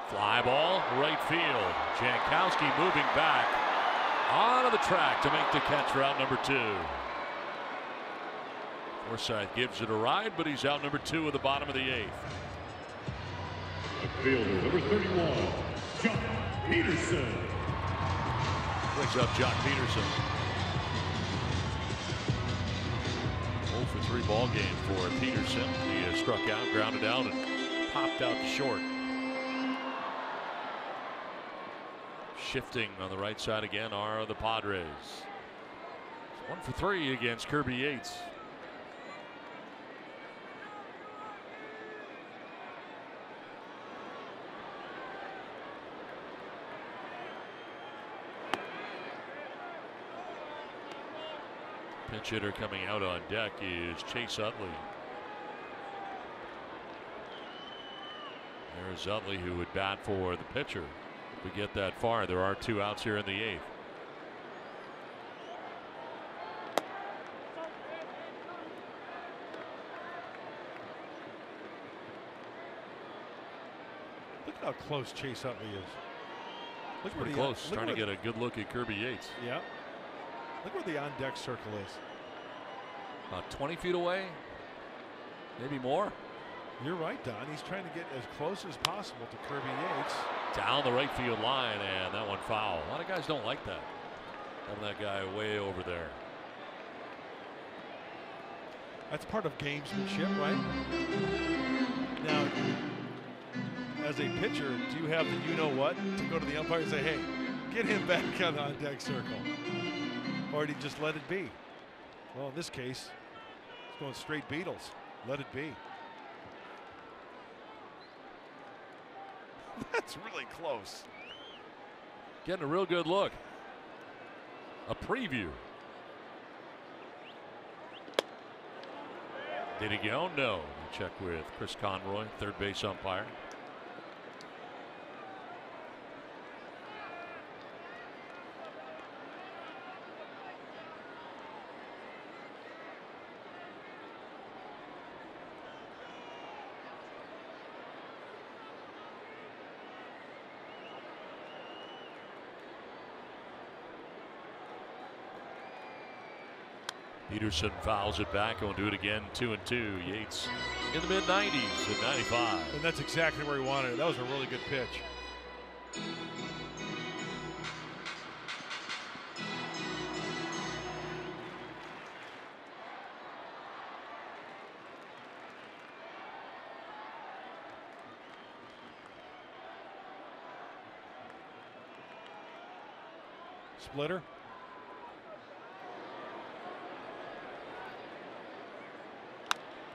Fly ball, right field. Jankowski moving back onto the track to make the catch for out number 2. Forsythe gives it a ride, but he's out number 2 at the bottom of the 8th. The fielder, number 31, Jock Peterson. Brings up Jock Peterson. 0 for 3 ball game for Peterson. He has struck out, grounded out, and popped out to short. Shifting on the right side again are the Padres. It's 1 for 3 against Kirby Yates. Pinch hitter coming out on deck is Chase Utley. There's Utley who would bat for the pitcher. We get that far. There are 2 outs here in the 8th. Look how close Chase Utley is. Look pretty close. Trying to get a good look at Kirby Yates. Yeah. Look where the on-deck circle is. About 20 feet away. Maybe more. You're right, Don. He's trying to get as close as possible to Kirby Yates. Down the right field line, and that one foul. A lot of guys don't like that. Having that guy way over there. That's part of gamesmanship, right? Now, as a pitcher, do you have the you-know-what to go to the umpire and say, hey, get him back on the on-deck circle? Or do you just let it be? Well, in this case, it's going straight Beatles. Let it be. That's really close. Getting a real good look. A preview. Did he go? No. We'll check with Chris Conroy, third base umpire. Peterson fouls it back. He'll do it again. 2-2. Yates in the mid-90s at 95. And that's exactly where he wanted it. That was a really good pitch. Splitter.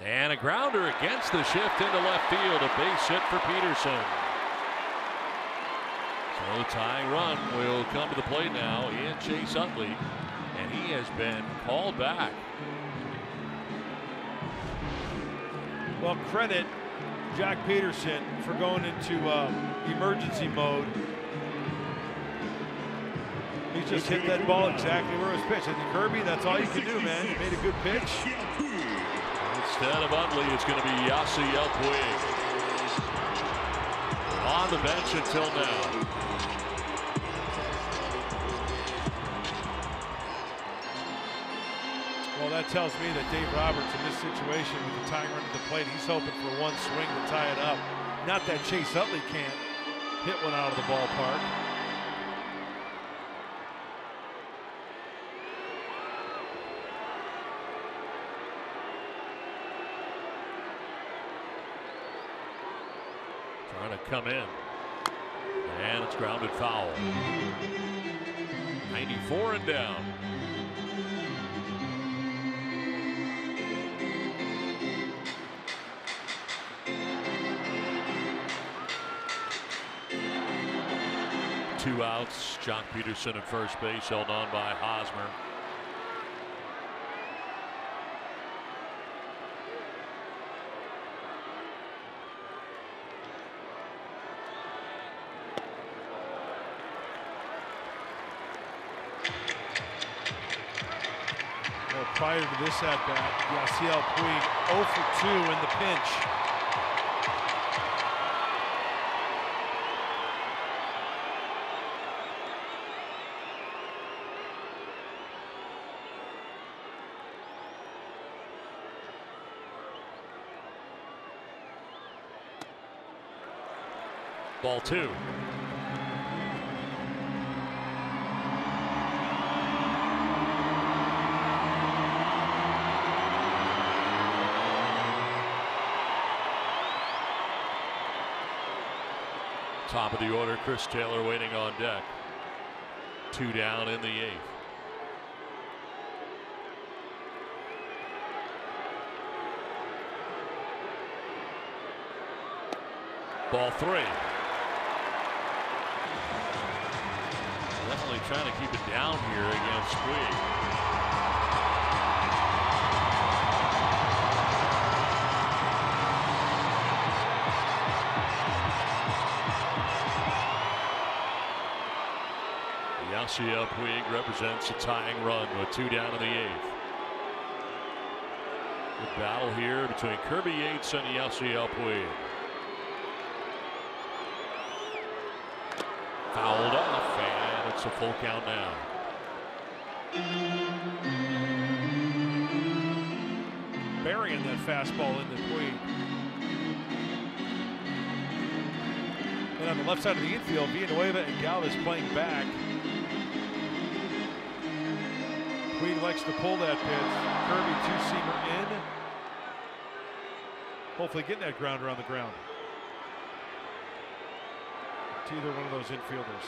And a grounder against the shift into left field. A base hit for Peterson. So the tying run will come to the plate now in Chase Utley, and he has been called back. Well, credit Jack Peterson for going into emergency mode. He just hit that ball exactly where it was pitched. I think Kirby, that's all you can do, man. You made a good pitch. Instead of Utley, it's going to be Yasiel Puig. On the bench until now. Well, that tells me that Dave Roberts in this situation with the tying run at the plate, he's hoping for one swing to tie it up. Not that Chase Utley can't hit one out of the ballpark. Trying to come in. And it's grounded foul. 94 and down. Two outs. John Peterson at first base, held on by Hosmer. Well, prior to this at-bat, Yasiel Puig 0 for 2 in the pinch. Ball 2. Top of the order, Chris Taylor waiting on deck. 2 down in the 8th. Ball 3. Definitely trying to keep it down here against Puig. Yasiel Puig represents a tying run with 2 down in the 8th. Good battle here between Kirby Yates and Yasiel Puig. Fouled off, and it's a full count now. Burying that fastball into Puig. And on the left side of the infield, Villanueva and Galvez playing back. Puig likes to pull that pitch. Kirby two-seamer in. Hopefully getting that grounder on the ground to either one of those infielders.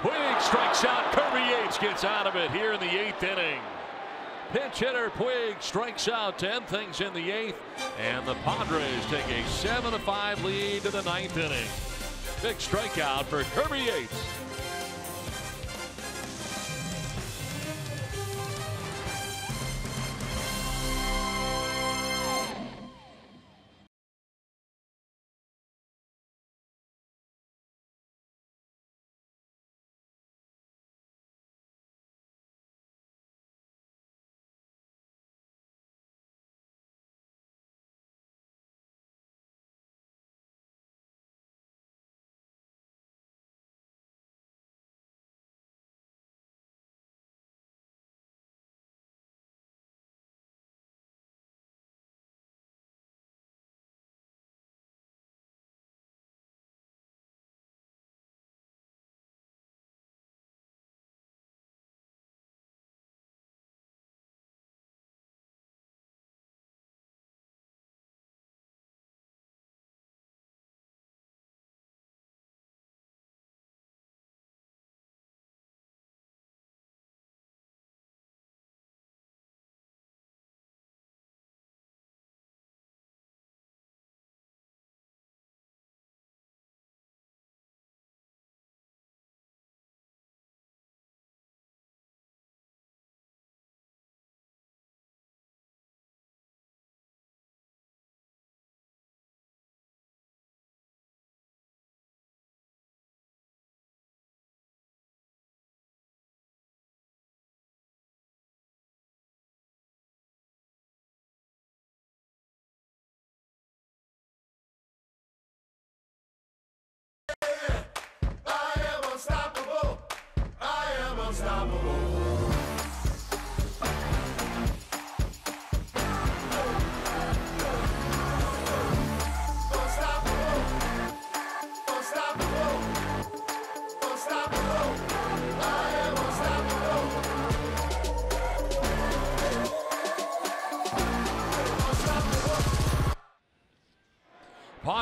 Puig strikes out. Kirby Yates gets out of it here in the 8th inning. Pinch hitter Puig strikes out to end things in the 8th, and the Padres take a 7-5 lead to the 9th inning. Big strikeout for Kirby Yates.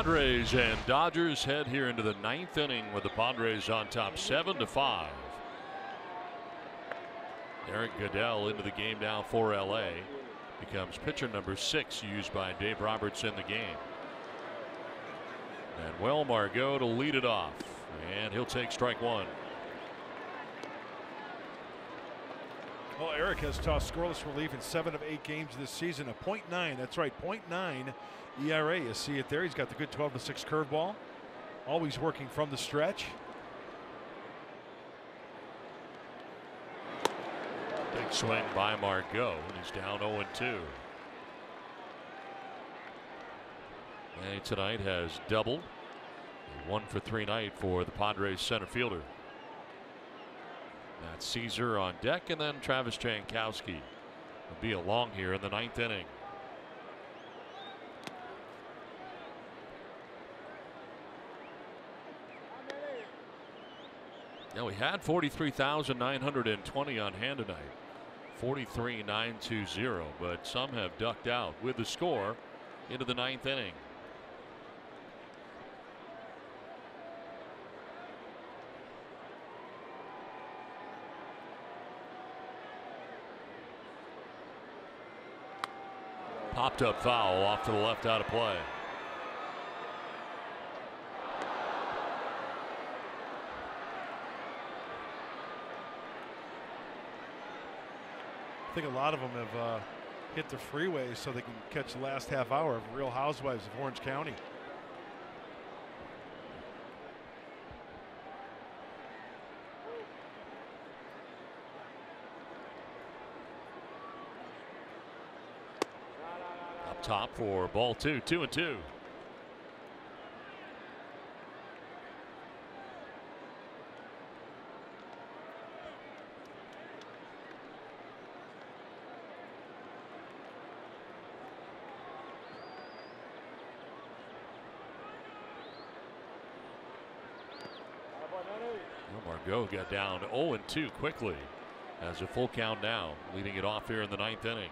Padres and Dodgers head here into the 9th inning with the Padres on top 7-5. Eric Goodell into the game now for LA. Becomes pitcher number 6 used by Dave Roberts in the game. And Will Margot to lead it off. And he'll take strike 1. Well, Eric has tossed scoreless relief in 7 of 8 games this season. A .9, that's right, .9 ERA. You see it there. He's got the good 12-6 curveball. Always working from the stretch. Big swing by Margot, and he's down 0-2. And tonight has doubled. A 1-for-3 night for the Padres center fielder. Matt Caesar on deck, and then Travis Jankowski will be along here in the 9th inning. Now we had 43,920 on hand tonight. 43,920, but some have ducked out with the score into the 9th inning. Popped up foul off to the left, out of play. I think a lot of them have hit the freeway so they can catch the last half hour of Real Housewives of Orange County. Up top for ball 2, 2-2. Margot got down 0-2 quickly. Has a full count now, leading it off here in the 9th inning.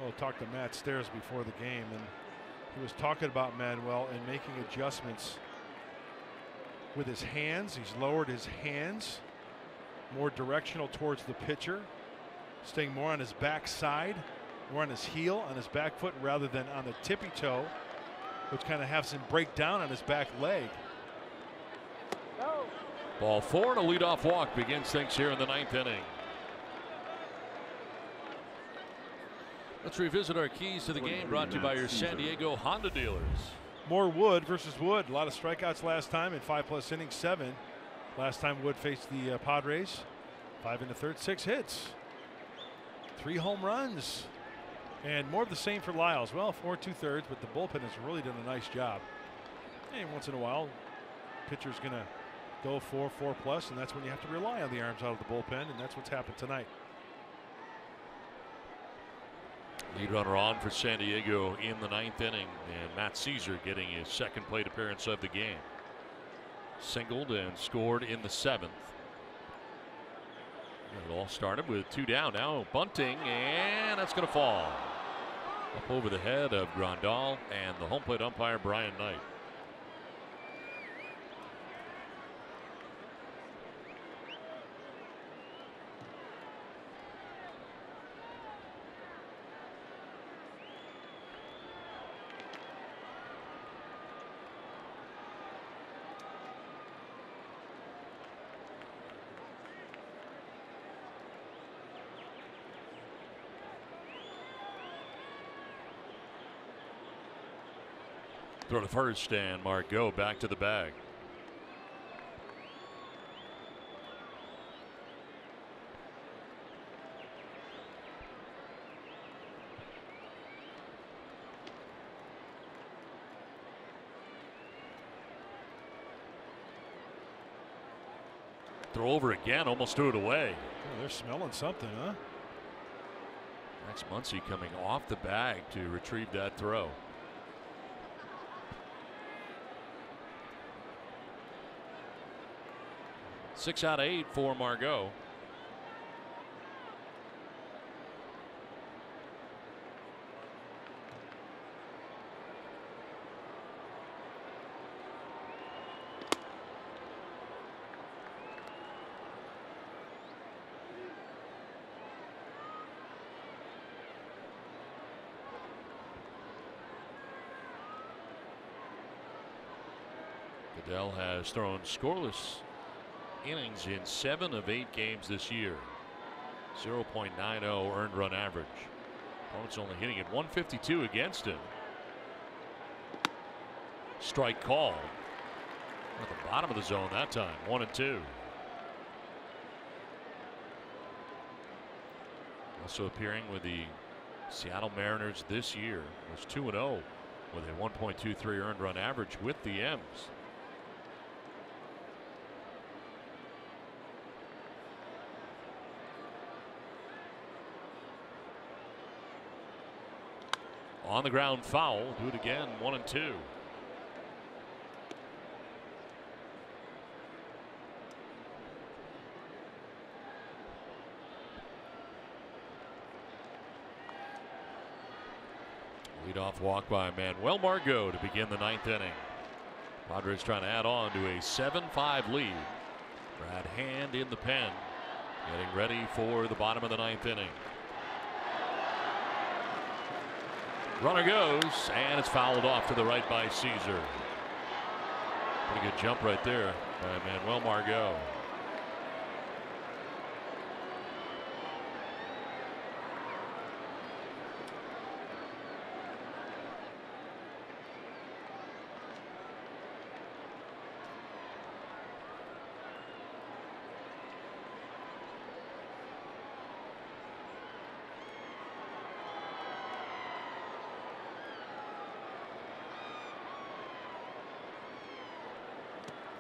Well, I talked to Matt Stairs before the game, and he was talking about Manuel and making adjustments with his hands. He's lowered his hands more directional towards the pitcher, staying more on his back side, more on his heel, on his back foot, rather than on the tippy toe, which kind of has him break down on his back leg. Ball 4 and a leadoff walk begins things here in the 9th inning. Let's revisit our keys to the game, brought to you by your San Diego Honda dealers. More Wood versus Wood. A lot of strikeouts last time in 5+ innings, 7. Last time Wood faced the Padres. 5 1/3, 6 hits. 3 home runs. And more of the same for Lyles. Well, 4 2/3, but the bullpen has really done a nice job. And once in a while, pitcher's going to go 4+, and that's when you have to rely on the arms out of the bullpen, and that's what's happened tonight. Lead runner on for San Diego in the 9th inning, and Matt Caesar getting his second plate appearance of the game. Singled and scored in the 7th. It all started with 2 down. Now bunting, and that's going to fall up over the head of Grandal and the home plate umpire Brian Knight. Throw to first, and Margot back to the bag. Throw over again, almost threw it away. Oh, they're smelling something, huh? Max Muncy coming off the bag to retrieve that throw. Six out of 8 for Margot. Goodell has thrown scoreless innings in 7 of 8 games this year. 0.90 earned run average. Opponent's only hitting at 152 against him. Strike call. At the bottom of the zone that time. 1-2. Also appearing with the Seattle Mariners this year was 2-0 with a 1.23 earned run average with the M's. On the ground foul. Do it again. 1-2. Leadoff walk by Manuel Margot to begin the 9th inning. Padres trying to add on to a 7-5 lead. Brad Hand in the pen, getting ready for the bottom of the 9th inning. Runner goes, and it's fouled off to the right by Caesar. Pretty good jump right there by Manuel Margot.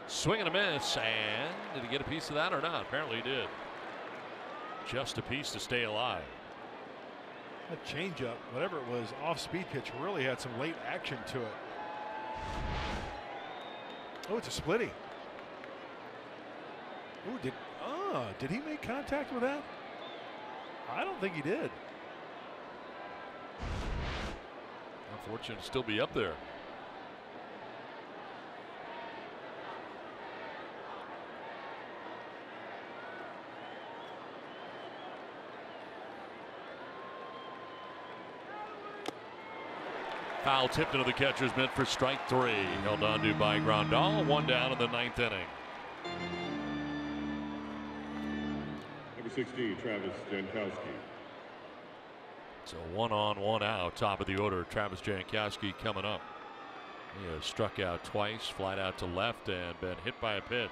Swing and a miss, and did he get a piece of that or not? Apparently he did. Just a piece to stay alive. That changeup, whatever it was, off-speed pitch, really had some late action to it. Oh, it's a splitty. Oh, did he make contact with that? I don't think he did. Unfortunate to still be up there. Foul tipped into the catcher's mitt for strike 3. Held on to by Grandal. 1 down in the 9th inning. Number 16, Travis Jankowski. So 1 on, 1 out. Top of the order. Travis Jankowski coming up. He has struck out twice, flied out to left, and been hit by a pitch.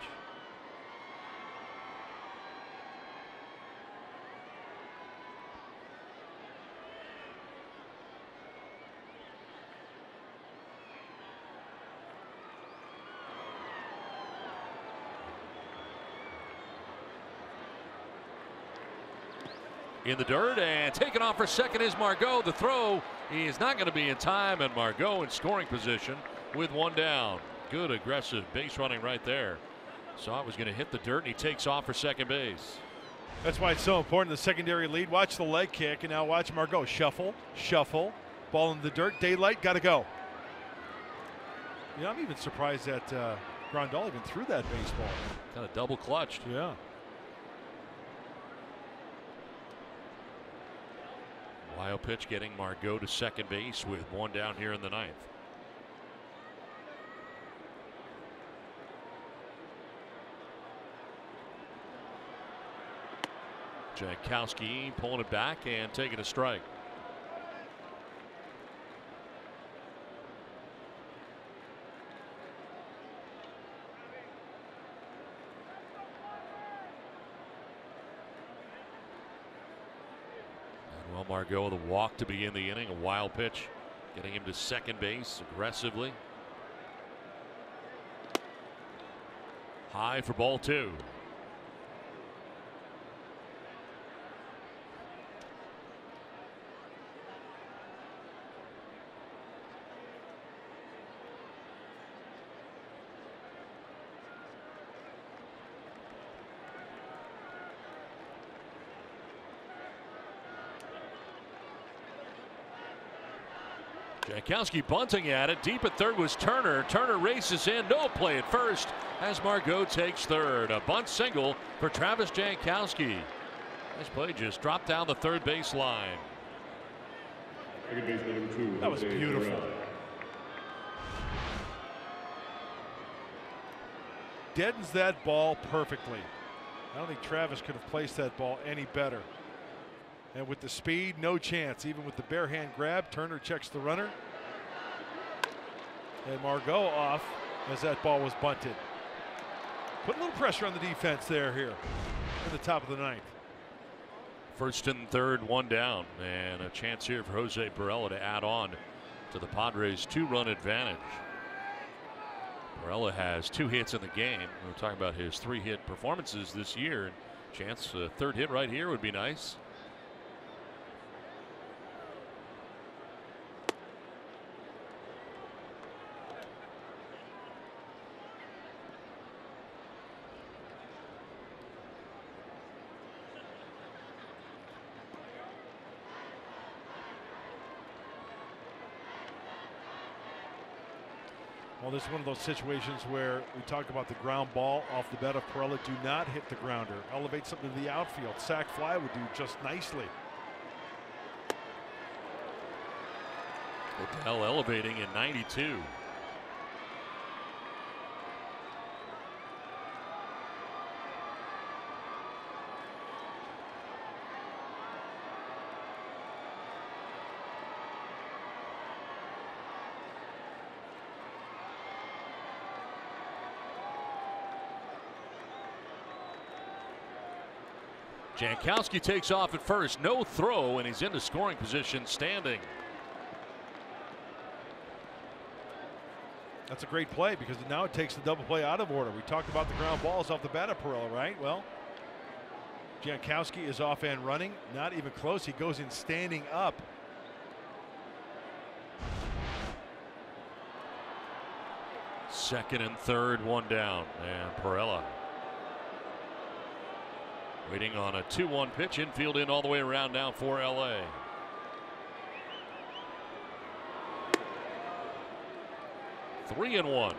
In the dirt and taken off for second is Margot. The throw is not going to be in time, and Margot in scoring position with 1 down. Good aggressive base running right there. Saw it was going to hit the dirt, and he takes off for second base. That's why it's so important, the secondary lead. Watch the leg kick, and now watch Margot shuffle, shuffle, ball in the dirt, daylight, got to go. Yeah, I'm even surprised that Grandal even threw that baseball. Kind of double clutched. Yeah. Wild pitch getting Margot to second base with 1 down here in the 9th. Jankowski pulling it back and taking a strike. Margot the walk to begin the inning. A wild pitch getting him to second base aggressively. High for ball 2. Jankowski bunting at it. Deep at third was Turner. Turner races in. No play at first as Margot takes third. A bunt single for Travis Jankowski. This play just dropped down the third base line. Second baseman number 2. That was beautiful. deadens that ball perfectly. I don't think Travis could have placed that ball any better. And with the speed, no chance. Even with the bare hand grab, Turner checks the runner. And Margot off as that ball was bunted. Put a little pressure on the defense here in the top of the ninth. First and third, one down, and a chance here for Jose Perella to add on to the Padres' 2-run advantage. Perella has 2 hits in the game. We're talking about his 3-hit performances this year. And chance a third hit right here would be nice. Well, this is one of those situations where we talk about the ground ball off the bat of Perella. Do not hit the grounder. Elevate something to the outfield. Sac fly would do just nicely. Liddell elevating in 92. Jankowski takes off at first, no throw, and he's into scoring position standing. That's a great play because now it takes the double play out of order. We talked about the ground balls off the bat of Perella, right? Well, Jankowski is off and running, not even close. He goes in standing up. Second and third, one down, and Perella waiting on a 2-1 pitch, infield in all the way around now for LA. Three and one.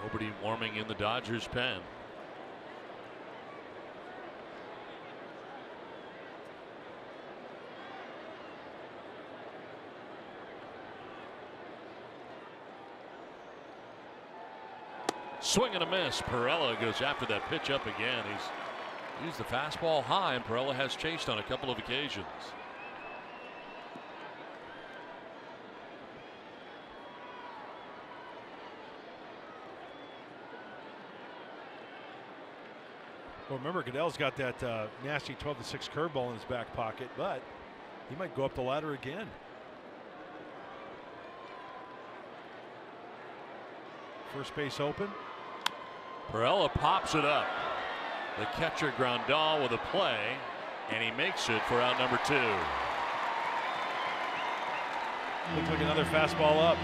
Nobody warming in the Dodgers pen. Swing and a miss. Perella goes after that pitch up again. He's used the fastball high, and Perella has chased on a couple of occasions. Well, remember, Goodell's got that nasty 12-6 curveball in his back pocket, but he might go up the ladder again. First base open. Perella pops it up. The catcher Grandal with a play, and he makes it for out number 2. Looks like another fastball up.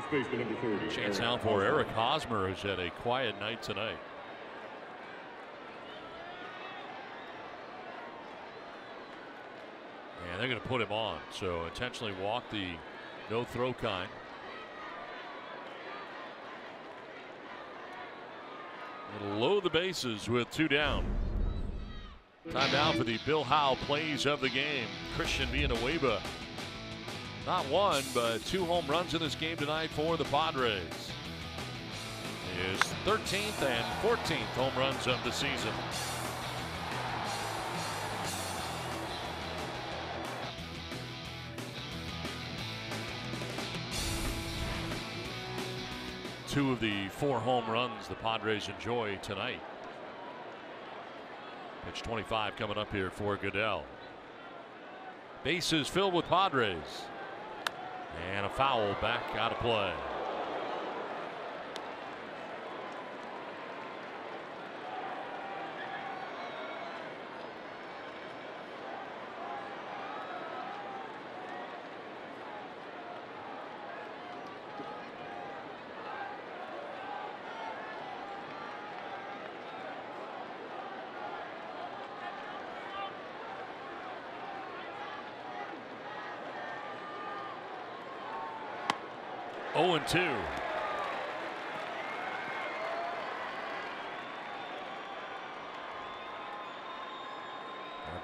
Baseman number 30. Chance now for Eric Hosmer, who's had a quiet night tonight. And they're going to put him on, so intentionally walk the no throw kind. It'll load the bases with 2 down. Time down for the Bill Howe plays of the game. Christian Villanueva. Not 1, but 2 home runs in this game tonight for the Padres. His 13th and 14th home runs of the season. Two of the 4 home runs the Padres enjoy tonight. Pitch 25 coming up here for Goodell. Bases filled with Padres. And a foul back out of play. 0-2.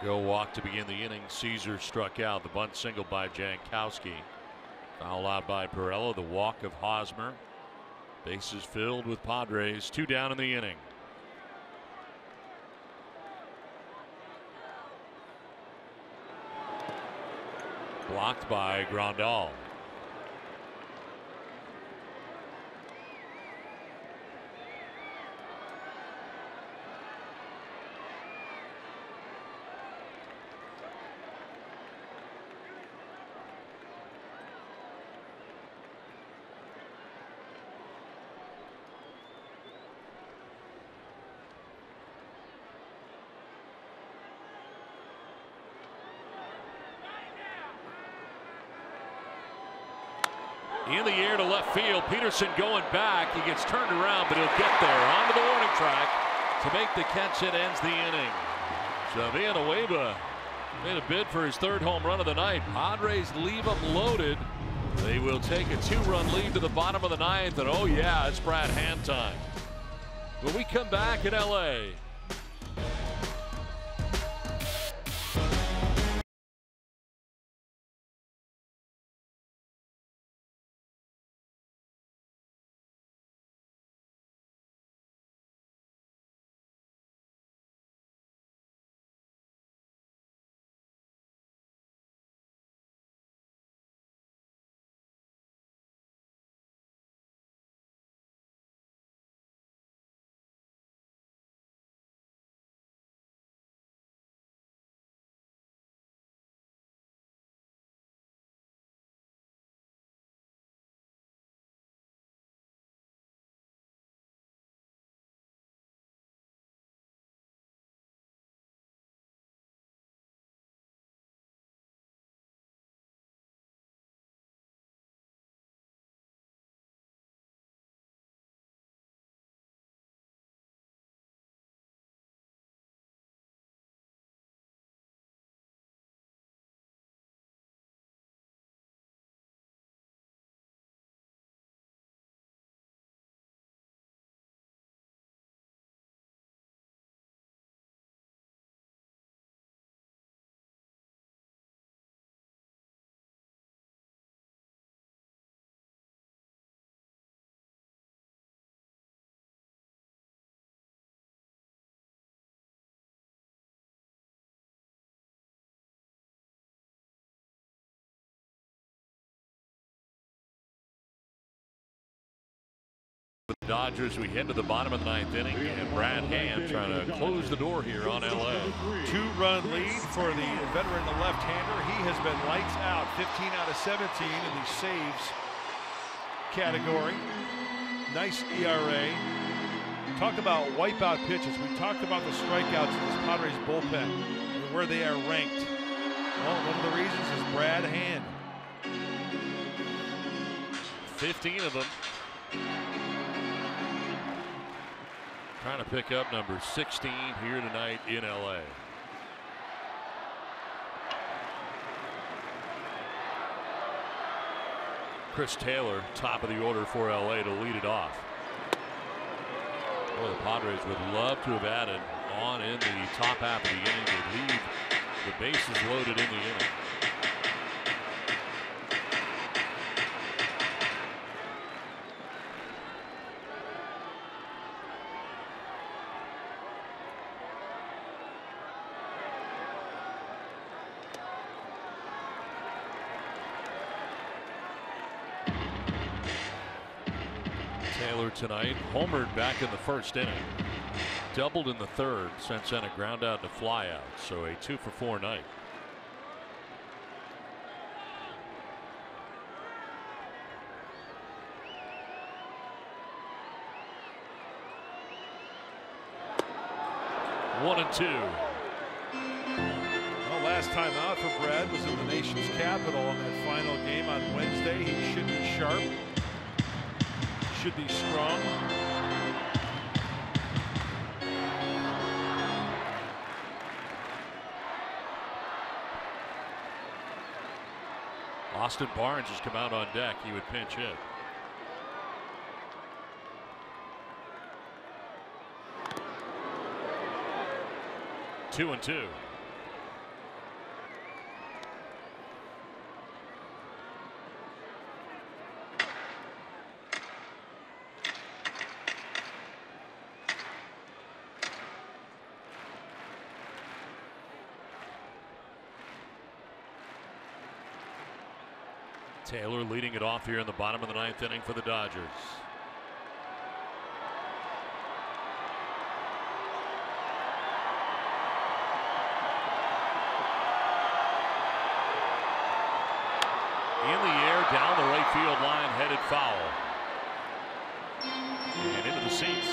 Go walk to begin the inning. Caesar struck out. The bunt single by Jankowski. Foul out by Pirello. The walk of Hosmer. Bases filled with Padres. 2 down in the inning. Blocked by Grandal. In the air to left field. Peterson going back. He gets turned around, but he'll get there onto the warning track to make the catch that ends the inning. So Villanueva made a bid for his 3rd home run of the night. Padres leave them loaded. They will take a 2-run lead to the bottom of the 9th, and oh yeah, it's Brad Hand time. When we come back in LA. The Dodgers, we head to the bottom of the 9th inning, and Brad Hand trying to close the door here on LA. 2-run lead for the veteran left-hander. He has been lights out, 15 out of 17 in the saves category. Nice ERA. Talk about wipeout pitches. We talked about the strikeouts in this Padres bullpen and where they are ranked. Well, one of the reasons is Brad Hand. 15 of them. Trying to pick up number 16 here tonight in LA. Chris Taylor, top of the order for LA to lead it off. Well, the Padres would love to have added on in the top half of the inning. They leave the bases loaded in the inning. Taylor tonight homered back in the 1st inning, doubled in the 3rd, since then a ground out to fly out, so a 2-for-4 night. One and two. Well, last time out for Brad was in the nation's capital in that final game on Wednesday. He should be sharp. Should be strong. Austin Barnes has come out on deck. He would pinch hit. 2-2. Taylor leading it off here in the bottom of the 9th inning for the Dodgers. In the air, down the right field line, headed foul. And into the seats.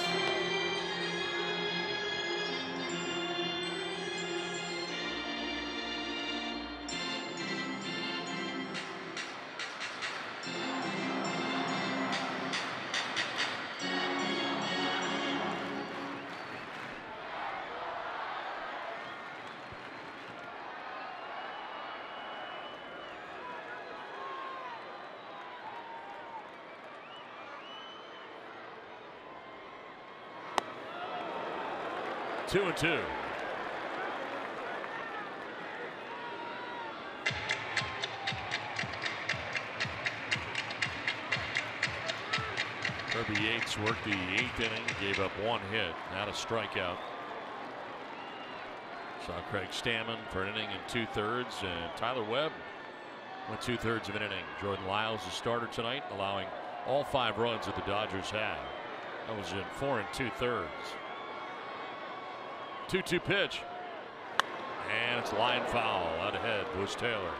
Two and two. Kirby Yates worked the 8th inning, gave up 1 hit, not a strikeout. Saw Craig Stammen for an inning and 2/3, and Tyler Webb went 2/3 of an inning. Jordan Lyles, the starter tonight, allowing all 5 runs that the Dodgers had. That was in 4 2/3. 2-2 pitch, and it's line foul. Out ahead was Taylor.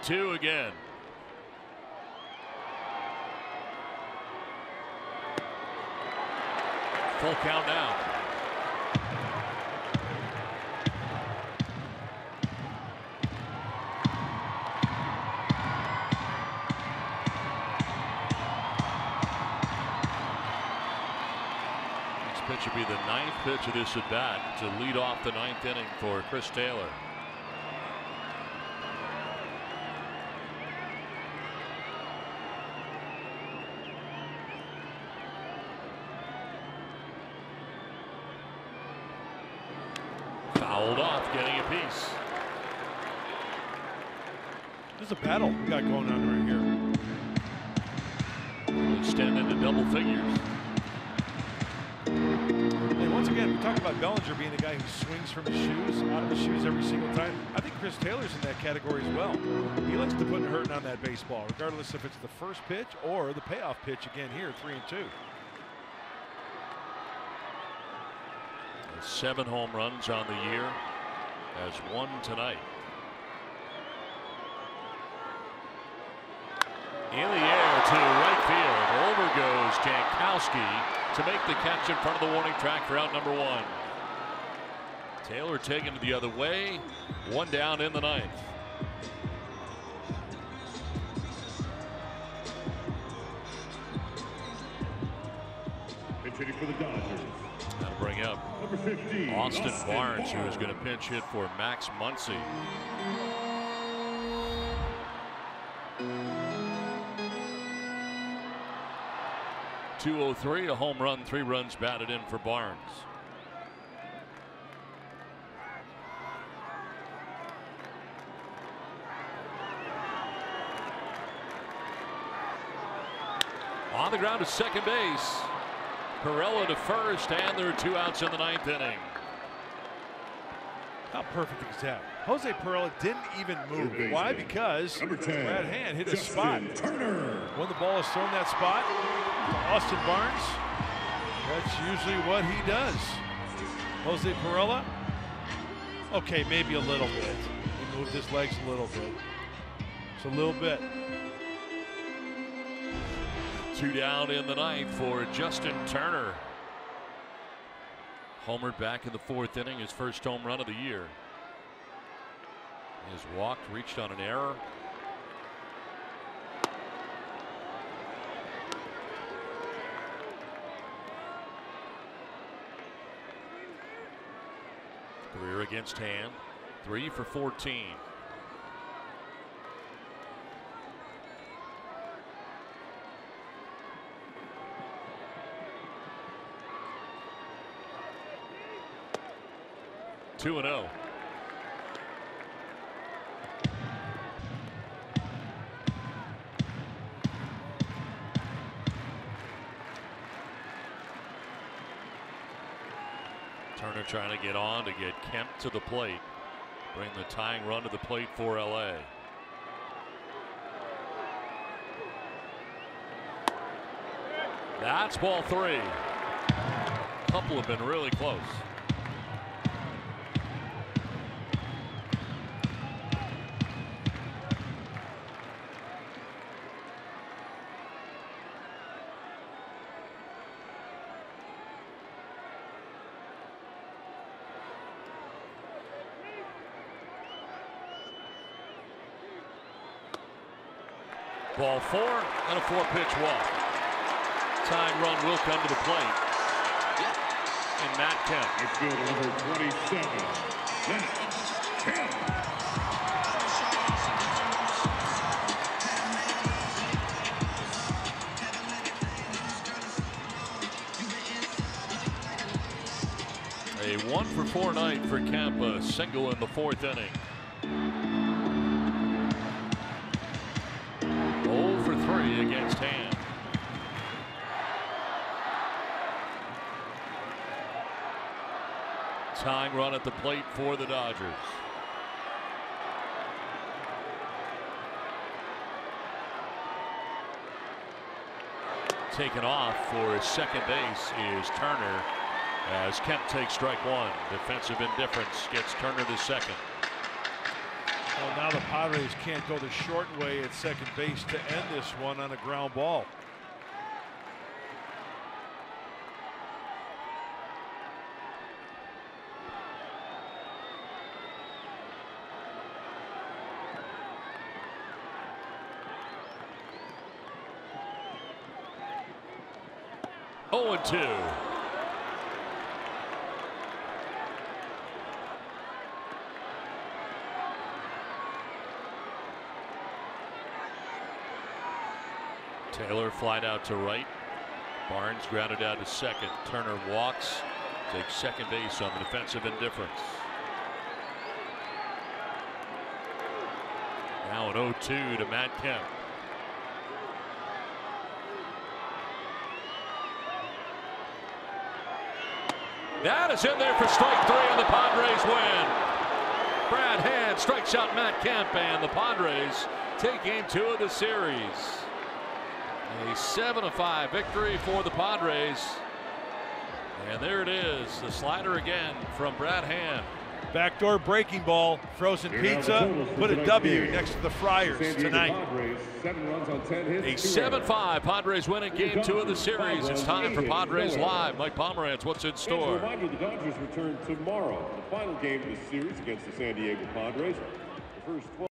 Two again. Full count now. Next pitch will be the 9th pitch of this at bat to lead off the 9th inning for Chris Taylor. Fouled off, getting a piece. There's a battle we got going on right here. Extend into double figures. And once again, we talk about Bellinger being a guy who swings from his shoes, out of his shoes every single time. I think Chris Taylor's in that category as well. He likes to put hurting on that baseball, regardless if it's the first pitch or the payoff pitch again here, 3-2. 7 home runs on the year, has 1 tonight. In the air to right field. Over goes Jankowski to make the catch in front of the warning track for out number 1. Taylor taking it the other way. 1 down in the 9th. Pitching for the Dodgers. That'll bring up Austin Barnes, who is going to pinch hit for Max Muncy. .203, a home run, 3 runs batted in for Barnes. On the ground to second base. Perella to first, and there are 2 outs in the 9th inning. How perfect is that? Jose Perella didn't even move. Why? Because Brad Hand hit a spot. When the ball is thrown that spot, Austin Barnes, that's usually what he does. Jose Perella, okay, maybe a little bit. He moved his legs a little bit. Just a little bit. 2 down in the 9th for Justin Turner. Homered back in the 4th inning, his first home run of the year. He has walked, reached on an error. Career against hand, 3 for 14. Two and 0. Turner trying to get on to get Kemp to the plate. Bring the tying run to the plate for LA. That's ball 3. A couple have been really close. Ball 4 and a 4-pitch walk. Tying run will come to the plate. And Matt Kemp. Midfielder number 27, Matt Kemp. A 1 for 4 night for Kemp, a single in the 4th inning. 0 for 3 against hand. Tying run at the plate for the Dodgers. Taken off for his second base is Turner, as Kemp takes strike 1. Defensive indifference gets Turner to second. Well, now the Padres can't go the short way at second base to end this one on a ground ball. Oh, 2. Taylor flied out to right. Barnes grounded out to second. Turner walks, takes second base on the defensive indifference. Now an 0-2 to Matt Kemp. That is in there for strike 3 and the Padres win. Brad Hand strikes out Matt Kemp and the Padres take game 2 of the series. A 7-5 victory for the Padres. And there it is, the slider again from Brad Hand. Backdoor breaking ball, frozen pizza, put a W next to the Friars tonight. A 7-5 Padres winning game 2 of the series. It's time for Padres Live. Mike Pomerantz, what's in store? Reminder, the Dodgers return tomorrow. The final game of the series against the San Diego Padres. The first 12